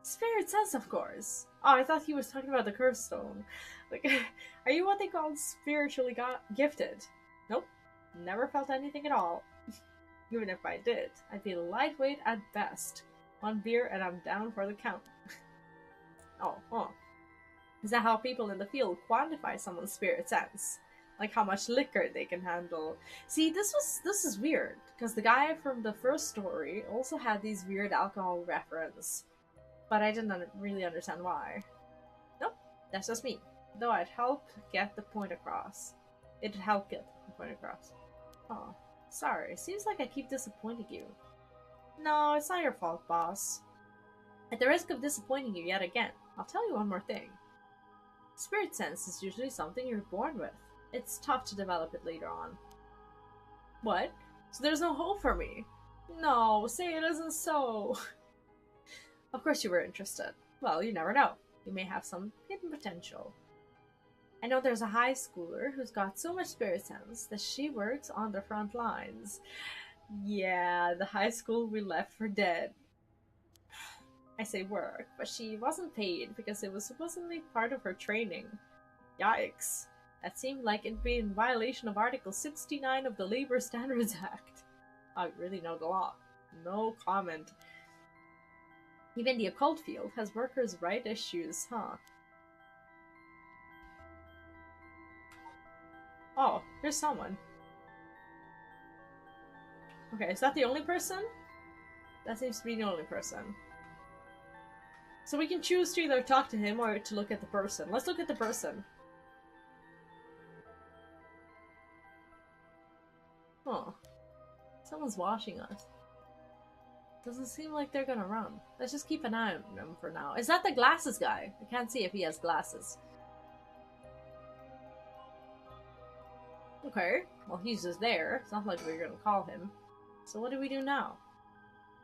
Spirit sense, of course. Oh, I thought he was talking about the curse stone. Like, are you what they call spiritually gifted? Nope. Never felt anything at all. Even if I did, I'd be lightweight at best. One beer and I'm down for the count. Oh. Is that how people in the field quantify someone's spirit sense? Like how much liquor they can handle? See, this is weird, because the guy from the first story also had these weird alcohol reference. But I didn't really understand why. Nope, that's just me. Though I'd help get the point across. It'd help get the point across. Oh. Sorry, seems like I keep disappointing you. No, it's not your fault, boss. At the risk of disappointing you yet again, I'll tell you one more thing. Spirit sense is usually something you're born with. It's tough to develop it later on. What? So there's no hope for me? No, say it isn't so. Of course you were interested. Well, you never know. You may have some hidden potential. I know there's a high schooler who's got so much spirit sense that she works on the front lines. Yeah, the high school we left for dead. I say work, but she wasn't paid because it was supposedly part of her training. Yikes. That seemed like it'd be in violation of Article 69 of the Labor Standards Act. I really know the law. No comment. Even the occult field has workers' right issues, huh? Oh, there's someone. Okay, is that the only person? That seems to be the only person. So we can choose to either talk to him or to look at the person. Let's look at the person. Oh. Someone's watching us. Doesn't seem like they're gonna run. Let's just keep an eye on him for now. Is that the glasses guy? I can't see if he has glasses. Okay, well he's just there. It's not like we're gonna call him. So what do we do now?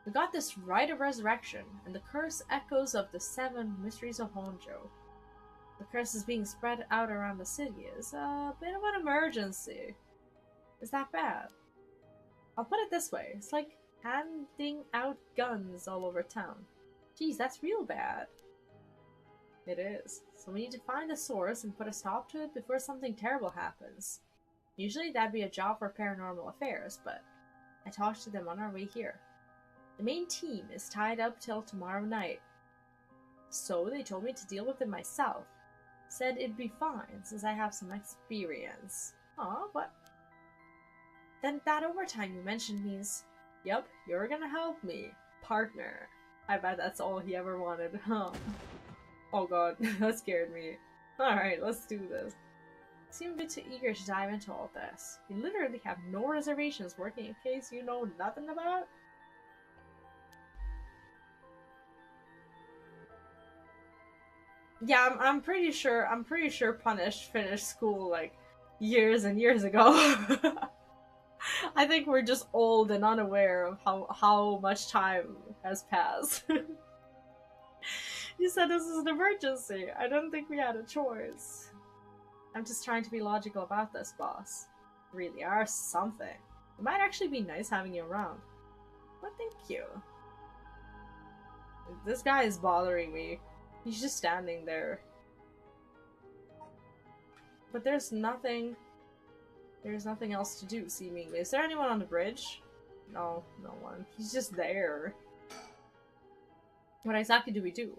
We got this rite of resurrection, and the curse echoes of the 7 mysteries of Honjo. The curse is being spread out around the city. Is a bit of an emergency. Is that bad? I'll put it this way. It's like handing out guns all over town. Geez, that's real bad. It is. So we need to find the source and put a stop to it before something terrible happens. Usually that'd be a job for Paranormal Affairs, but I talked to them on our way here. The main team is tied up till tomorrow night. So they told me to deal with it myself. Said it'd be fine, since I have some experience. Aw, what? Then that overtime you mentioned means, yep, you're gonna help me. Partner. I bet that's all he ever wanted, huh? Oh god, that scared me. Alright, let's do this. You seem a bit too eager to dive into all this. You literally have no reservations working a case you know nothing about? Yeah, I'm pretty sure Punished finished school like years and years ago. I think we're just old and unaware of how much time has passed. You said this is an emergency. I don't think we had a choice. I'm just trying to be logical about this, boss. You really are something. It might actually be nice having you around. Well, thank you. This guy is bothering me. He's just standing there. But there's nothing else to do, seemingly. Is there anyone on the bridge? No, no one. He's just there. What exactly do we do?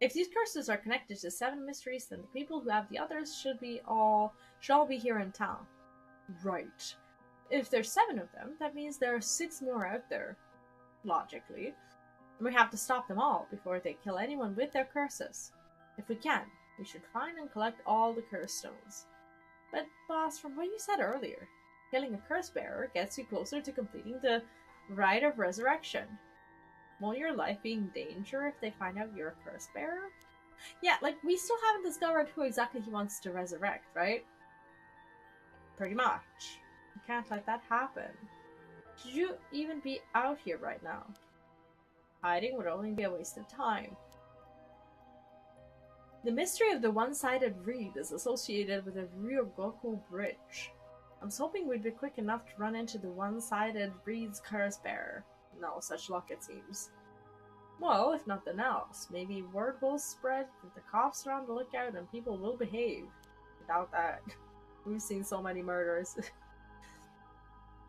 If these curses are connected to 7 mysteries, then the people who have the others should all be here in town. Right. If there's 7 of them, that means there are 6 more out there, logically. And we have to stop them all before they kill anyone with their curses. If we can, we should find and collect all the curse stones. But, boss, from what you said earlier, killing a curse bearer gets you closer to completing the rite of resurrection. Won't your life be in danger if they find out you're a curse bearer? Yeah, like, we still haven't discovered who exactly he wants to resurrect, right? Pretty much. We can't let that happen. Should you even be out here right now? Hiding would only be a waste of time. The mystery of the one-sided reed is associated with the Ryogoku Bridge. I was hoping we'd be quick enough to run into the one-sided reed's curse bearer. No such luck, it seems. Well, if nothing else, maybe word will spread that the cops are on the lookout and people will behave. I doubt that. We've seen so many murders.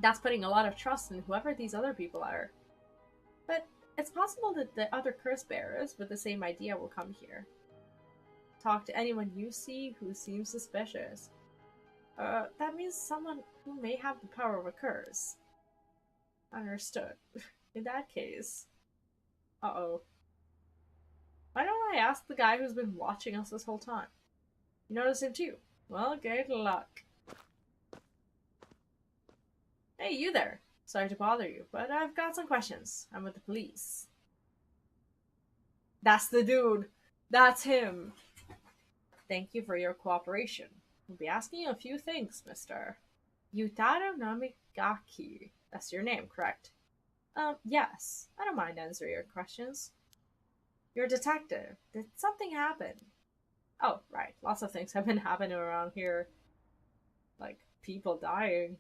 That's putting a lot of trust in whoever these other people are. But it's possible that the other curse bearers with the same idea will come here. Talk to anyone you see who seems suspicious. That means someone who may have the power of a curse. Understood. In that case... Uh-oh. Why don't I ask the guy who's been watching us this whole time? You notice him too? Well, good luck. Hey, you there. Sorry to bother you, but I've got some questions. I'm with the police. That's the dude. That's him. Thank you for your cooperation. We'll be asking you a few things, mister. Yutaro Namigaki. That's your name, correct? Yes. I don't mind answering your questions. You're a detective. Did something happen? Oh, right. Lots of things have been happening around here. Like, people dying.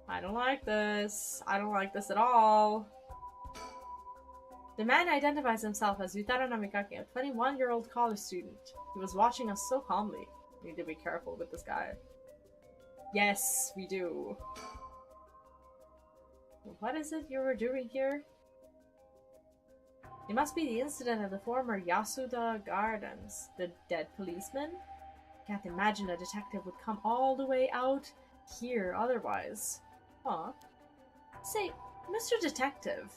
I don't like this. I don't like this at all. The man identifies himself as Yutaro Namigaki, a 21-year-old college student. He was watching us so calmly. We need to be careful with this guy. Yes, we do. What is it you were doing here? It must be the incident at the former Yasuda Gardens. The dead policeman? Can't imagine a detective would come all the way out here otherwise. Huh. Say, Mr. Detective.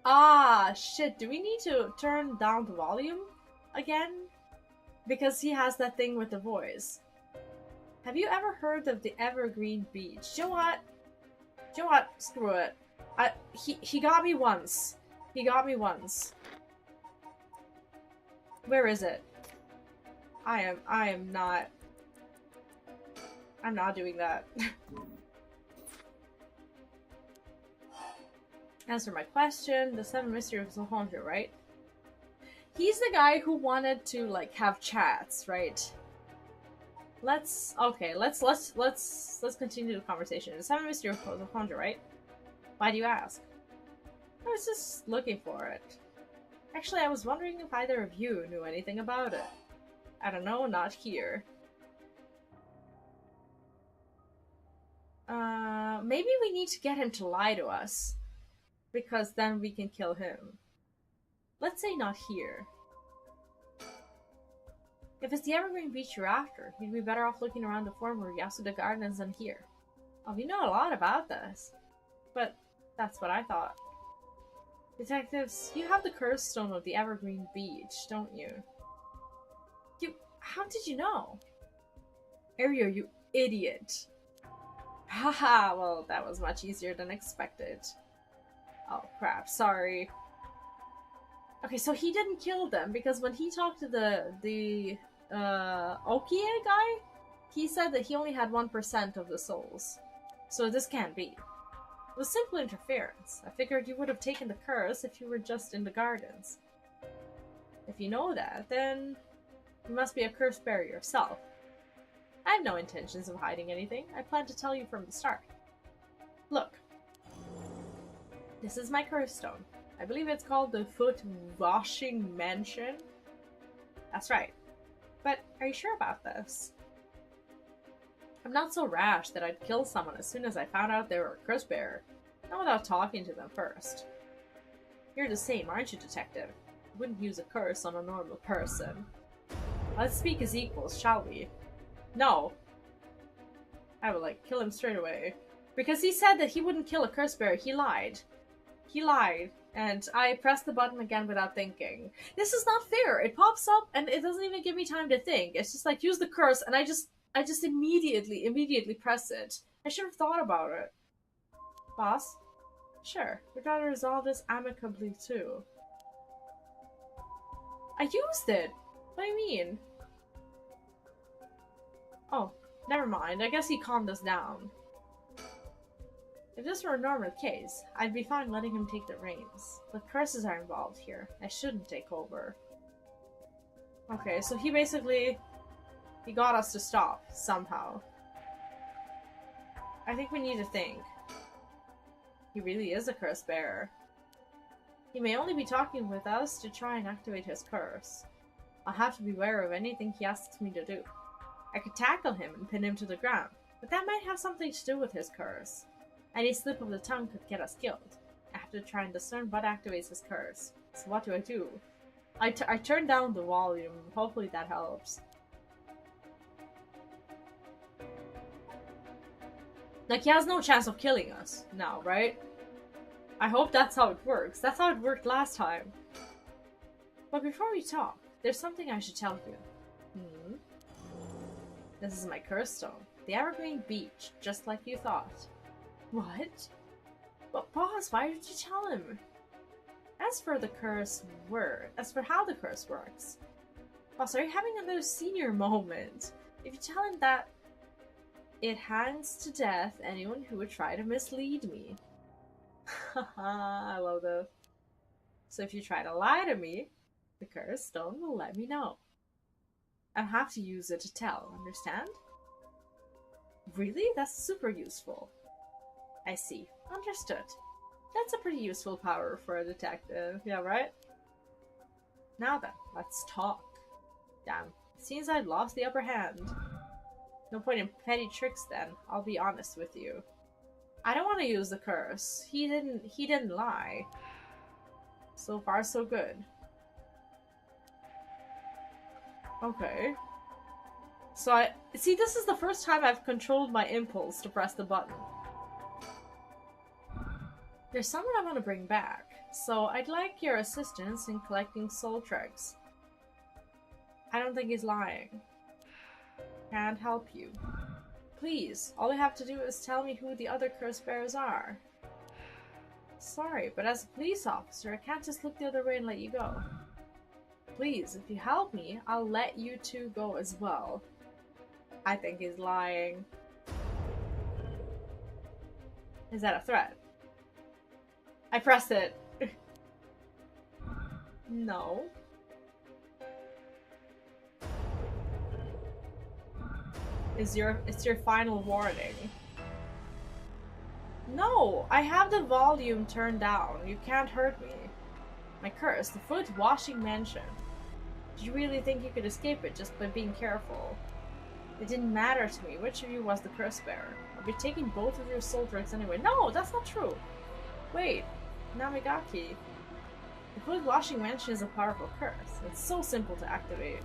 Ah, shit. Do we need to turn down the volume again? Because he has that thing with the voice. Have you ever heard of the Evergreen Beach? You know what? You know what? Screw it. He got me once. He got me once. Where is it? I'm not doing that. Answer my question. The 7 mysteries of Honjo, right? He's the guy who wanted to like have chats, right? Let's continue the conversation. The 7 mysteries of Honjo, right? Why do you ask? I was just looking for it. Actually, I was wondering if either of you knew anything about it. I don't know, not here. Maybe we need to get him to lie to us. Because then we can kill him. Let's say not here. If it's the Evergreen Beach you're after, you'd be better off looking around the former Yasuda Gardens than here. Oh, we know a lot about this. But that's what I thought. Detectives, you have the curse stone of the Evergreen Beach, don't you? How did you know? Ario, you idiot. Haha, well, that was much easier than expected. Oh, crap, sorry. Okay, so he didn't kill them, because when he talked to the Okie guy, he said that he only had 1% of the souls. So this can't be. It was simple interference. I figured you would have taken the curse if you were just in the gardens. If you know that, then you must be a curse bearer yourself. I have no intentions of hiding anything. I plan to tell you from the start. Look. This is my curse stone. I believe it's called the Foot Washing Mansion. That's right. But are you sure about this? I'm not so rash that I'd kill someone as soon as I found out they were a curse bearer. Not without talking to them first. You're the same, aren't you, detective? You wouldn't use a curse on a normal person. Let's speak as equals, shall we? No. I would, like, kill him straight away. Because he said that he wouldn't kill a curse bearer. He lied. He lied. And I pressed the button again without thinking. This is not fair. It pops up and it doesn't even give me time to think. It's just like, use the curse, and I just immediately press it. I should have thought about it. Boss? Sure. We gotta resolve this amicably too. I used it! What do you mean? Oh, never mind. I guess he calmed us down. If this were a normal case, I'd be fine letting him take the reins. But curses are involved here. I shouldn't take over. Okay, so he basically... he got us to stop, somehow. I think we need to think. He really is a curse bearer. He may only be talking with us to try and activate his curse. I'll have to beware of anything he asks me to do. I could tackle him and pin him to the ground, but that might have something to do with his curse. Any slip of the tongue could get us killed. I have to try and discern what activates his curse. So what do? I turned down the volume. Hopefully that helps. Like, he has no chance of killing us now, right? I hope that's how it works. That's how it worked last time. But before we talk, there's something I should tell you. This is my curse stone. The Evergreen Beach, just like you thought. What? But boss, why did you tell him? As for how the curse works. Boss, are you having another senior moment? If you tell him that it hangs to death anyone who would try to mislead me. Haha, I love this. So if you try to lie to me, the curse stone will let me know. I'll have to use it to tell, understand? Really? That's super useful. I see. Understood. That's a pretty useful power for a detective. Yeah, right? Now then, let's talk. Damn. It seems I'd lost the upper hand. No point in petty tricks then. I'll be honest with you. I don't want to use the curse. He didn't lie. So far, so good. Okay. So see, this is the first time I've controlled my impulse to press the button. There's someone I want to bring back, so I'd like your assistance in collecting soul tricks. I don't think he's lying. Can't help you. Please, all you have to do is tell me who the other curse bearers are. Sorry, but as a police officer, I can't just look the other way and let you go. Please, if you help me, I'll let you two go as well. I think he's lying. Is that a threat? I pressed it. No. It's your final warning. No, I have the volume turned down. You can't hurt me. My curse, the foot washing mansion. Did you really think you could escape it just by being careful? It didn't matter to me which of you was the curse bearer. I'll be taking both of your soul tricks anyway. No, that's not true. Wait, Namigaki. The foot washing mansion is a powerful curse. It's so simple to activate.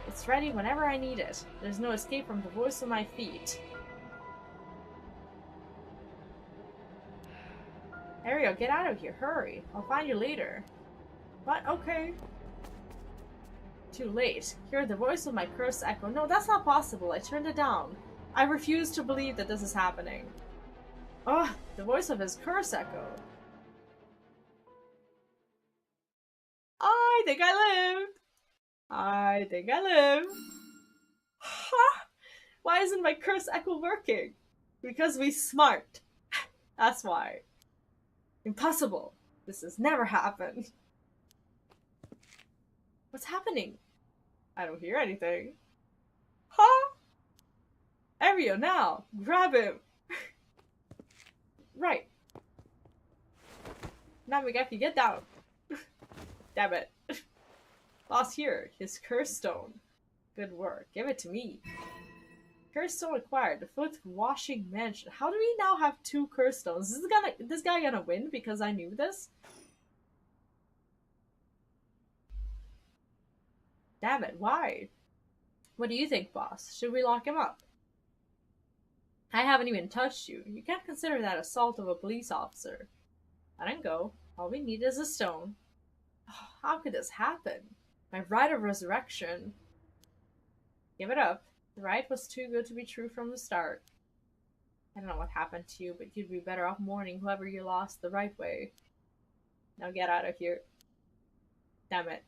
It's ready whenever I need it. There's no escape from the voice of my feet. Ariel, get out of here. Hurry. I'll find you later. What? Okay. Too late. Hear the voice of my curse echo. No, that's not possible. I turned it down. I refuse to believe that this is happening. Ugh, the voice of his curse echo. I think I lived. I think I live. Ha! Why isn't my curse echo working? Because we smart. That's why. Impossible. This has never happened. What's happening? I don't hear anything. Huh? Ario, now! Grab him! Right. Namigaki, get down! Damn it. Boss here, his curse stone. Good work. Give it to me. Curse stone acquired. The foot washing mansion. How do we now have two curse stones? Is this guy gonna win because I knew this? Damn it, why? What do you think, boss? Should we lock him up? I haven't even touched you. You can't consider that assault of a police officer. Let him go. All we need is a stone. How could this happen? My rite of resurrection. Give it up. The rite was too good to be true from the start. I don't know what happened to you, but you'd be better off mourning whoever you lost the right way. Now get out of here. Damn it.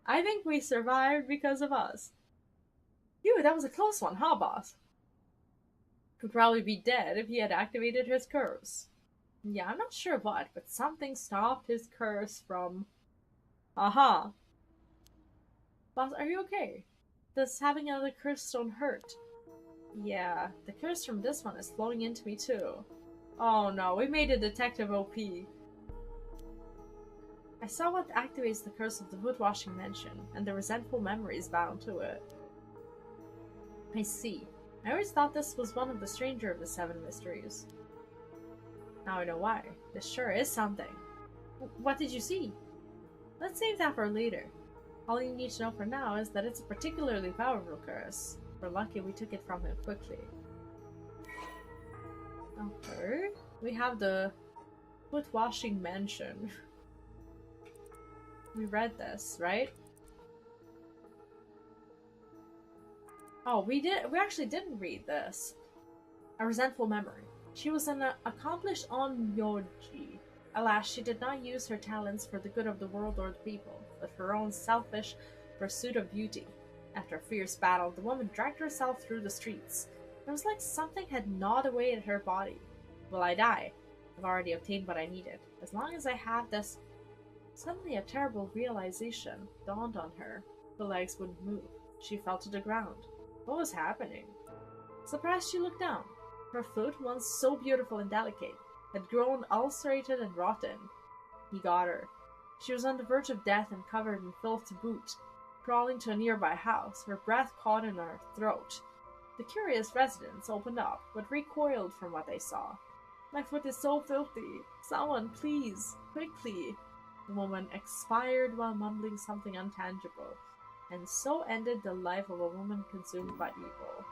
I think we survived because of us. Phew, that was a close one, huh, boss? Could probably be dead if he had activated his curse. Yeah, I'm not sure what, but something stopped his curse from... Aha! Boss, are you okay? Does having another curse stone hurt? Yeah, the curse from this one is flowing into me too. Oh no, we made a detective OP. I saw what activates the curse of the wood-washing mansion, and the resentful memories bound to it. I see. I always thought this was one of the stranger of the 7 mysteries. Now I know why. This sure is something. What did you see? Let's save that for later. All you need to know for now is that it's a particularly powerful curse. We're lucky we took it from him quickly. Okay. We have the wood-washing mansion. We read this, right? Oh, we actually didn't read this. A resentful memory. She was an accomplished onmyoji. Alas, she did not use her talents for the good of the world or the people, but for her own selfish pursuit of beauty. After a fierce battle, the woman dragged herself through the streets. It was like something had gnawed away at her body. Will I die? I've already obtained what I needed. As long as I have this... Suddenly a terrible realization dawned on her. Her legs wouldn't move. She fell to the ground. What was happening? Surprised, she looked down. Her foot, once so beautiful and delicate, had grown ulcerated and rotten. He got her. She was on the verge of death and covered in filth to boot. Crawling to a nearby house, her breath caught in her throat. The curious residents opened up, but recoiled from what they saw. My foot is so filthy. Someone, please, quickly. The woman expired while mumbling something untangible, and so ended the life of a woman consumed by evil.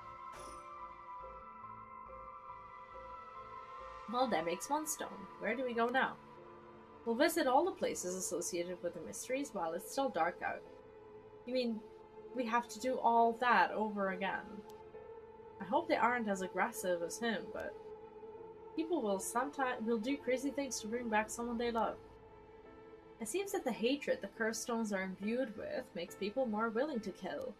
Well, that makes one stone. Where do we go now? We'll visit all the places associated with the mysteries while it's still dark out. You mean, we have to do all that over again? I hope they aren't as aggressive as him, but people will do crazy things to bring back someone they love. It seems that the hatred the cursed stones are imbued with makes people more willing to kill.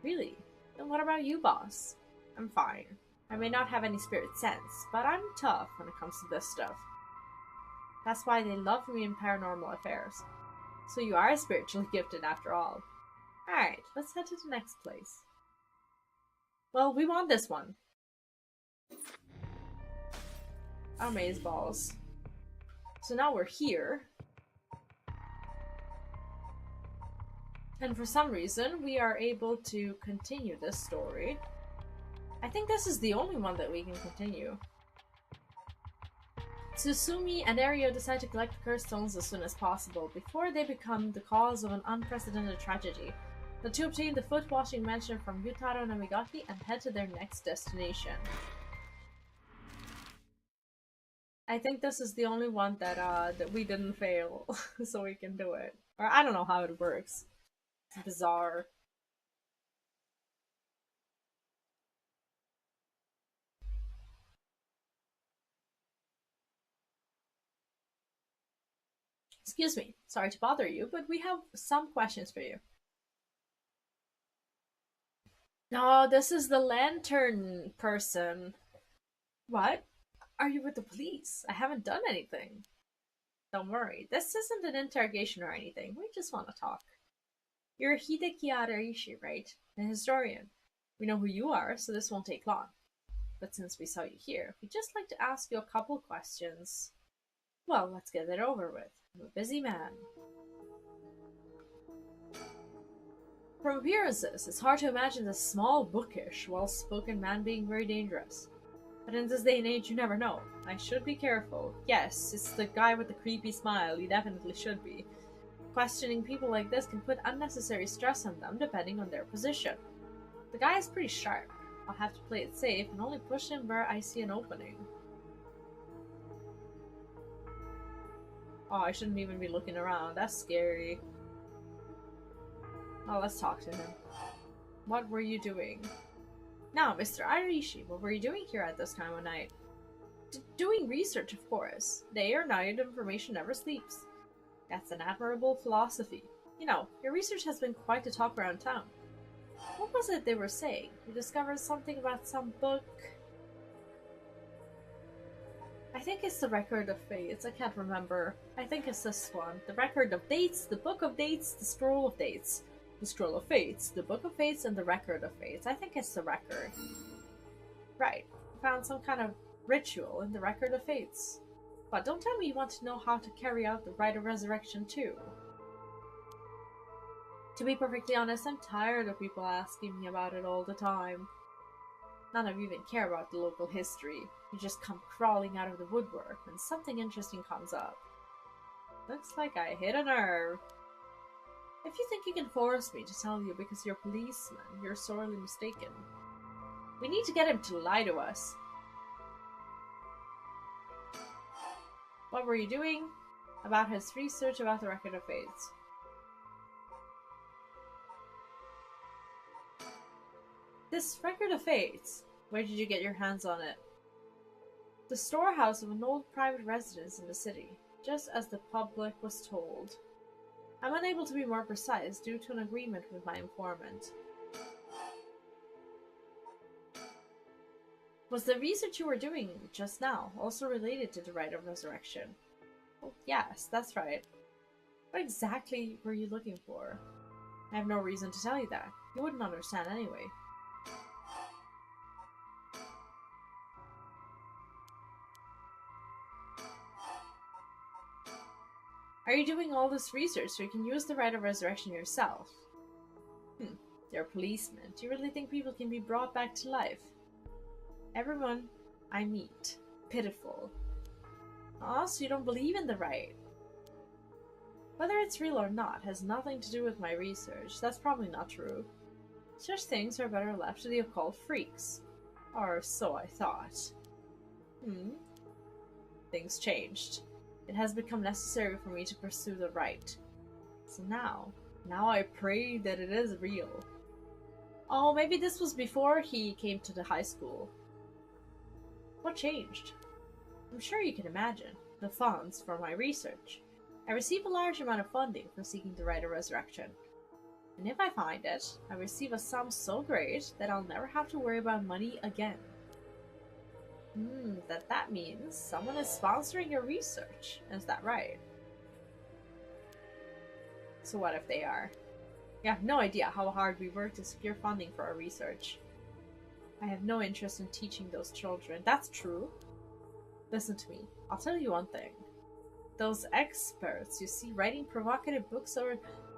Really? Then what about you, boss? I'm fine. I may not have any spirit sense, but I'm tough when it comes to this stuff. That's why they love me in paranormal affairs. So you are spiritually gifted after all. Alright, let's head to the next place. Well, we want this one. Amazeballs. So now we're here. And for some reason, we are able to continue this story. I think this is the only one that we can continue. Tsusumi and Ario decide to collect the cursed stones as soon as possible, before they become the cause of an unprecedented tragedy. The two obtain the foot-washing mansion from Yutaro Namigaki and head to their next destination. I think this is the only one that that we didn't fail, so we can do it. Or I don't know how it works. It's bizarre. Excuse me, sorry to bother you, but we have some questions for you. No, this is the lantern person. What? Are you with the police? I haven't done anything. Don't worry, this isn't an interrogation or anything. We just want to talk. You're Hideki Araishi, right? An historian. We know who you are, so this won't take long. But since we saw you here, we'd just like to ask you a couple questions. Well, let's get it over with. I'm a busy man. From appearances, it's hard to imagine this small, bookish, well-spoken man being very dangerous. But in this day and age, you never know. I should be careful. Yes, it's the guy with the creepy smile. He definitely should be. Questioning people like this can put unnecessary stress on them depending on their position. The guy is pretty sharp. I'll have to play it safe and only push him where I see an opening. Oh, I shouldn't even be looking around. That's scary. Oh, let's talk to him. What were you doing? Now, Mr. Irishi, what were you doing here at this time of night? Doing research, of course. Day or night, information never sleeps. That's an admirable philosophy. You know, your research has been quite a talk around town. What was it they were saying? You discovered something about some book? I think it's the Record of Fates. I can't remember. I think it's this one. The Record of Dates, the Book of Dates, the Scroll of Dates. The Scroll of Fates, the Book of Fates, and the Record of Fates. I think it's the Record. Right. I found some kind of ritual in the Record of Fates. But don't tell me you want to know how to carry out the Rite of Resurrection too. To be perfectly honest, I'm tired of people asking me about it all the time. None of you even care about the local history. You just come crawling out of the woodwork when something interesting comes up. Looks like I hit a nerve. If you think you can force me to tell you because you're a policeman, you're sorely mistaken. We need to get him to lie to us. What were you doing? About his research about the Record of Fates. This Record of Fates, where did you get your hands on it? The storehouse of an old private residence in the city, just as the public was told. I'm unable to be more precise due to an agreement with my informant. Was the research you were doing just now also related to the Rite of Resurrection? Oh, yes, that's right. What exactly were you looking for? I have no reason to tell you that. You wouldn't understand anyway. Are you doing all this research so you can use the Rite of Resurrection yourself? You're a policeman. Do you really think people can be brought back to life? Everyone I meet. Pitiful. Aw, so you don't believe in the rite? Whether it's real or not has nothing to do with my research. That's probably not true. Such things are better left to the occult freaks. Or so I thought. Things changed. It has become necessary for me to pursue the rite. So now I pray that it is real. Oh, maybe this was before he came to the high school. What changed? I'm sure you can imagine. The funds for my research. I receive a large amount of funding for seeking the Rite of Resurrection. And if I find it, I receive a sum so great that I'll never have to worry about money again. That means someone is sponsoring your research. Is that right? So what if they are? You have no idea how hard we work to secure funding for our research. I have no interest in teaching those children. That's true. Listen to me. I'll tell you one thing. Those experts you see writing provocative books or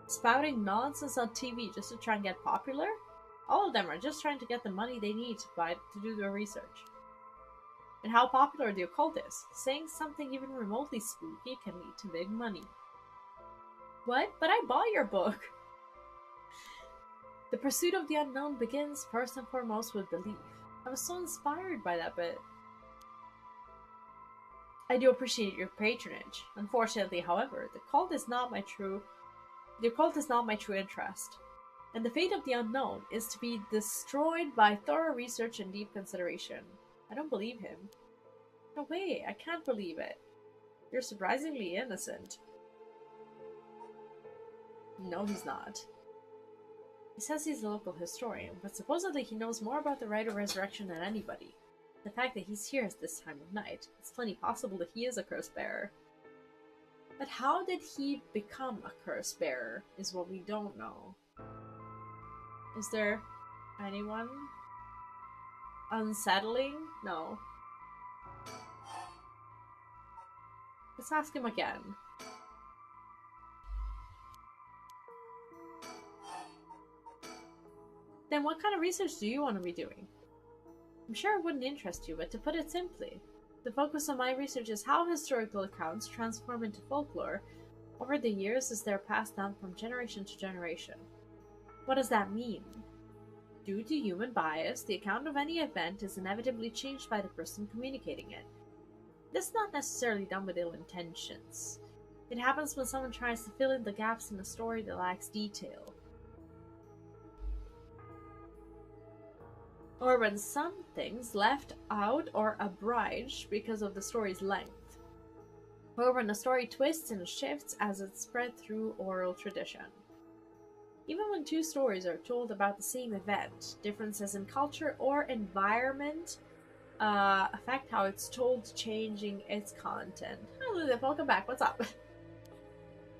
spouting nonsense on TV just to try and get popular, all of them are just trying to get the money they need to do their research. And how popular the occult is. Saying something even remotely spooky can lead to big money. What? But I bought your book! The pursuit of the unknown begins first and foremost with belief. I was so inspired by that bit. I do appreciate your patronage. Unfortunately, however, the occult is not my true interest. And the fate of the unknown is to be destroyed by thorough research and deep consideration. I don't believe him. No way, I can't believe it. You're surprisingly innocent. No, he's not. He says he's a local historian, but supposedly he knows more about the Rite of Resurrection than anybody. The fact that he's here at this time of night, it's plenty possible that he is a curse bearer. But how did he become a curse bearer is what we don't know. Is there anyone unsettling? No. Let's ask him again. Then what kind of research do you want to be doing? I'm sure it wouldn't interest you, but to put it simply, the focus of my research is how historical accounts transform into folklore over the years as they're passed down from generation to generation. What does that mean? Due to human bias, the account of any event is inevitably changed by the person communicating it. This is not necessarily done with ill intentions. It happens when someone tries to fill in the gaps in a story that lacks detail. Or when something's left out or abridged because of the story's length. Or when a story twists and shifts as it's spread through oral tradition. Even when two stories are told about the same event, differences in culture or environment affect how it's told, changing its content. Hi Lilith, welcome back, what's up?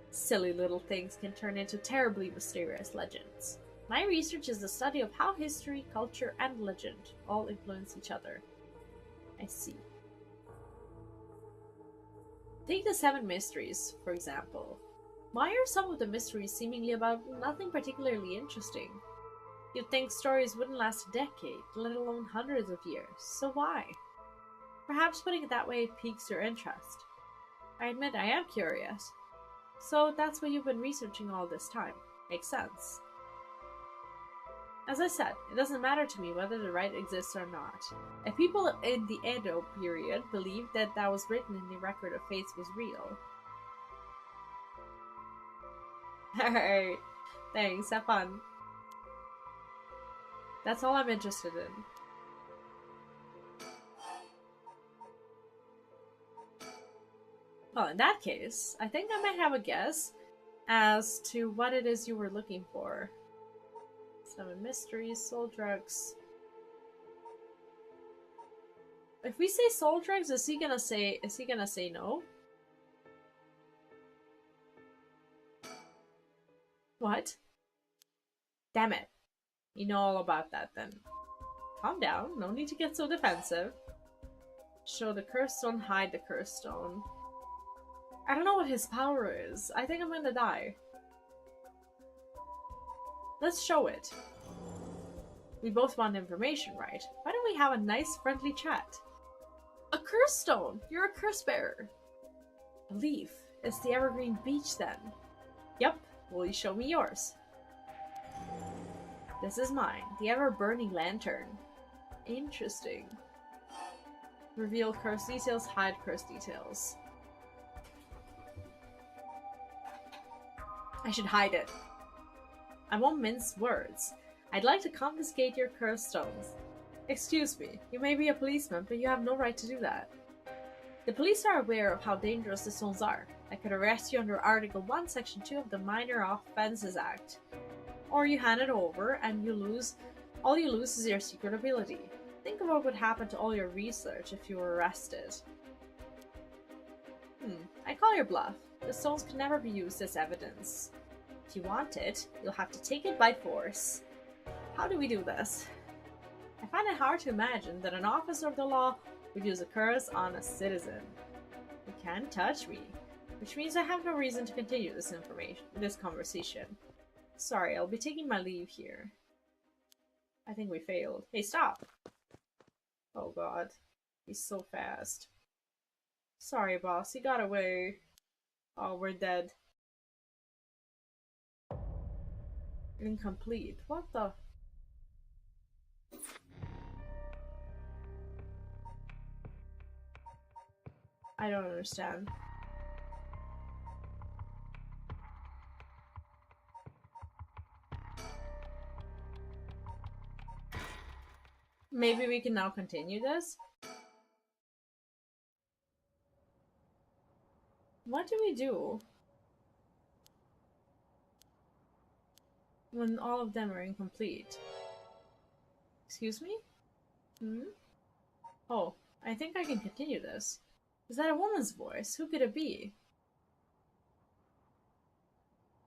Silly little things can turn into terribly mysterious legends. My research is the study of how history, culture, and legend all influence each other. I see. Take the 7 mysteries, for example. Why are some of the mysteries seemingly about nothing particularly interesting? You'd think stories wouldn't last a decade, let alone hundreds of years, so why? Perhaps putting it that way piques your interest. I admit I am curious. So that's what you've been researching all this time. Makes sense. As I said, it doesn't matter to me whether the right exists or not. If people in the Edo period believed that was written in the record of fates was real. Alright, thanks, have fun. That's all I'm interested in. Well, in that case, I think I might have a guess as to what it is you were looking for. 7 mysteries, soul drugs. If we say soul drugs, is he gonna say no? What? Damn it. You know all about that then. Calm down, no need to get so defensive. Show the cursed stone, hide the cursed stone. I don't know what his power is. I think I'm gonna die. Let's show it. We both want information, right? Why don't we have a nice friendly chat? A curse stone! You're a curse bearer! A leaf. It's the evergreen beech then. Yep, will you show me yours? This is mine, the ever-burning lantern. Interesting. Reveal curse details, hide curse details. I should hide it. I won't mince words. I'd like to confiscate your cursed stones. Excuse me, you may be a policeman, but you have no right to do that. The police are aware of how dangerous the stones are. I could arrest you under Article 1, Section 2 of the Minor Offences Act. Or you hand it over and all you lose is your secret ability. Think of what would happen to all your research if you were arrested. I call your bluff. The stones can never be used as evidence. If you want it, you'll have to take it by force. How do we do this? I find it hard to imagine that an officer of the law would use a curse on a citizen. You can't touch me, which means I have no reason to continue this conversation. Sorry, I'll be taking my leave here. I think we failed. Hey, stop! Oh god, he's so fast. Sorry, boss, he got away. Oh, we're dead. Incomplete. What the? I don't understand. Maybe we can now continue this? What do we do when all of them are incomplete? Excuse me? Oh, I think I can continue this. Is that a woman's voice? Who could it be?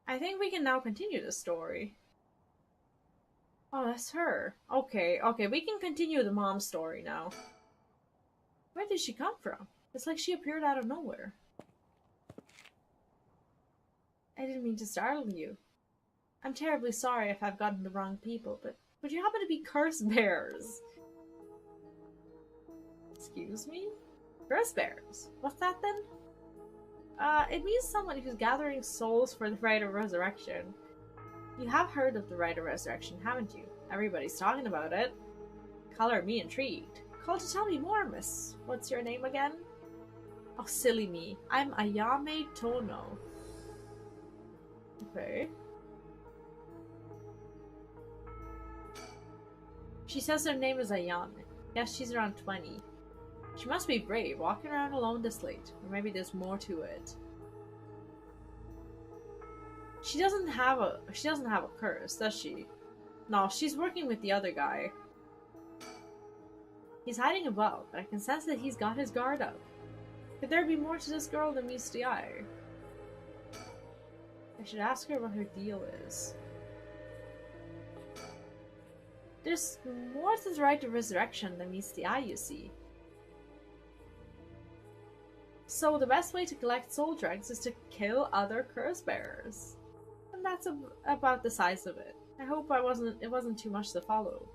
I think we can now continue the story. Oh, that's her. Okay, we can continue the mom story now. Where did she come from? It's like she appeared out of nowhere. I didn't mean to startle you. I'm terribly sorry if I've gotten the wrong people, but would you happen to be curse bearers? Excuse me? Curse bearers? What's that then? It means someone who's gathering souls for the rite of resurrection. You have heard of the rite of resurrection, haven't you? Everybody's talking about it. Color me intrigued. Call to tell me more, miss. What's your name again? Oh, silly me. I'm Ayame Tono. Okay. She says her name is Ayame. Yes, she's around 20. She must be brave, walking around alone this late. Or maybe there's more to it. She doesn't have a curse, does she? No, she's working with the other guy. He's hiding above, but I can sense that he's got his guard up. Could there be more to this girl than meets the eye? I should ask her what her deal is. There's more to the rite of resurrection than meets the eye, you see. So the best way to collect soul dregs is to kill other curse bearers. And that's about the size of it. I hope it wasn't too much to follow.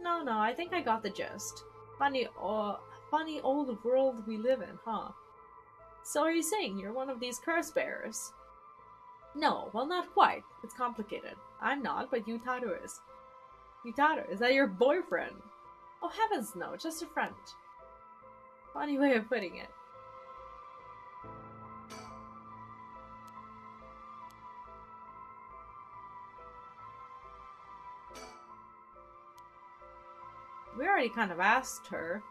No, I think I got the gist. Funny old world we live in, huh? So are you saying you're one of these curse bearers? No, well, not quite. It's complicated. I'm not, but Yutaro is. Yutaro, is that your boyfriend? Oh, heavens no, just a friend. Funny way of putting it. We already kind of asked her.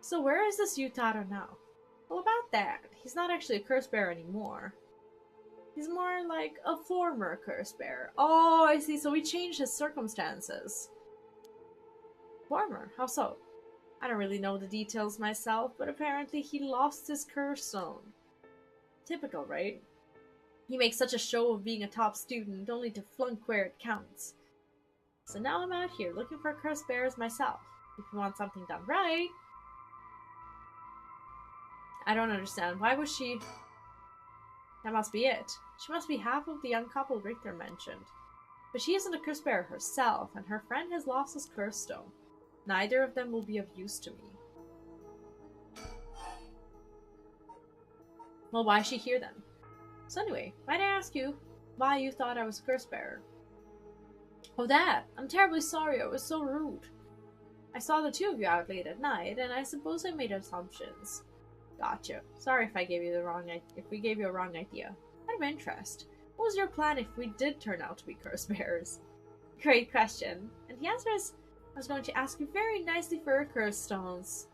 So where is this Yutaro now? Well, about that, he's not actually a curse bearer anymore. He's more like a former curse bearer. Oh, I see, so we changed his circumstances. Former? How so? I don't really know the details myself, but apparently he lost his curse stone. Typical, right? He makes such a show of being a top student, only to flunk where it counts. So now I'm out here looking for curse bearers myself. If you want something done right... I don't understand. Why was she... That must be it. She must be half of the young couple Richter mentioned. But she isn't a curse bearer herself, and her friend has lost his curse stone. Neither of them will be of use to me. Well, why is she here then? So anyway, might I ask you why you thought I was a curse bearer? Oh, that! I'm terribly sorry, I was so rude. I saw the two of you out late at night, and I suppose I made assumptions. Gotcha. Sorry if we gave you a wrong idea. Out of interest, what was your plan if we did turn out to be curse bearers? Great question. And the answer is, I was going to ask you very nicely for your curse stones.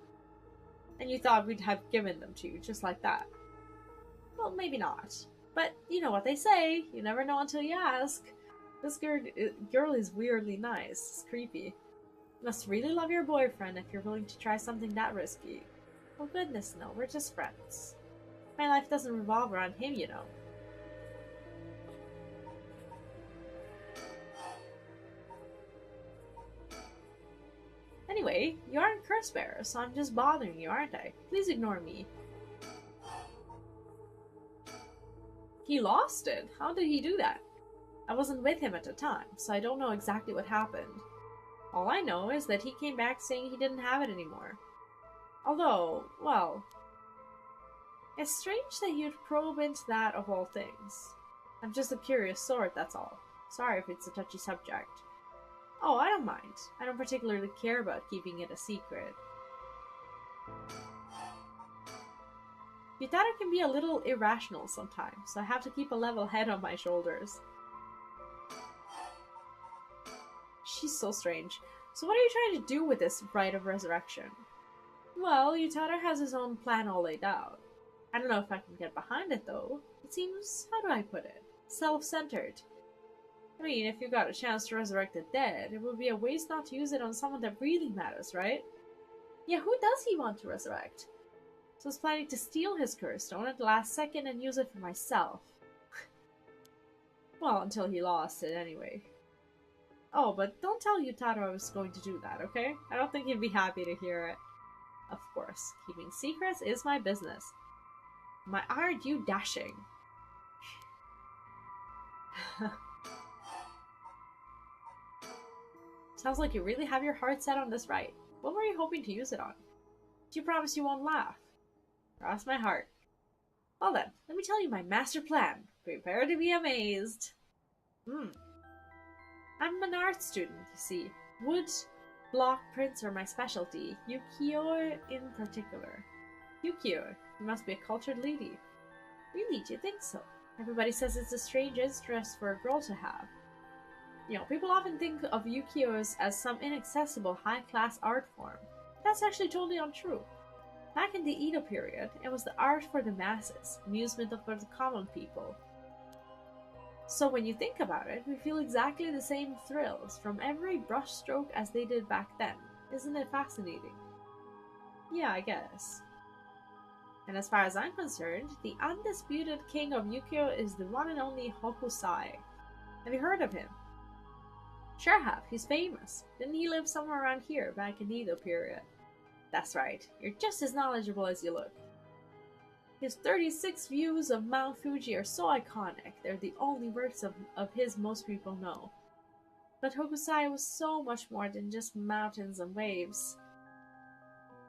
And you thought we'd have given them to you, just like that. Well, maybe not. But you know what they say, you never know until you ask. This girl is weirdly nice. It's creepy. You must really love your boyfriend if you're willing to try something that risky. Oh goodness no, we're just friends. My life doesn't revolve around him, you know. Anyway, you aren't curse bearer, so I'm just bothering you, aren't I? Please ignore me. He lost it? How did he do that? I wasn't with him at the time, so I don't know exactly what happened. All I know is that he came back saying he didn't have it anymore. Although, well, it's strange that you'd probe into that of all things. I'm just a curious sort, that's all. Sorry if it's a touchy subject. Oh, I don't mind. I don't particularly care about keeping it a secret. Yutaro can be a little irrational sometimes, so I have to keep a level head on my shoulders. She's so strange. So what are you trying to do with this rite of resurrection? Well, Yutaro has his own plan all laid out. I don't know if I can get behind it, though. It seems, how do I put it, self-centered. I mean, if you got a chance to resurrect the dead, it would be a waste not to use it on someone that really matters, right? Yeah, who does he want to resurrect? So I was planning to steal his curse stone at the last second and use it for myself. Well, until he lost it anyway. Oh, but don't tell Yutaro I was going to do that, okay? I don't think he'd be happy to hear it. Of course, keeping secrets is my business. Aren't you dashing? Sounds like you really have your heart set on this right. What were you hoping to use it on? Do you promise you won't laugh? Cross my heart. Well then, let me tell you my master plan. Prepare to be amazed. Hmm. I'm an art student, you see. Wood, block prints are my specialty. Ukiyo in particular. Ukiyo, you must be a cultured lady. Really, do you think so? Everybody says it's a strange interest for a girl to have. People often think of ukiyo-as as some inaccessible high-class art form. That's actually totally untrue. Back in the Edo period, it was the art for the masses, amusement for the common people. So when you think about it, we feel exactly the same thrills from every brushstroke as they did back then. Isn't it fascinating? Yeah, I guess. And as far as I'm concerned, the undisputed king of ukiyo is the one and only Hokusai. Have you heard of him? Sure have, he's famous. Didn't he live somewhere around here, back in the Edo period? That's right, you're just as knowledgeable as you look. His 36 views of Mount Fuji are so iconic, they're the only works of his most people know. But Hokusai was so much more than just mountains and waves.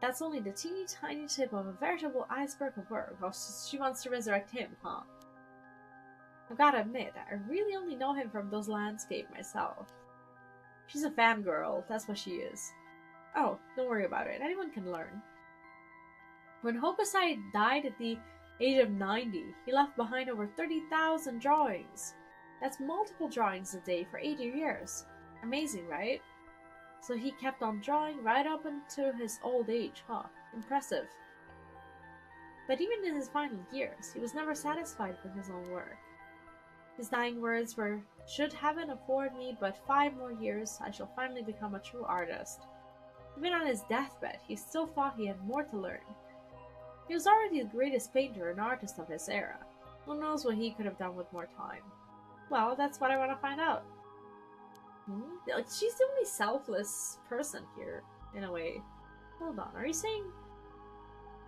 That's only the teeny tiny tip of a veritable iceberg of work. Oh, she wants to resurrect him, huh? I gotta admit, I really only know him from those landscapes myself. She's a fangirl, that's what she is. Oh, don't worry about it, anyone can learn. When Hokusai died at the age of 90, he left behind over 30,000 drawings. That's multiple drawings a day for 80 years. Amazing, right? So he kept on drawing right up into his old age, huh? Impressive. But even in his final years, he was never satisfied with his own work. His dying words were, "Should heaven afford me but 5 more years, I shall finally become a true artist." Even on his deathbed, he still thought he had more to learn. He was already the greatest painter and artist of his era. Who knows what he could have done with more time? Well, that's what I want to find out. Like, she's the only selfless person here, in a way. Hold on, are you saying?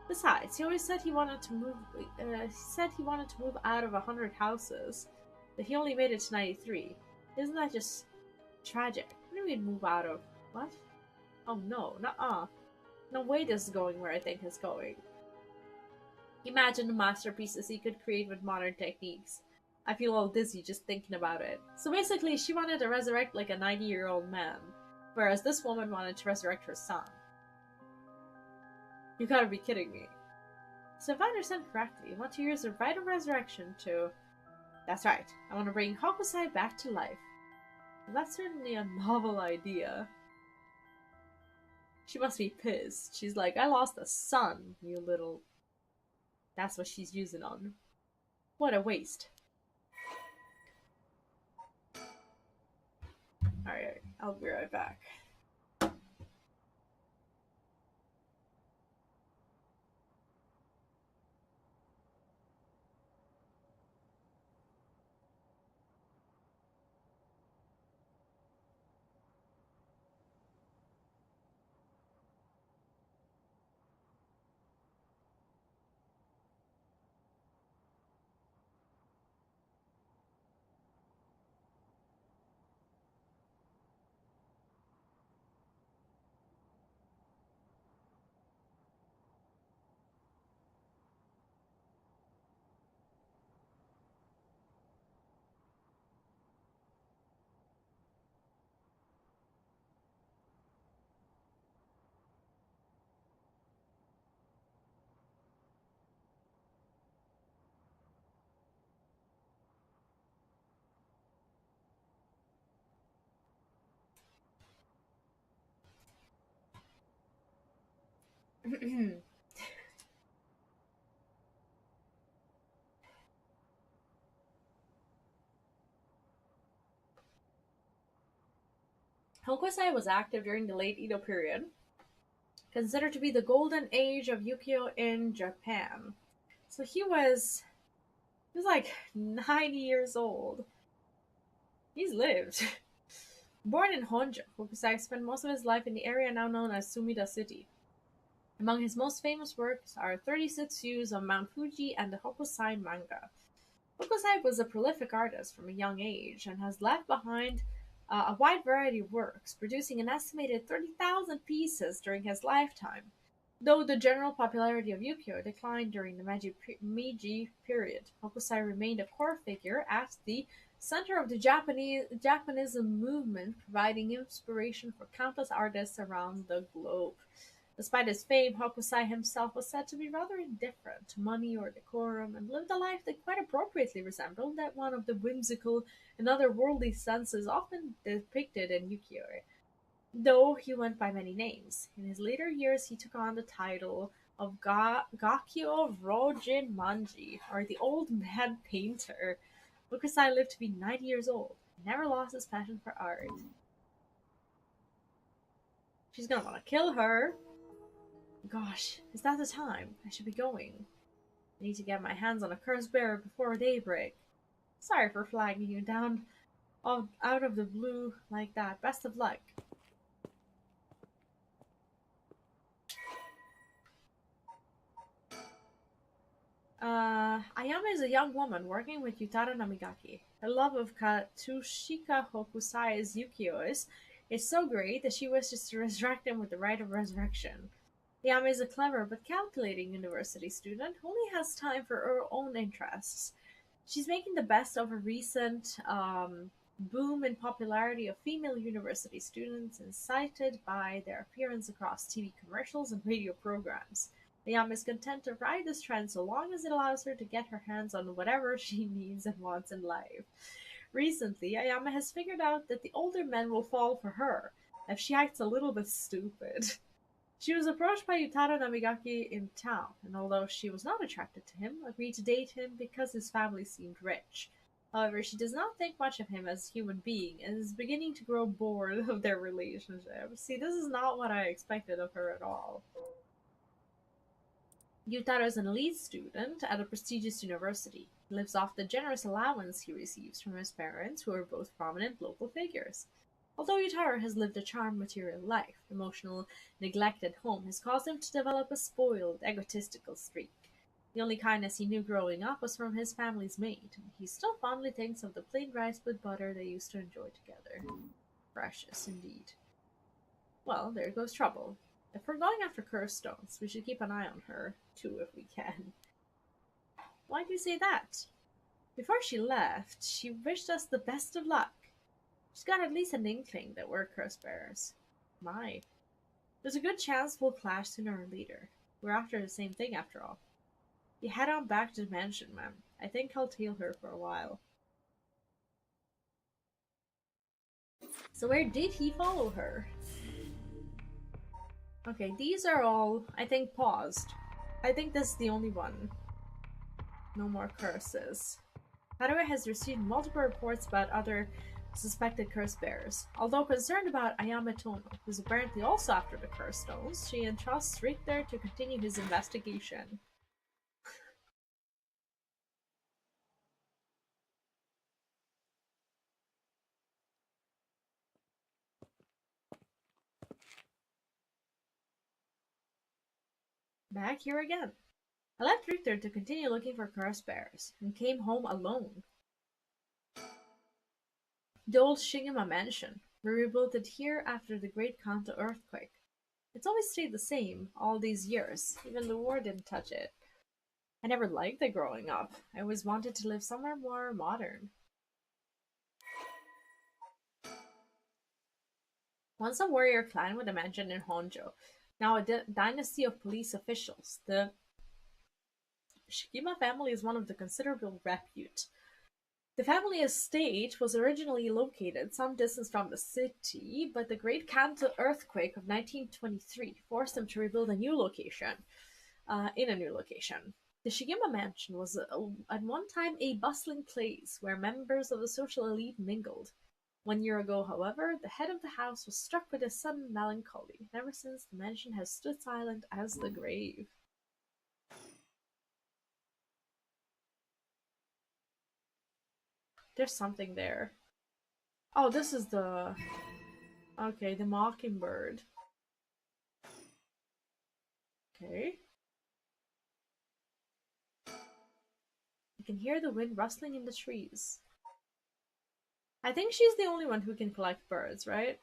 Besides, he always said he wanted to move. He wanted to move out of 100 houses, but he only made it to 93. Isn't that just tragic? What do you mean move out of what? Oh no, nuh-uh. No way this is going where I think it's going. Imagine the masterpieces he could create with modern techniques. I feel all dizzy just thinking about it. So basically, she wanted to resurrect like a 90-year-old man, whereas this woman wanted to resurrect her son. You gotta be kidding me. So if I understand correctly, you want to use the rite of resurrection to... That's right, I want to bring Hokusai back to life. Well, that's certainly a novel idea. She must be pissed. She's like, I lost a son, you little... That's what she's using on. What a waste. Alright, I'll be right back. Hokusai was active during the late Edo period, considered to be the golden age of ukiyo in Japan. So he was like 90 years old. He's lived. Born in Honjo, Hokusai spent most of his life in the area now known as Sumida City. Among his most famous works are 36 Views of Mount Fuji and the Hokusai manga. Hokusai was a prolific artist from a young age and has left behind a wide variety of works, producing an estimated 30,000 pieces during his lifetime. Though the general popularity of Yukio declined during the Meiji period, Hokusai remained a core figure at the center of the Japanism movement, providing inspiration for countless artists around the globe. Despite his fame, Hokusai himself was said to be rather indifferent to money or decorum, and lived a life that quite appropriately resembled that one of the whimsical and otherworldly senses often depicted in Yukio. Though he went by many names, in his later years he took on the title of Gakyo Rojin Manji, or the Old Man Painter. Hokusai lived to be 90 years old, and never lost his passion for art. She's gonna want to kill her. Gosh, is that the time? I should be going. I need to get my hands on a curse bearer before daybreak. Sorry for flagging you down out of the blue like that. Best of luck. Ayame is a young woman working with Yutaro Namigaki. Her love of Katsushika Hokusai's Yukio is so great that she wishes to resurrect him with the right of resurrection. Ayame is a clever but calculating university student who only has time for her own interests. She's making the best of a recent boom in popularity of female university students, incited by their appearance across TV commercials and radio programs. Liam is content to ride this trend so long as it allows her to get her hands on whatever she needs and wants in life. Recently, Ayama has figured out that the older men will fall for her if she acts a little bit stupid. She was approached by Yutaro Namigaki in town, and although she was not attracted to him, agreed to date him because his family seemed rich. However, she does not think much of him as a human being and is beginning to grow bored of their relationship. See, this is not what I expected of her at all. Yutaro is an elite student at a prestigious university. He lives off the generous allowance he receives from his parents, who are both prominent local figures. Although Yutaro has lived a charmed material life, emotional neglect at home has caused him to develop a spoiled, egotistical streak. The only kindness he knew growing up was from his family's maid, and he still fondly thinks of the plain rice with butter they used to enjoy together. Precious indeed. Well, there goes trouble. If we're going after cursed stones, we should keep an eye on her, too, if we can. Why do you say that? Before she left, she wished us the best of luck. She's got at least an inkling that we're curse bearers. My. There's a good chance we'll clash sooner or later. We're after the same thing, after all. You head on back to the mansion, ma'am. I think I'll tail her for a while. So where did he follow her? Okay, these are all, I think, paused. I think this is the only one. No more curses. Haruo has received multiple reports about other suspected curse bearers. Although concerned about Ayame Tono, who's apparently also after the curse stones, she entrusts Richter to continue his investigation. Back here again. I left Richter to continue looking for curse bearers, and came home alone. The old Shigema mansion. We rebuilt it here after the Great Kanto earthquake. It's always stayed the same all these years. Even the war didn't touch it. I never liked it growing up. I always wanted to live somewhere more modern. Once a warrior clan with a mansion in Honjo, now a dynasty of police officials, the Shigema family is one of the considerable repute. The family estate was originally located some distance from the city, but the Great Kanto earthquake of 1923 forced them to rebuild a new location. In a new location. The Shigema mansion was at one time a bustling place where members of the social elite mingled. 1 year ago, however, the head of the house was struck with a sudden melancholy, and ever since the mansion has stood silent as the grave. There's something there. Oh, this is the... Okay, the mockingbird. Okay. You can hear the wind rustling in the trees. I think she's the only one who can collect birds, right?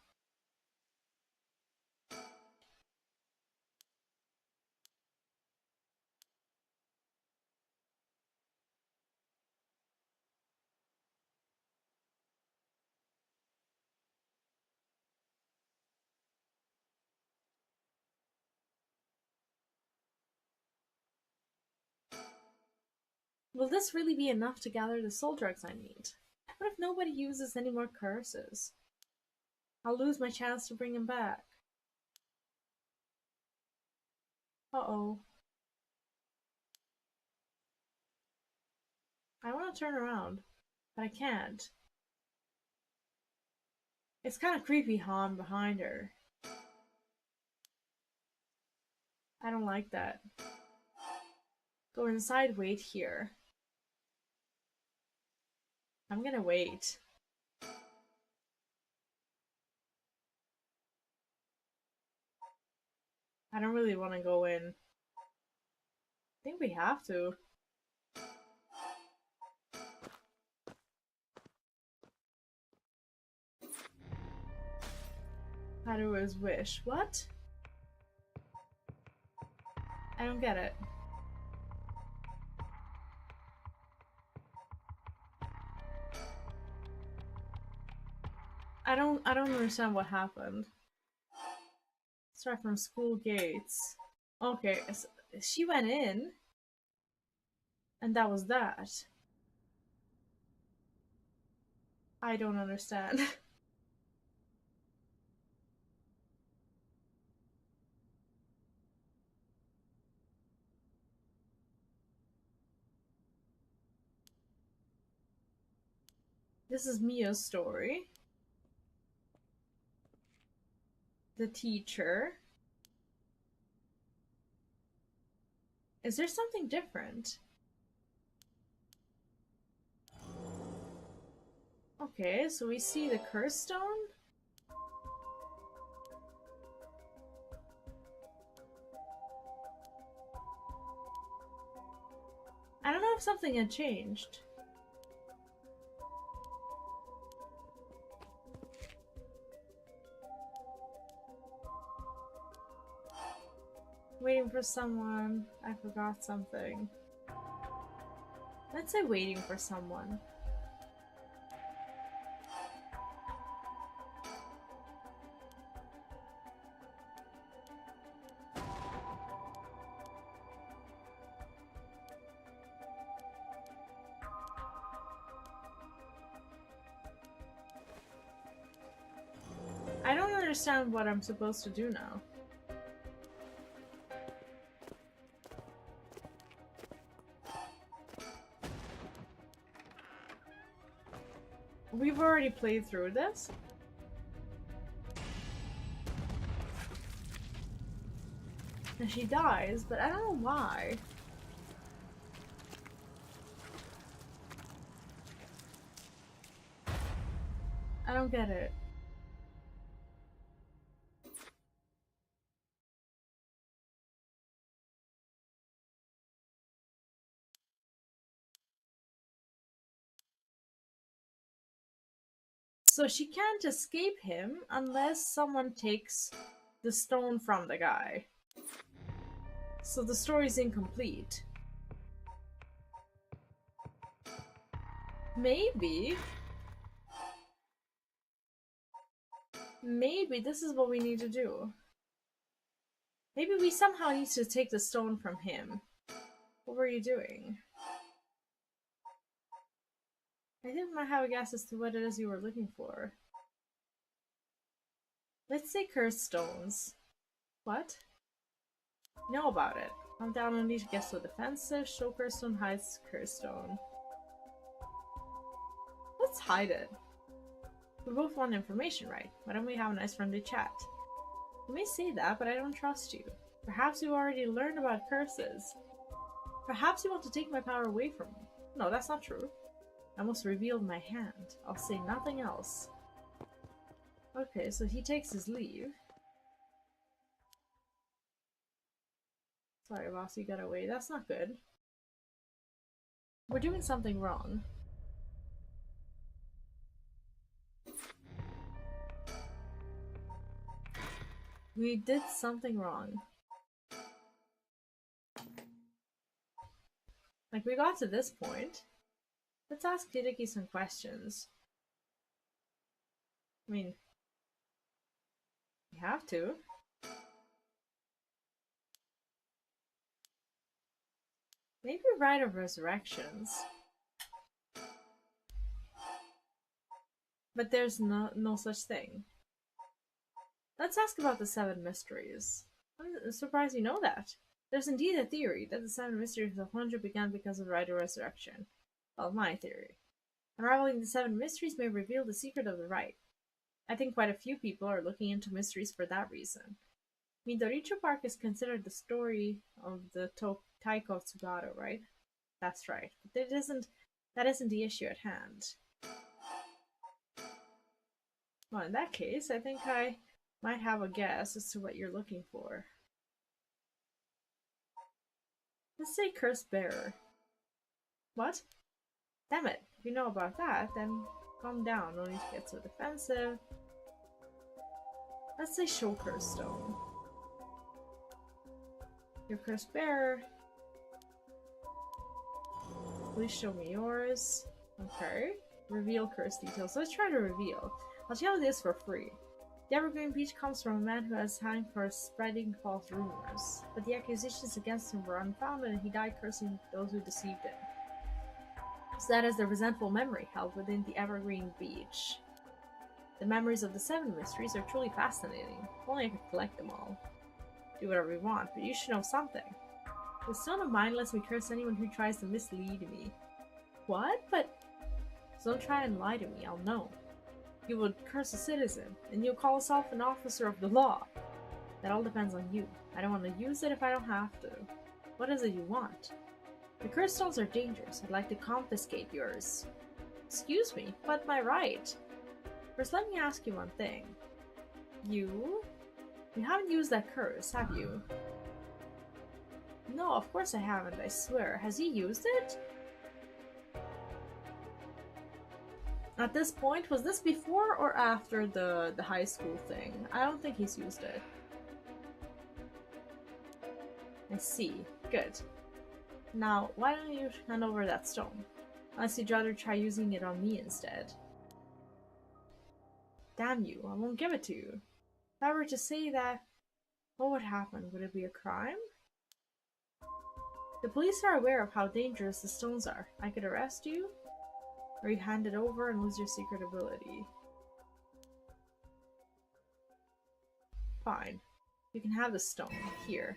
Will this really be enough to gather the soul drugs I need? What if nobody uses any more curses? I'll lose my chance to bring him back. Uh-oh. I want to turn around, but I can't. It's kind of creepy how I'm behind her. I don't like that. Go inside, wait here. I'm gonna wait. I don't really want to go in. I think we have to. Haruo's wish. What? I don't get it. I don't understand what happened. Start from school gates. Okay, so she went in, and that was that. I don't understand. This is Mia's story. The teacher. Is there something different? Okay, so we see the curse stone? I don't know if something had changed. Waiting for someone. I forgot something. Let's say waiting for someone. I don't understand what I'm supposed to do now. We've already played through this. And she dies, but I don't know why. I don't get it. So she can't escape him unless someone takes the stone from the guy. So the story's incomplete. Maybe this is what we need to do. Maybe we somehow need to take the stone from him. What were you doing? I think we might have a guess as to what it is you were looking for. Let's say cursed stones. What? Know about it. I'm down on need to guess so defensive. Show cursed stone, hides cursed stone. Let's hide it. We both want information, right? Why don't we have a nice friendly chat? You may say that, but I don't trust you. Perhaps you already learned about curses. Perhaps you want to take my power away from me. No, that's not true. I almost revealed my hand. I'll say nothing else. Okay, so he takes his leave. Sorry, boss, you got away. That's not good. We're doing something wrong. We did something wrong. Like, we got to this point. Let's ask Hideki some questions. I mean, we have to. Maybe Rite of Resurrections. But there's no such thing. Let's ask about the seven mysteries. I'm surprised you know that. There's indeed a theory that the seven mysteries of Honjo began because of the Rite of Resurrection. Well, my theory. Unraveling the seven mysteries may reveal the secret of the rite. I think quite a few people are looking into mysteries for that reason. Midoricho Park is considered the story of the Taiko Tsugato, right? That's right. But that isn't the issue at hand. Well, in that case, I think I might have a guess as to what you're looking for. Let's say Cursed Bearer. What? Damn it. If you know about that, then calm down. No need to get so defensive. Let's say Shoker Stone. Your Cursed Bearer. Please show me yours. Okay. Reveal curse details. Let's try to reveal. I'll tell you this for free. The Evergreen Beach comes from a man who has time for spreading false rumors, but the accusations against him were unfounded and he died cursing those who deceived him. So that is the resentful memory held within the Evergreen Beach. The memories of the seven mysteries are truly fascinating. If only I could collect them all. Do whatever you want, but you should know something. The stone of mind lets me curse anyone who tries to mislead me. What? But... So don't try and lie to me, I'll know. You would curse a citizen, and you'll call yourself an officer of the law. That all depends on you. I don't want to use it if I don't have to. What is it you want? The curse stones are dangerous. I'd like to confiscate yours. Excuse me, but my right. First, let me ask you one thing. You haven't used that curse, have you? No, of course I haven't, I swear. Has he used it? At this point, was this before or after the high school thing? I don't think he's used it. I see. Good. Now, why don't you hand over that stone? Unless you'd rather try using it on me instead. Damn you, I won't give it to you. If I were to say that, what would happen? Would it be a crime? The police are aware of how dangerous the stones are. I could arrest you, or you hand it over and lose your secret ability. Fine. You can have the stone. Here.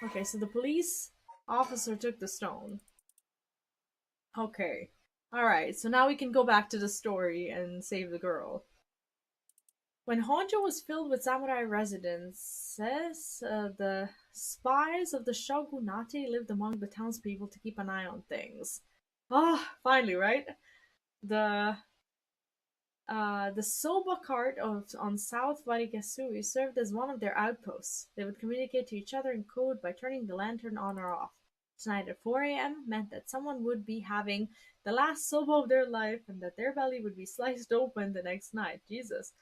Okay, so the police officer took the stone. Okay. Alright, so now we can go back to the story and save the girl. When Honjo was filled with samurai residences, the spies of the shogunate lived among the townspeople to keep an eye on things. Ah, finally, right? The Soba cart on South Warigasui served as one of their outposts. They would communicate to each other in code by turning the lantern on or off. Tonight at 4 a.m. meant that someone would be having the last soba of their life and that their belly would be sliced open the next night. Jesus.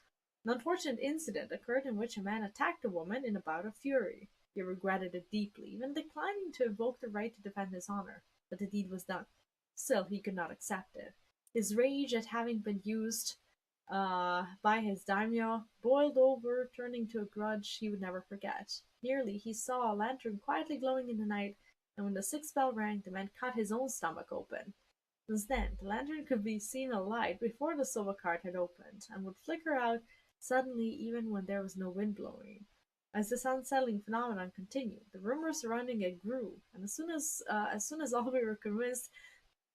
An unfortunate incident occurred in which a man attacked a woman in a bout of fury. He regretted it deeply, even declining to invoke the right to defend his honor. But the deed was done. Still, he could not accept it. His rage at having been used by his daimyo boiled over, turning to a grudge he would never forget. Nearly, he saw a lantern quietly glowing in the night, and when the sixth bell rang, the man cut his own stomach open. Since then, the lantern could be seen alight before the soba cart had opened, and would flicker out suddenly even when there was no wind blowing. As this unsettling phenomenon continued, the rumors surrounding it grew, and as soon as all we were convinced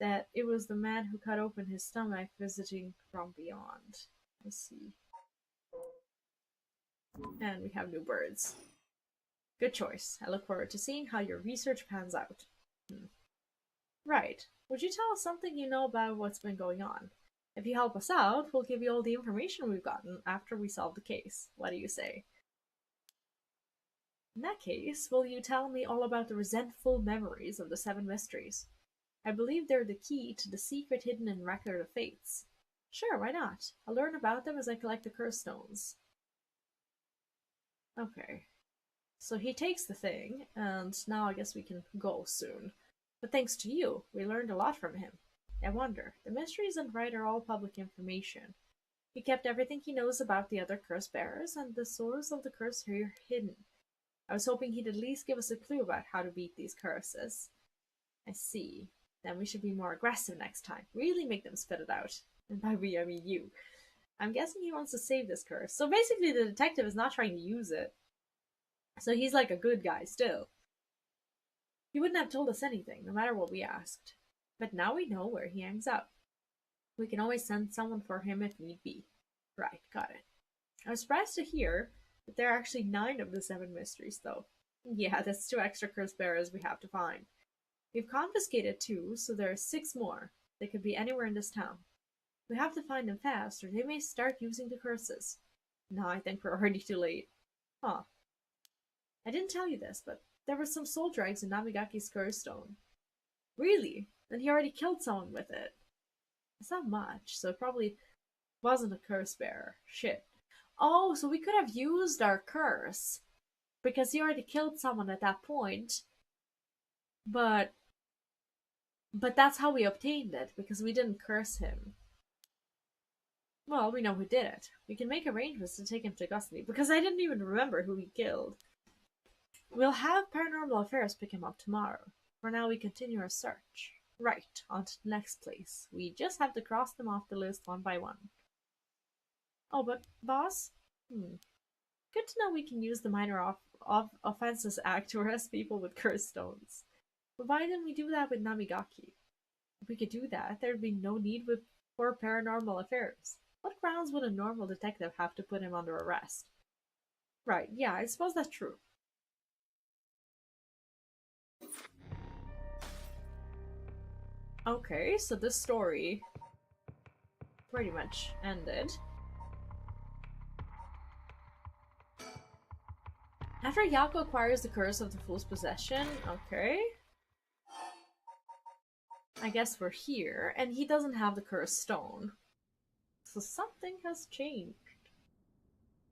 that it was the man who cut open his stomach visiting from beyond. I see. And we have new birds. Good choice. I look forward to seeing how your research pans out. Right. Would you tell us something you know about what's been going on? If you help us out, we'll give you all the information we've gotten after we solve the case. What do you say? In that case, will you tell me all about the resentful memories of the seven mysteries? I believe they're the key to the secret hidden in Record of Fates. Sure, why not? I'll learn about them as I collect the curse stones. Okay. So he takes the thing, and now I guess we can go soon. But thanks to you, we learned a lot from him. I wonder, the mysteries and rite are all public information. He kept everything he knows about the other curse bearers, and the source of the curse here hidden. I was hoping he'd at least give us a clue about how to beat these curses. I see. Then we should be more aggressive next time. Really make them spit it out. And by we, I mean you. I'm guessing he wants to save this curse. So basically, the detective is not trying to use it. So he's like a good guy still. He wouldn't have told us anything, no matter what we asked. But now we know where he hangs out. We can always send someone for him if need be. Right, got it. I was surprised to hear that there are actually 9 of the 7 mysteries, though. Yeah, that's 2 extra curse bearers we have to find. We've confiscated 2, so there are 6 more. They could be anywhere in this town. We have to find them fast, or they may start using the curses. No, I think we're already too late. Huh. I didn't tell you this, but there were some soul dregs in Namigaki's curse stone. Really? Then he already killed someone with it. It's not much, so it probably wasn't a curse bearer. Shit. Oh, so we could have used our curse. Because he already killed someone at that point. But that's how we obtained it, because we didn't curse him. Well, we know who did it. We can make arrangements to take him to custody, because I didn't even remember who he killed. We'll have Paranormal Affairs pick him up tomorrow. For now, we continue our search. Right, on to the next place. We just have to cross them off the list one by one. Oh, but, boss? Good to know we can use the Minor Offenses Act to arrest people with cursed stones. But why didn't we do that with Namigaki? If we could do that, there'd be no need for Paranormal Affairs. What grounds would a normal detective have to put him under arrest? Right, yeah, I suppose that's true. Okay, so this story pretty much ended. After Yako acquires the curse of the fool's possession, okay. I guess we're here, and he doesn't have the cursed stone. So something has changed.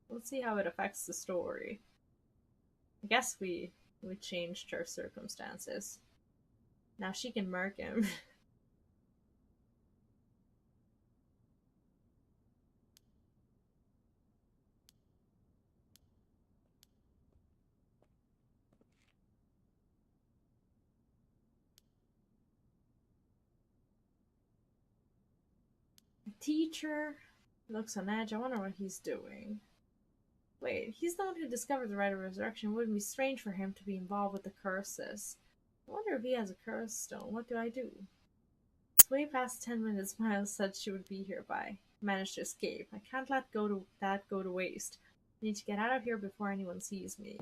Let's see how it affects the story. I guess we changed her circumstances. Now she can murk him. Teacher looks on edge. I wonder what he's doing. Wait, he's the one who discovered the rite of resurrection. It wouldn't be strange for him to be involved with the curses. I wonder if he has a curse stone. What do I do? It's way past 10 minutes. Miles said she would be here by. Managed to escape. I can't let that go to waste. I need to get out of here before anyone sees me.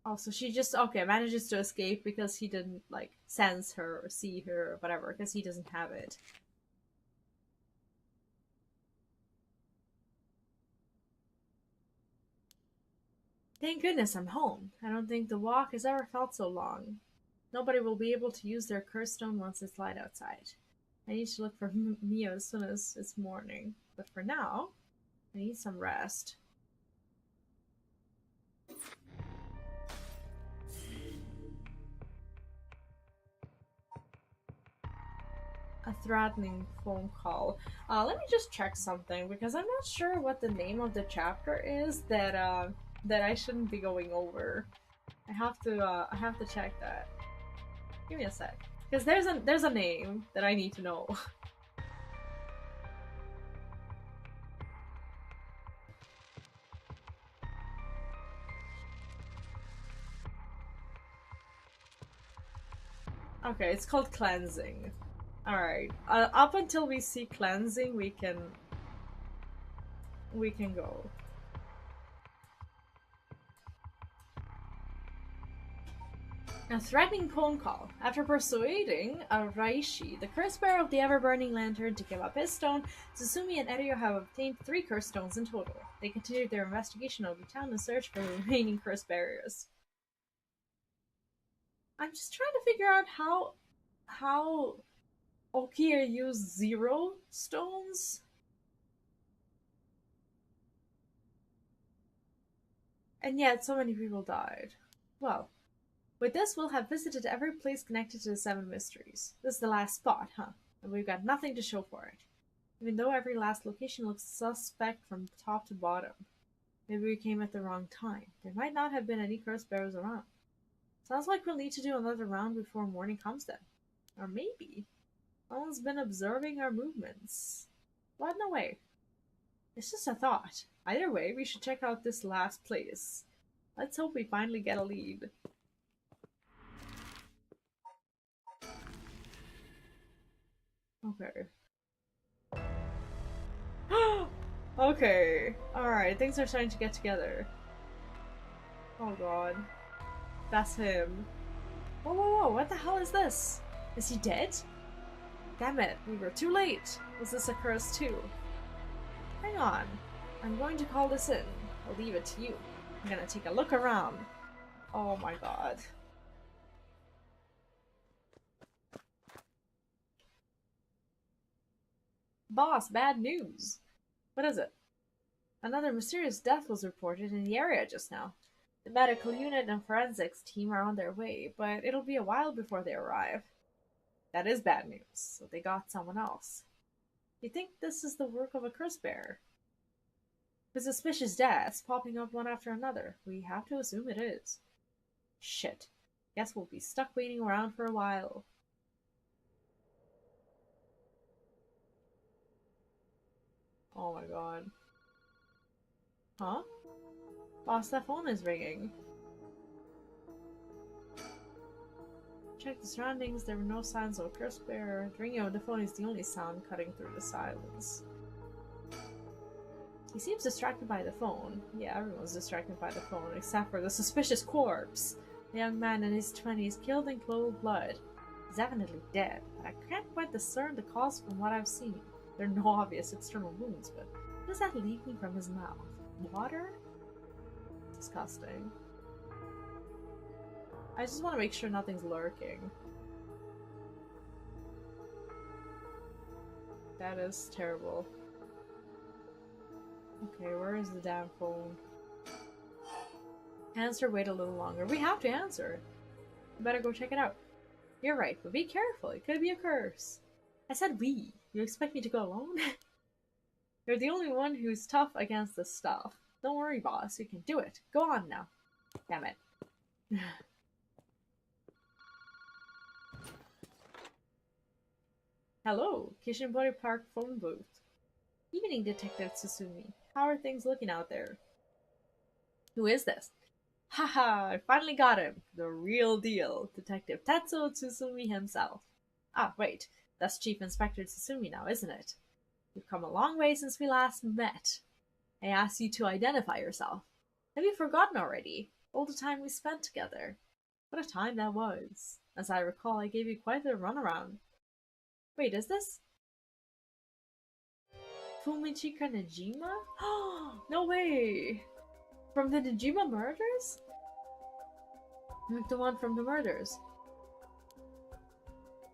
Oh, so she just, okay, manages to escape because he didn't, like, sense her or see her or whatever, because he doesn't have it. Thank goodness I'm home. I don't think the walk has ever felt so long. Nobody will be able to use their curse stone once it's light outside. I need to look for Mia as soon as it's morning. But for now, I need some rest. A threatening phone call. Let me just check something because I'm not sure what the name of the chapter is that I shouldn't be going over. I have to check that. Give me a sec, because there's a name that I need to know. Okay, it's called cleansing. Alright, up until we see cleansing, we can go. A threatening phone call. After persuading Raishi, the curse bearer of the ever-burning lantern, to give up his stone, Susumi and Erio have obtained 3 curse stones in total. They continued their investigation of the town and search for the remaining curse barriers. I'm just trying to figure out how Okia used 0 stones? And yet so many people died. Well, with this, we'll have visited every place connected to the 7 mysteries. This is the last spot, huh? And we've got nothing to show for it. Even though every last location looks suspect from top to bottom. Maybe we came at the wrong time. There might not have been any curse bearers around. Sounds like we'll need to do another round before morning comes then. Or maybe someone's been observing our movements. What? No way. It's just a thought. Either way, we should check out this last place. Let's hope we finally get a lead. Okay. Okay. Alright, things are starting to get together. Oh god. That's him. Whoa, whoa, whoa, what the hell is this? Is he dead? Damn it, we were too late. Was this a curse too? Hang on. I'm going to call this in. I'll leave it to you. I'm gonna take a look around. Oh my god. Boss, bad news. What is it? Another mysterious death was reported in the area just now. The medical unit and forensics team are on their way, but it'll be a while before they arrive. That is bad news, so they got someone else. You think this is the work of a curse bearer? With suspicious deaths popping up one after another, we have to assume it is. Shit. Guess we'll be stuck waiting around for a while. Oh my god. Huh? Boss, that phone is ringing. Check the surroundings, there were no signs of a curse bearer. The ringing of the phone is the only sound cutting through the silence. He seems distracted by the phone. Yeah, everyone's distracted by the phone, except for the suspicious corpse. A young man in his 20s, killed in cold blood. He's evidently dead, but I can't quite discern the cause from what I've seen. There are no obvious external wounds, but what is that leaking from his mouth? Water? Disgusting. I just want to make sure nothing's lurking. That is terrible. Okay, where is the damn phone? Answer, wait a little longer. We have to answer. Better go check it out. You're right, but be careful. It could be a curse. I said we. You expect me to go alone? You're the only one who's tough against this stuff. Don't worry, boss. You can do it. Go on now. Damn it. Hello, Kishinbori Park phone booth. Evening, Detective Tsusumi. How are things looking out there? Who is this? Haha, I finally got him. The real deal. Detective Tetsuo Tsusumi himself. Ah, wait. That's Chief Inspector Tsusumi now, isn't it? You've come a long way since we last met. I asked you to identify yourself. Have you forgotten already? All the time we spent together. What a time that was. As I recall, I gave you quite a runaround. Wait, is this Fumichika Najima? No way! From the Najima murders? The one from the murders.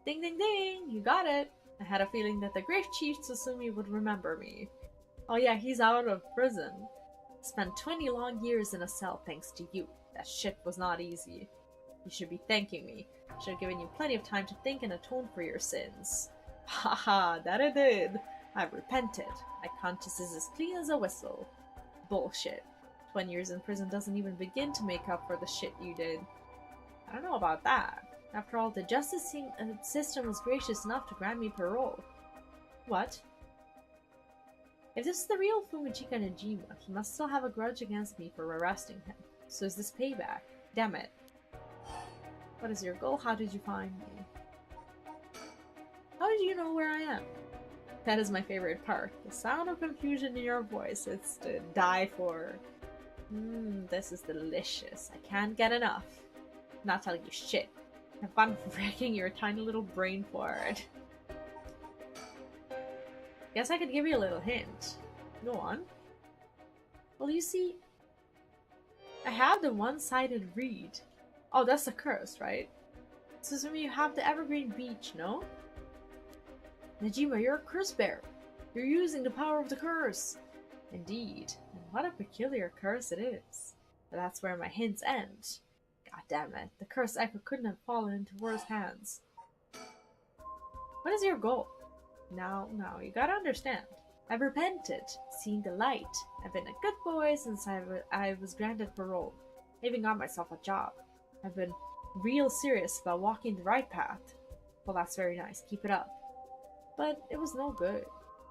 Ding ding ding! You got it! I had a feeling that the great Chief Tsusumi would remember me. Oh yeah, he's out of prison. Spent 20 long years in a cell thanks to you. That shit was not easy. You should be thanking me. I should have given you plenty of time to think and atone for your sins. Haha, that I did. I've repented. My conscience is as clean as a whistle. Bullshit. 20 years in prison doesn't even begin to make up for the shit you did. I don't know about that. After all, the justice system was gracious enough to grant me parole. What? If this is the real Fumichika Najima, he must still have a grudge against me for arresting him. So is this payback? Damn it. What is your goal? How did you find me? How did you know where I am? That is my favorite part. The sound of confusion in your voice. It's to die for. This is delicious. I can't get enough. I'm not telling you shit. Have fun wrecking your tiny little brain for it. Guess I could give you a little hint. Go on. Well, you see, I have the one-sided reed. Oh, that's the curse, right? Tsusumi, you have the Evergreen Beach, no? Najima, you're a curse bearer. You're using the power of the curse. Indeed. And what a peculiar curse it is. But that's where my hints end. God damn it. The curse echo couldn't have fallen into worse hands. What is your goal? Now, you gotta understand. I've repented, seen the light. I've been a good boy since I was granted parole. I even got myself a job. I've been real serious about walking the right path. Well, that's very nice. Keep it up. But it was no good.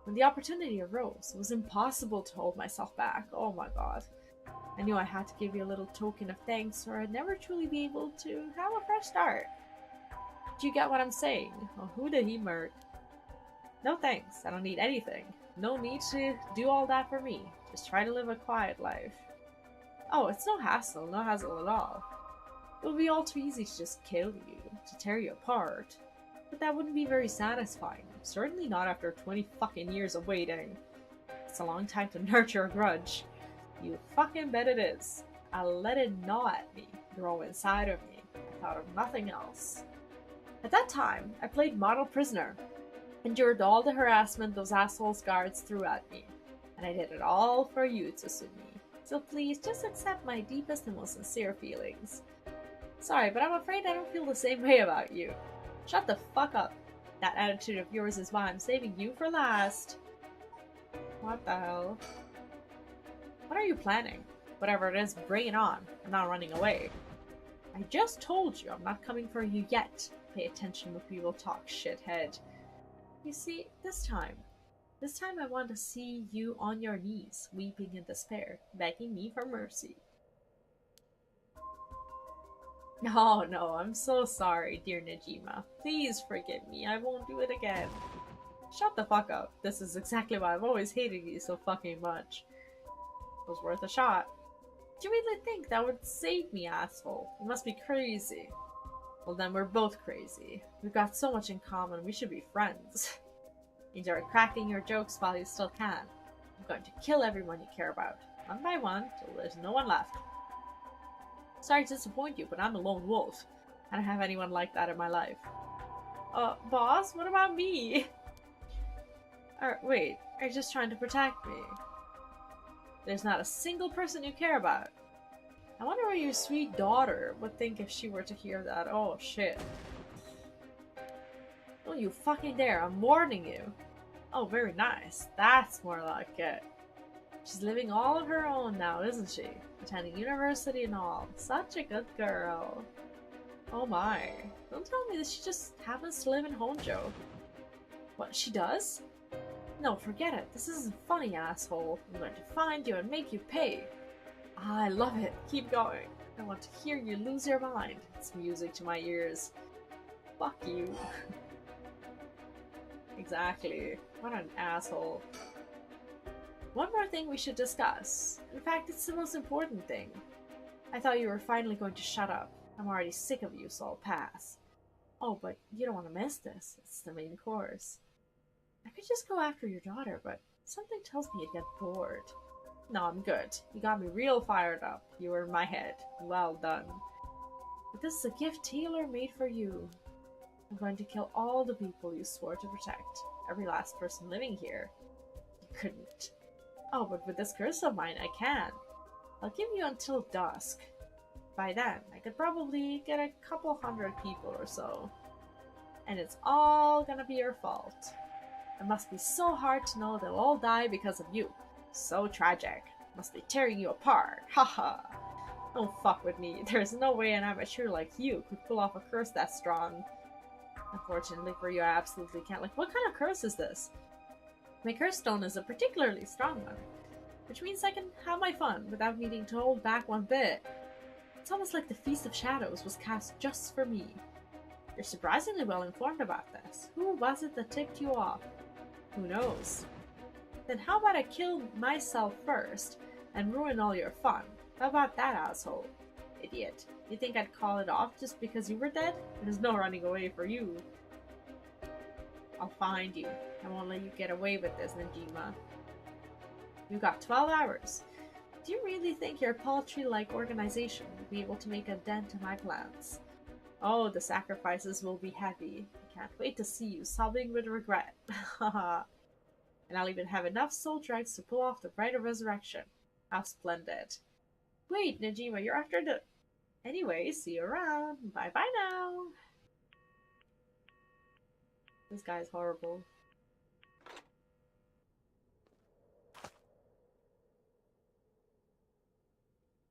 When the opportunity arose, it was impossible to hold myself back. Oh my god. I knew I had to give you a little token of thanks, or I'd never truly be able to have a fresh start. Do you get what I'm saying? Oh, who did he murk? No thanks. I don't need anything. No need to do all that for me. Just try to live a quiet life. Oh, it's no hassle at all. It would be all too easy to just kill you, to tear you apart. But that wouldn't be very satisfying. Certainly not after 20 fucking years of waiting. It's a long time to nurture a grudge. You fucking bet it is. I'll let it gnaw at me, grow inside of me. I thought of nothing else. At that time, I played model prisoner. Endured all the harassment those assholes guards threw at me. And I did it all for you, Tsumi. So please, just accept my deepest and most sincere feelings. Sorry, but I'm afraid I don't feel the same way about you. Shut the fuck up. That attitude of yours is why I'm saving you for last. What the hell? What are you planning? Whatever it is, bring it on. I'm not running away. I just told you I'm not coming for you yet. Pay attention when people talk, shithead. You see, this time I want to see you on your knees, weeping in despair, begging me for mercy. Oh no, I'm so sorry, dear Najima. Please forgive me, I won't do it again. Shut the fuck up. This is exactly why I've always hated you so fucking much. It was worth a shot. Do you really think that would save me, asshole? You must be crazy. Well then, we're both crazy. We've got so much in common, we should be friends. Enjoy cracking your jokes while you still can. I'm going to kill everyone you care about, one by one, till there's no one left. Sorry to disappoint you, but I'm a lone wolf. I don't have anyone like that in my life. Boss, what about me? Wait, are you just trying to protect me? There's not a single person you care about. I wonder what your sweet daughter would think if she were to hear that. Oh, shit. Don't you fucking dare, I'm warning you. Oh, very nice. That's more like it. She's living all of her own now, isn't she? Attending university and all. Such a good girl. Oh my. Don't tell me that she just happens to live in Honjo. What, she does? No, forget it. This isn't funny, asshole. I'm going to find you and make you pay. I love it. Keep going. I want to hear you lose your mind. It's music to my ears. Fuck you. Exactly. What an asshole. One more thing we should discuss. In fact, it's the most important thing. I thought you were finally going to shut up. I'm already sick of you, so I'll pass. Oh, but you don't want to miss this. It's the main course. I could just go after your daughter, but something tells me you'd get bored. No, I'm good. You got me real fired up. You were in my head. Well done. But this is a gift tailor-made for you. I'm going to kill all the people you swore to protect. Every last person living here. You couldn't. Oh, but with this curse of mine, I can. I'll give you until dusk. By then, I could probably get a couple hundred people or so. And it's all gonna be your fault. It must be so hard to know they'll all die because of you. So tragic. Must be tearing you apart. Haha. Don't fuck with me. There's no way an amateur like you could pull off a curse that strong. Unfortunately for you, I absolutely can't. Like, what kind of curse is this? My curse stone is a particularly strong one, which means I can have my fun without needing to hold back one bit. It's almost like the Feast of Shadows was cast just for me. You're surprisingly well informed about this. Who was it that tipped you off? Who knows? Then how about I kill myself first and ruin all your fun? How about that, asshole? Idiot. You think I'd call it off just because you were dead? There's no running away for you. I'll find you. I won't let you get away with this, Najima. You got 12 hours. Do you really think your paltry-like organization will be able to make a dent in my plans? Oh, the sacrifices will be heavy. I can't wait to see you sobbing with regret. Haha. And I'll even have enough soul drives to pull off the rite of resurrection. How splendid. Wait, Najima, you're after the... Anyway, see you around. Bye-bye now. This guy's horrible.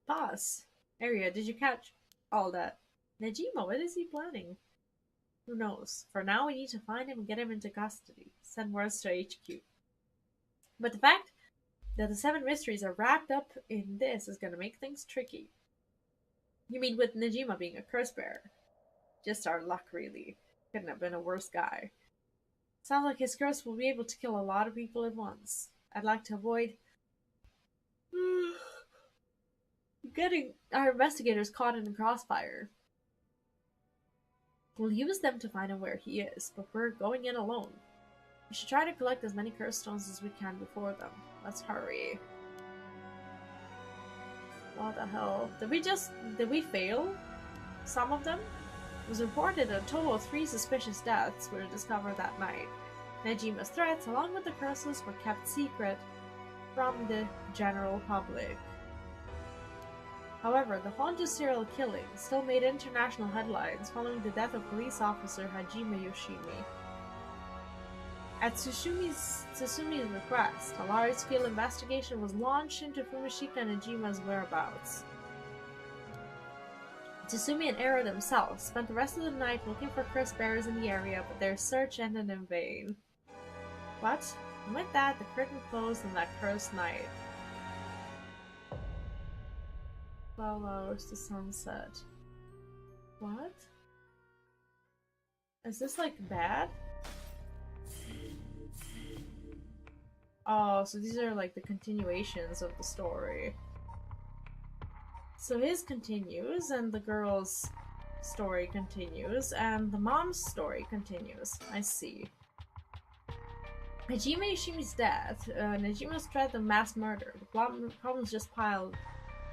Boss. Aria, did you catch all that? Najima, what is he planning? Who knows? For now, we need to find him and get him into custody. Send words to HQ. But the fact that the 7 mysteries are wrapped up in this is going to make things tricky. You mean with Najima being a curse bearer? Just our luck, really. Couldn't have been a worse guy. Sounds like his curse will be able to kill a lot of people at once. I'd like to avoid getting our investigators caught in the crossfire. We'll use them to find out where he is, but we're going in alone. We should try to collect as many curse stones as we can before them. Let's hurry. What the hell? Did we fail? Some of them? It was reported that a total of 3 suspicious deaths were discovered that night. Najima's threats, along with the curses, were kept secret from the general public. However, the Honjo serial killing still made international headlines following the death of police officer Hajime Yoshimi. At Tsusumi's request, a large-scale investigation was launched into Fumishika Najima's whereabouts. Tsusumi and Ero themselves spent the rest of the night looking for curse bearers in the area, but their search ended in vain. What? And with that, the curtain closed on that cursed night. 12 hours to sunset. What? Is this like bad? Oh, so these are like the continuations of the story. So his continues, and the girl's story continues, and the mom's story continues. I see. Hajime Yoshimi's death, Najima's threat of mass murder. The problems just pile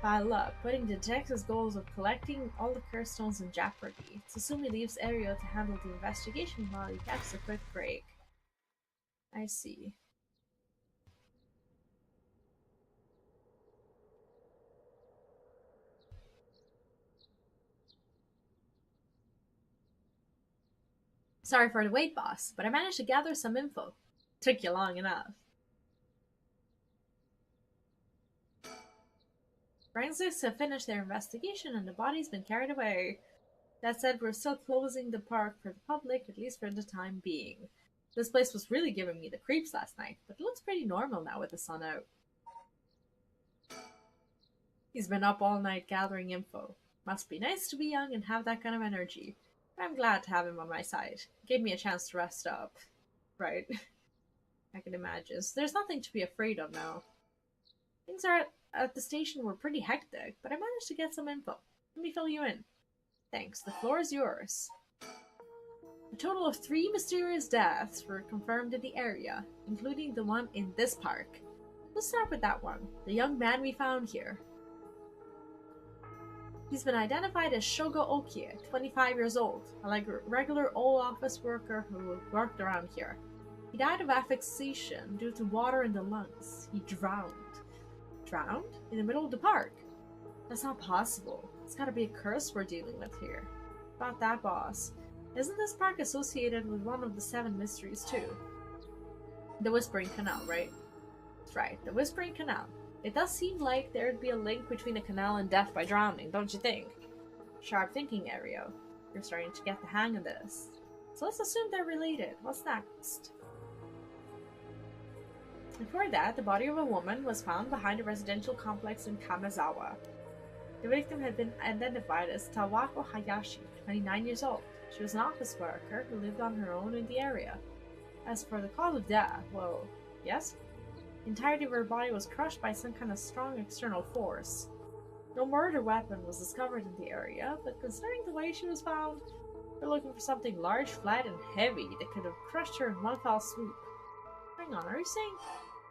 up, putting the detective's goals of collecting all the curse stones in jeopardy. Tsusumi leaves Ario to handle the investigation while he takes a quick break. I see. Sorry for the wait, boss, but I managed to gather some info. Took you long enough. Forensics have finished their investigation and the body's been carried away. That said, we're still closing the park for the public, at least for the time being. This place was really giving me the creeps last night, but it looks pretty normal now with the sun out. He's been up all night gathering info. Must be nice to be young and have that kind of energy. I'm glad to have him on my side. Gave me a chance to rest up. Right. I can imagine. So there's nothing to be afraid of now. Things at the station were pretty hectic, but I managed to get some info. Let me fill you in. Thanks. The floor is yours. A total of 3 mysterious deaths were confirmed in the area, including the one in this park. Let's start with that one. The young man we found here. He's been identified as Shogo Okie, 25 years old, a regular old office worker who worked around here. He died of asphyxiation due to water in the lungs. He drowned. Drowned? In the middle of the park? That's not possible. It's gotta be a curse we're dealing with here. About that, boss. Isn't this park associated with one of the 7 mysteries, too? The Whispering Canal, right? That's right, the Whispering Canal. It does seem like there'd be a link between the canal and death by drowning, don't you think? Sharp thinking, Ario. You're starting to get the hang of this. So let's assume they're related. What's next? Before that, the body of a woman was found behind a residential complex in Kanazawa. The victim had been identified as Tawako Hayashi, 29 years old. She was an office worker who lived on her own in the area. As for the cause of death, well, yes? The entirety of her body was crushed by some kind of strong external force. No murder weapon was discovered in the area, but considering the way she was found, we're looking for something large, flat, and heavy that could have crushed her in one fell swoop. Hang on, are you saying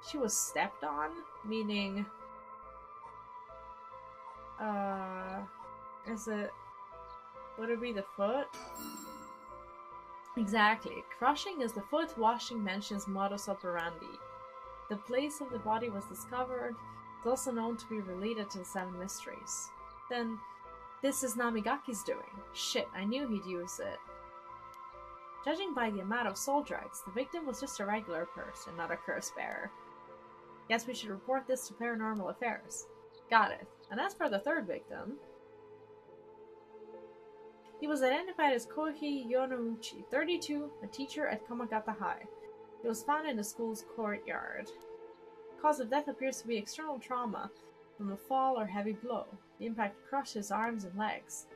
she was stepped on? Meaning, would it be the foot? Exactly. Crushing is the foot washing mentions modus operandi. The place of the body was discovered. It's also known to be related to the 7 mysteries. Then, this is Namigaki's doing. Shit, I knew he'd use it. Judging by the amount of soul drugs, the victim was just a regular person, not a curse bearer. Guess we should report this to Paranormal Affairs. Got it. And as for the 3rd victim... He was identified as Kohi Yonouchi, 32, a teacher at Komagata High. He was found in the school's courtyard. Cause of death appears to be external trauma from a fall or heavy blow. The impact crushed his arms and legs.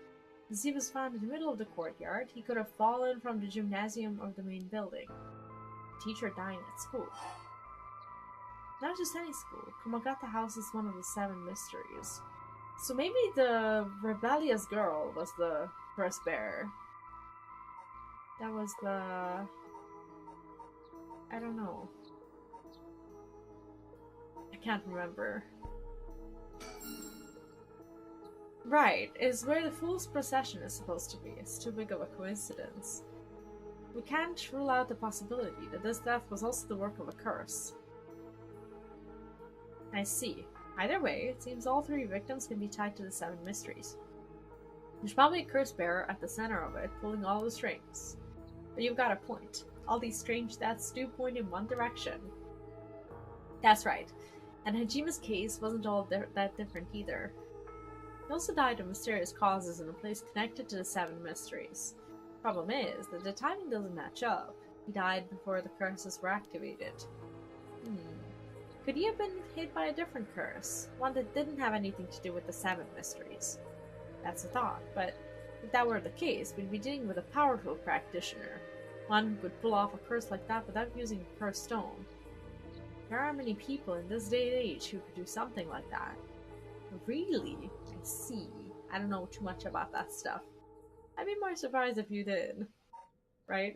As he was found in the middle of the courtyard, he could have fallen from the gymnasium or the main building. The teacher dying at school. Not just any school. Komagata House is one of the 7 mysteries. So maybe the rebellious girl was the curse bearer. That was the... I don't know. I can't remember. Right, is where the Fool's Procession is supposed to be. It's too big of a coincidence. We can't rule out the possibility that this death was also the work of a curse. I see. Either way, it seems all 3 victims can be tied to the 7 mysteries. There's probably a curse bearer at the center of it, pulling all the strings. But you've got a point. All these strange deaths do point in one direction. That's right. And Hajima's case wasn't all that different either. He also died of mysterious causes in a place connected to the 7 mysteries. Problem is that the timing doesn't match up. He died before the curses were activated. Could he have been hit by a different curse? One that didn't have anything to do with the 7 mysteries? That's a thought, but if that were the case, we'd be dealing with a powerful practitioner. One who could pull off a curse like that without using a cursed stone. There aren't many people in this day and age who could do something like that. Really? I see. I don't know too much about that stuff. I'd be more surprised if you did. Right?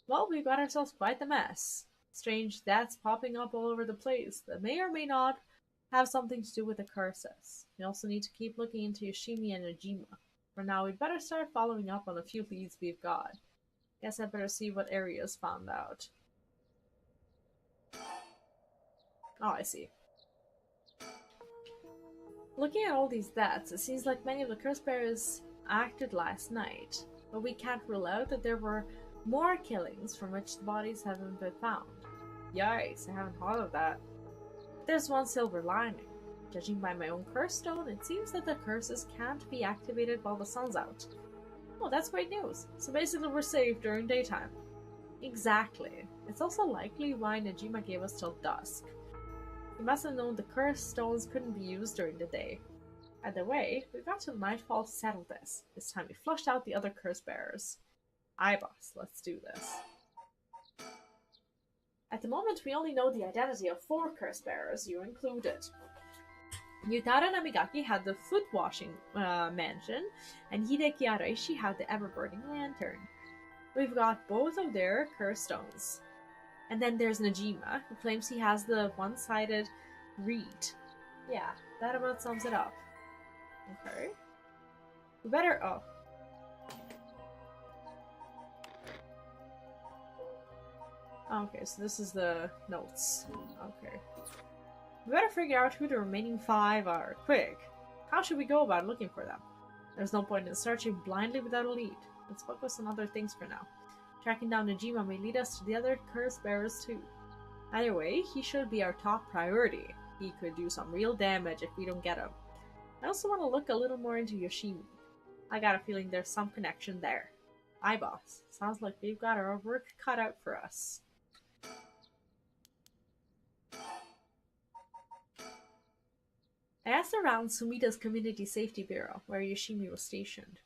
Well, we've got ourselves quite the mess. Strange deaths popping up all over the place that may or may not have something to do with the curses. We also need to keep looking into Yoshimi and Najima. For now, we'd better start following up on the few leads we've got. Guess I better see what areas found out. Oh, I see. Looking at all these deaths, it seems like many of the curse bearers acted last night, but we can't rule out that there were more killings from which the bodies haven't been found. Yikes, I haven't thought of that. There's one silver lining. Judging by my own curse stone, it seems that the curses can't be activated while the sun's out. Oh, that's great news. So basically we're safe during daytime. Exactly. It's also likely why Najima gave us till dusk. He must have known the cursed stones couldn't be used during the day. Either way, we've got till nightfall to settle this. This time we flushed out the other curse bearers. Aye, boss, let's do this. At the moment, we only know the identity of 4 curse bearers, you included. Yutara Namigaki had the foot washing mansion, and Hideki Araishi had the ever-burning lantern. We've got both of their curse stones. And then there's Najima, who claims he has the one-sided reed. Yeah, that about sums it up. Okay. We better... oh. Okay, so this is the notes. Okay. We better figure out who the remaining 5 are, quick. How should we go about looking for them? There's no point in searching blindly without a lead. Let's focus on other things for now. Tracking down Najima may lead us to the other curse bearers too. Either way, he should be our top priority. He could do some real damage if we don't get him. I also want to look a little more into Yoshimi. I got a feeling there's some connection there. Aye, boss. Sounds like we've got our work cut out for us. I asked around Sumida's Community Safety Bureau, where Yoshimi was stationed.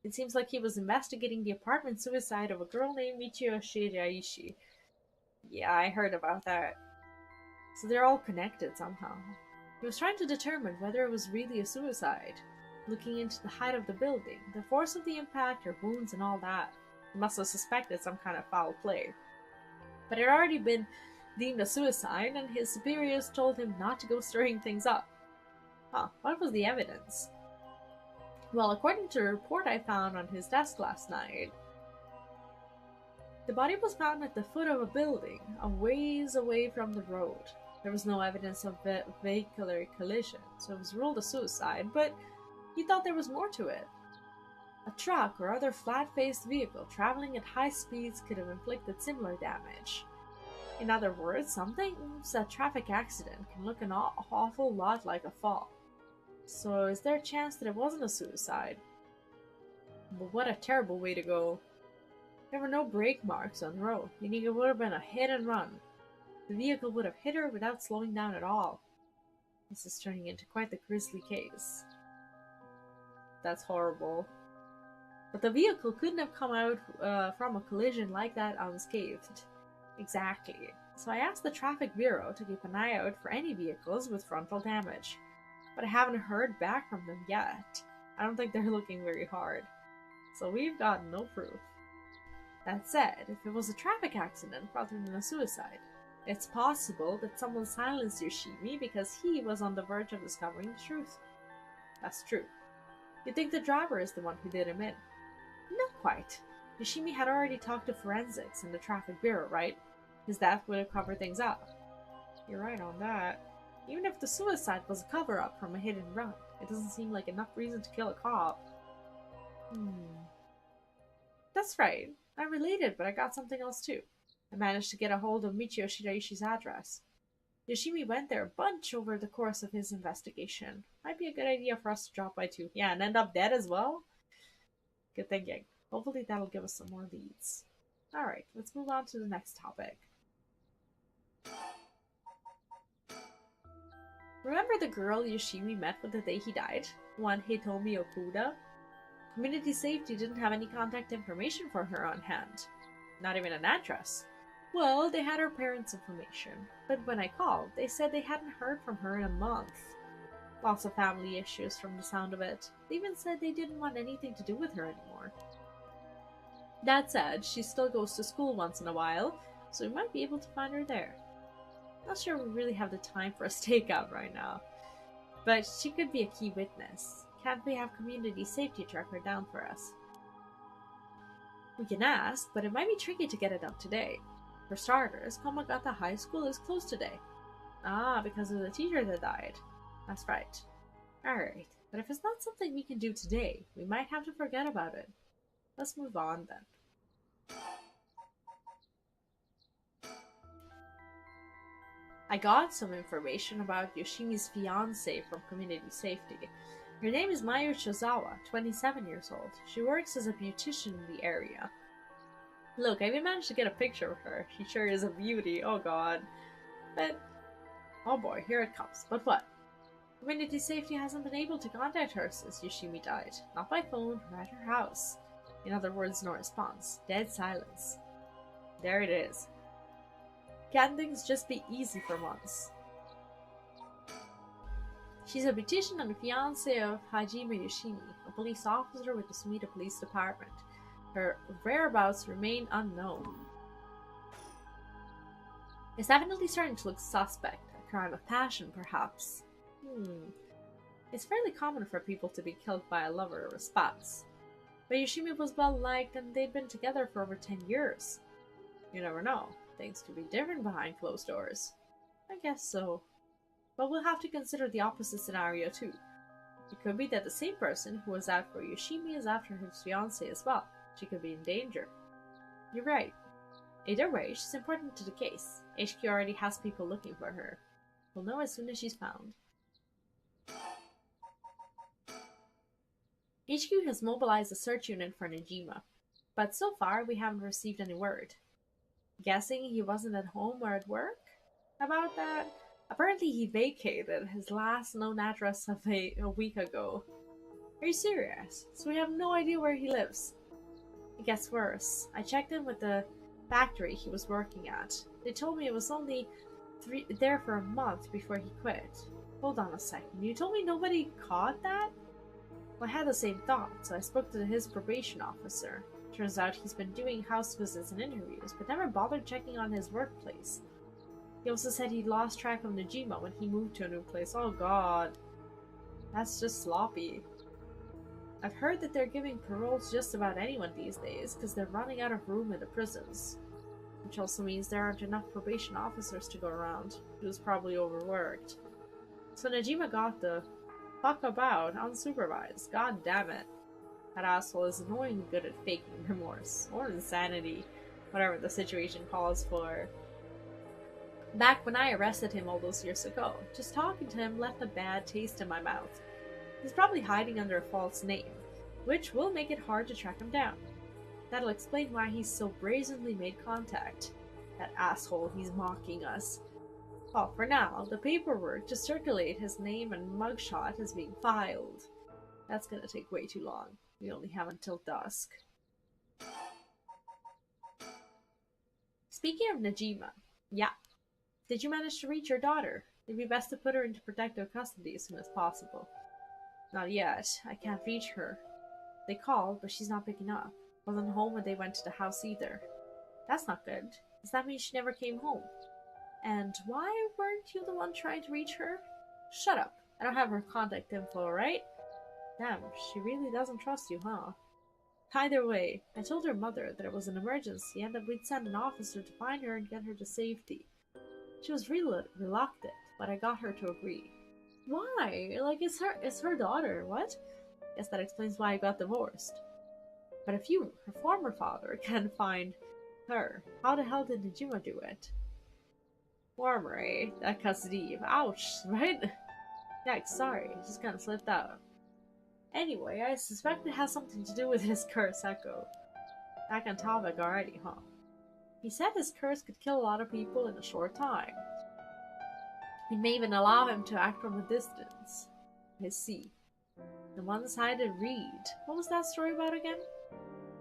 It seems like he was investigating the apartment suicide of a girl named Michio Shiraishi. Yeah, I heard about that. So they're all connected somehow. He was trying to determine whether it was really a suicide. Looking into the height of the building, the force of the impact, her wounds and all that. He must have suspected some kind of foul play. But it had already been deemed a suicide, and his superiors told him not to go stirring things up. Huh, what was the evidence? Well, according to a report I found on his desk last night, the body was found at the foot of a building, a ways away from the road. There was no evidence of vehicular collision, so it was ruled a suicide, but he thought there was more to it. A truck or other flat-faced vehicle traveling at high speeds could have inflicted similar damage. In other words, sometimes a traffic accident can look an awful lot like a fall. So is there a chance that it wasn't a suicide? But what a terrible way to go. There were no brake marks on the road, meaning it would have been a hit and run. The vehicle would have hit her without slowing down at all. This is turning into quite the grisly case. That's horrible. But the vehicle couldn't have come out from a collision like that unscathed. Exactly. So I asked the Traffic Bureau to keep an eye out for any vehicles with frontal damage. But I haven't heard back from them yet. I don't think they're looking very hard. So we've got no proof. That said, if it was a traffic accident rather than a suicide, it's possible that someone silenced Yoshimi because he was on the verge of discovering the truth. That's true. You think the driver is the one who did him in? Not quite. Yoshimi had already talked to forensics and the Traffic Bureau, right? His death would have covered things up. You're right on that. Even if the suicide was a cover-up from a hit and run, it doesn't seem like enough reason to kill a cop. That's right. I'm related, but I got something else too. I managed to get a hold of Michio Shiraishi's address. Yoshimi went there a bunch over the course of his investigation. Might be a good idea for us to drop by too. Yeah, and end up dead as well? Good thinking. Hopefully that'll give us some more leads. Alright, let's move on to the next topic. Remember the girl Yoshimi met with the day he died? One Hitomi Okuda? Community Safety didn't have any contact information for her on hand. Not even an address. Well, they had her parents' information, but when I called, they said they hadn't heard from her in a month. Lots of family issues from the sound of it. They even said they didn't want anything to do with her anymore. That said, she still goes to school once in a while, so we might be able to find her there. Not sure we really have the time for a stakeout right now, but she could be a key witness. Can't we have Community Safety track her down for us? We can ask, but it might be tricky to get it up today. For starters, Komagata High School is closed today. Ah, because of the teacher that died. That's right. Alright, but if it's not something we can do today, we might have to forget about it. Let's move on then. I got some information about Yoshimi's fiancée from Community Safety. Her name is Mayu Shozawa, 27 years old. She works as a beautician in the area. Look, I even managed to get a picture of her. She sure is a beauty, oh god. But, oh boy, here it comes. But what? Community Safety hasn't been able to contact her since Yoshimi died. Not by phone, or at her house. In other words, no response. Dead silence. There it is. Can't things just be easy for once? She's a beautician and the fiancée of Hajime Yoshimi, a police officer with the Sumida Police Department. Her whereabouts remain unknown. It's definitely starting to look suspect. A crime of passion, perhaps. It's fairly common for people to be killed by a lover or a spouse. But Yoshimi was well liked and they'd been together for over 10 years. You never know. Things could be different behind closed doors. I guess so. But we'll have to consider the opposite scenario too. It could be that the same person who was out for Yoshimi is after his fiancée as well. She could be in danger. You're right. Either way, she's important to the case. HQ already has people looking for her. We'll know as soon as she's found. HQ has mobilized a search unit for Najima, but so far we haven't received any word. Guessing he wasn't at home or at work? About that? Apparently he vacated his last known address of a week ago. Are you serious? So we have no idea where he lives. It gets worse. I checked in with the factory he was working at. They told me it was only there for a month before he quit. Hold on a second. You told me nobody caught that? Well, I had the same thought, so I spoke to his probation officer. Turns out he's been doing house visits and interviews, but never bothered checking on his workplace. He also said he lost track of Najima when he moved to a new place. Oh god. That's just sloppy. I've heard that they're giving paroles just about anyone these days because they're running out of room in the prisons. Which also means there aren't enough probation officers to go around. He was probably overworked. So Najima got the fuck about unsupervised. God damn it. That asshole is annoyingly good at faking remorse. Or insanity. Whatever the situation calls for. Back when I arrested him all those years ago, just talking to him left a bad taste in my mouth. He's probably hiding under a false name, which will make it hard to track him down. That'll explain why he's so brazenly made contact. That asshole, he's mocking us. Well, for now, the paperwork to circulate his name and mugshot is being filed. That's gonna take way too long. We only have until dusk. Speaking of Najima, yeah. Did you manage to reach your daughter? It'd be best to put her into protective custody as soon as possible. Not yet. I can't reach her. They called, but she's not picking up. Wasn't home when they went to the house either. That's not good. Does that mean she never came home? And why weren't you the one trying to reach her? Shut up. I don't have her contact info, right? Damn, she really doesn't trust you, huh? Either way, I told her mother that it was an emergency and that we'd send an officer to find her and get her to safety. She was really reluctant, but I got her to agree. Why? Like, it's her daughter, what? Guess that explains why I got divorced. But if you, her former father, can't find her, how the hell did Najima do it? Former, eh? That cuts deep. Ouch, right? Yikes, sorry, it just kinda slipped out. Anyway, I suspect it has something to do with his curse, Echo. Back on topic already, huh? He said his curse could kill a lot of people in a short time. It may even allow him to act from a distance. I see. The one-sided read. What was that story about again?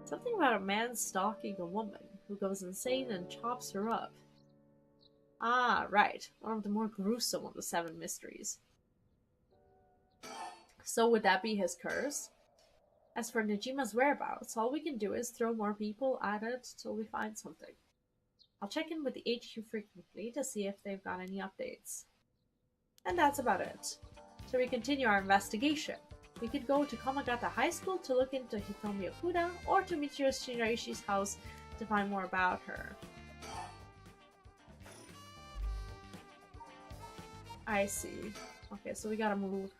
Something about a man stalking a woman who goes insane and chops her up. Ah, right. One of the more gruesome of the 7 mysteries. So would that be his curse? As for Najima's whereabouts, all we can do is throw more people at it till we find something. I'll check in with the HQ frequently to see if they've got any updates. And that's about it. So we continue our investigation. We could go to Komagata High School to look into Hitomi Okuda, or to Michiru Shiraishi's house to find more about her. I see. Okay, so we gotta move.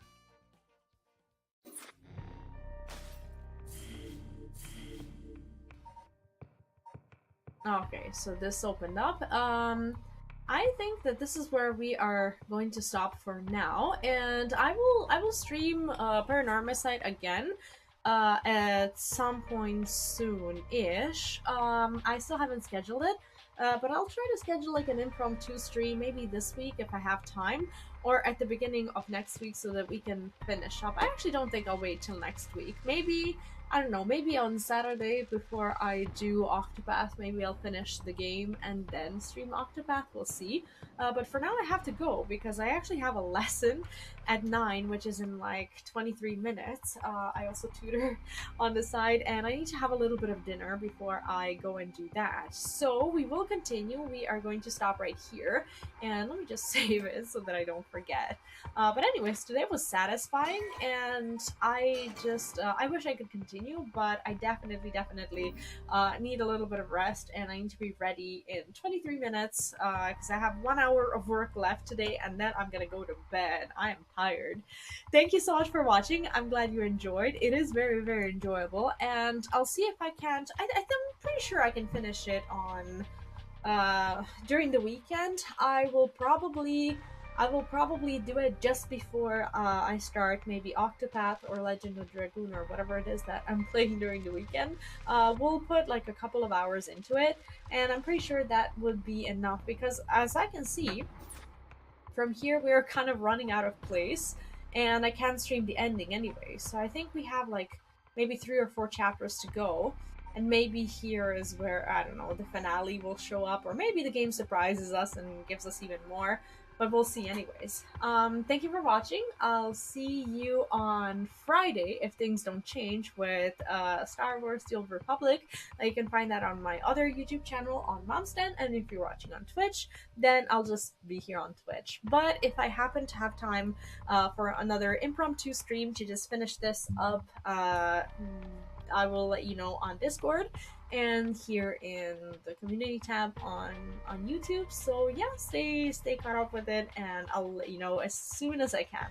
Okay, so this opened up. I think that this is where we are going to stop for now, and I will stream Paranormasight again at some point soon-ish. I still haven't scheduled it, but I'll try to schedule like an impromptu stream maybe this week if I have time, or at the beginning of next week so that we can finish up. I actually don't think I'll wait till next week. Maybe, I don't know, maybe on Saturday before I do Octopath, maybe I'll finish the game and then stream Octopath, we'll see. But for now I have to go because I actually have a lesson at 9, which is in like 23 minutes. I also tutor on the side, and I need to have a little bit of dinner before I go and do that. So we will continue. We are going to stop right here, and let me just save it so that I don't forget. But anyways, today was satisfying, and I just, I wish I could continue, but I definitely need a little bit of rest, and I need to be ready in 23 minutes, because I have 1 hour of work left today, and then I'm gonna go to bed. I am tired. Thank you so much for watching. I'm glad you enjoyed. It is very, very enjoyable, and I'll see if I can't, I'm pretty sure I can finish it on, during the weekend. I will probably do it just before I start maybe Octopath or Legend of Dragoon or whatever it is that I'm playing during the weekend. We'll put like a couple of hours into it, and I'm pretty sure that would be enough because as I can see, from here we're kind of running out of place, and I can't stream the ending anyway. So I think we have like maybe 3 or 4 chapters to go. And maybe here is where, I don't know, the finale will show up, or maybe the game surprises us and gives us even more. But we'll see anyways. Thank you for watching. I'll see you on Friday if things don't change with Star Wars The Old Republic. You can find that on my other YouTube channel on Momsden, and if you're watching on Twitch, then I'll just be here on Twitch. But if I happen to have time for another impromptu stream to just finish this up, I will let you know on Discord and here in the community tab on YouTube. So yeah, stay caught up with it, and I'll let you know as soon as I can.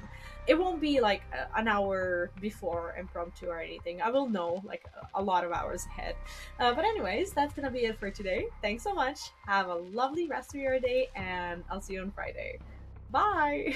It won't be like an hour before impromptu or anything. I will know like a lot of hours ahead. But anyways, that's gonna be it for today. Thanks so much. Have a lovely rest of your day, and I'll see you on Friday. Bye.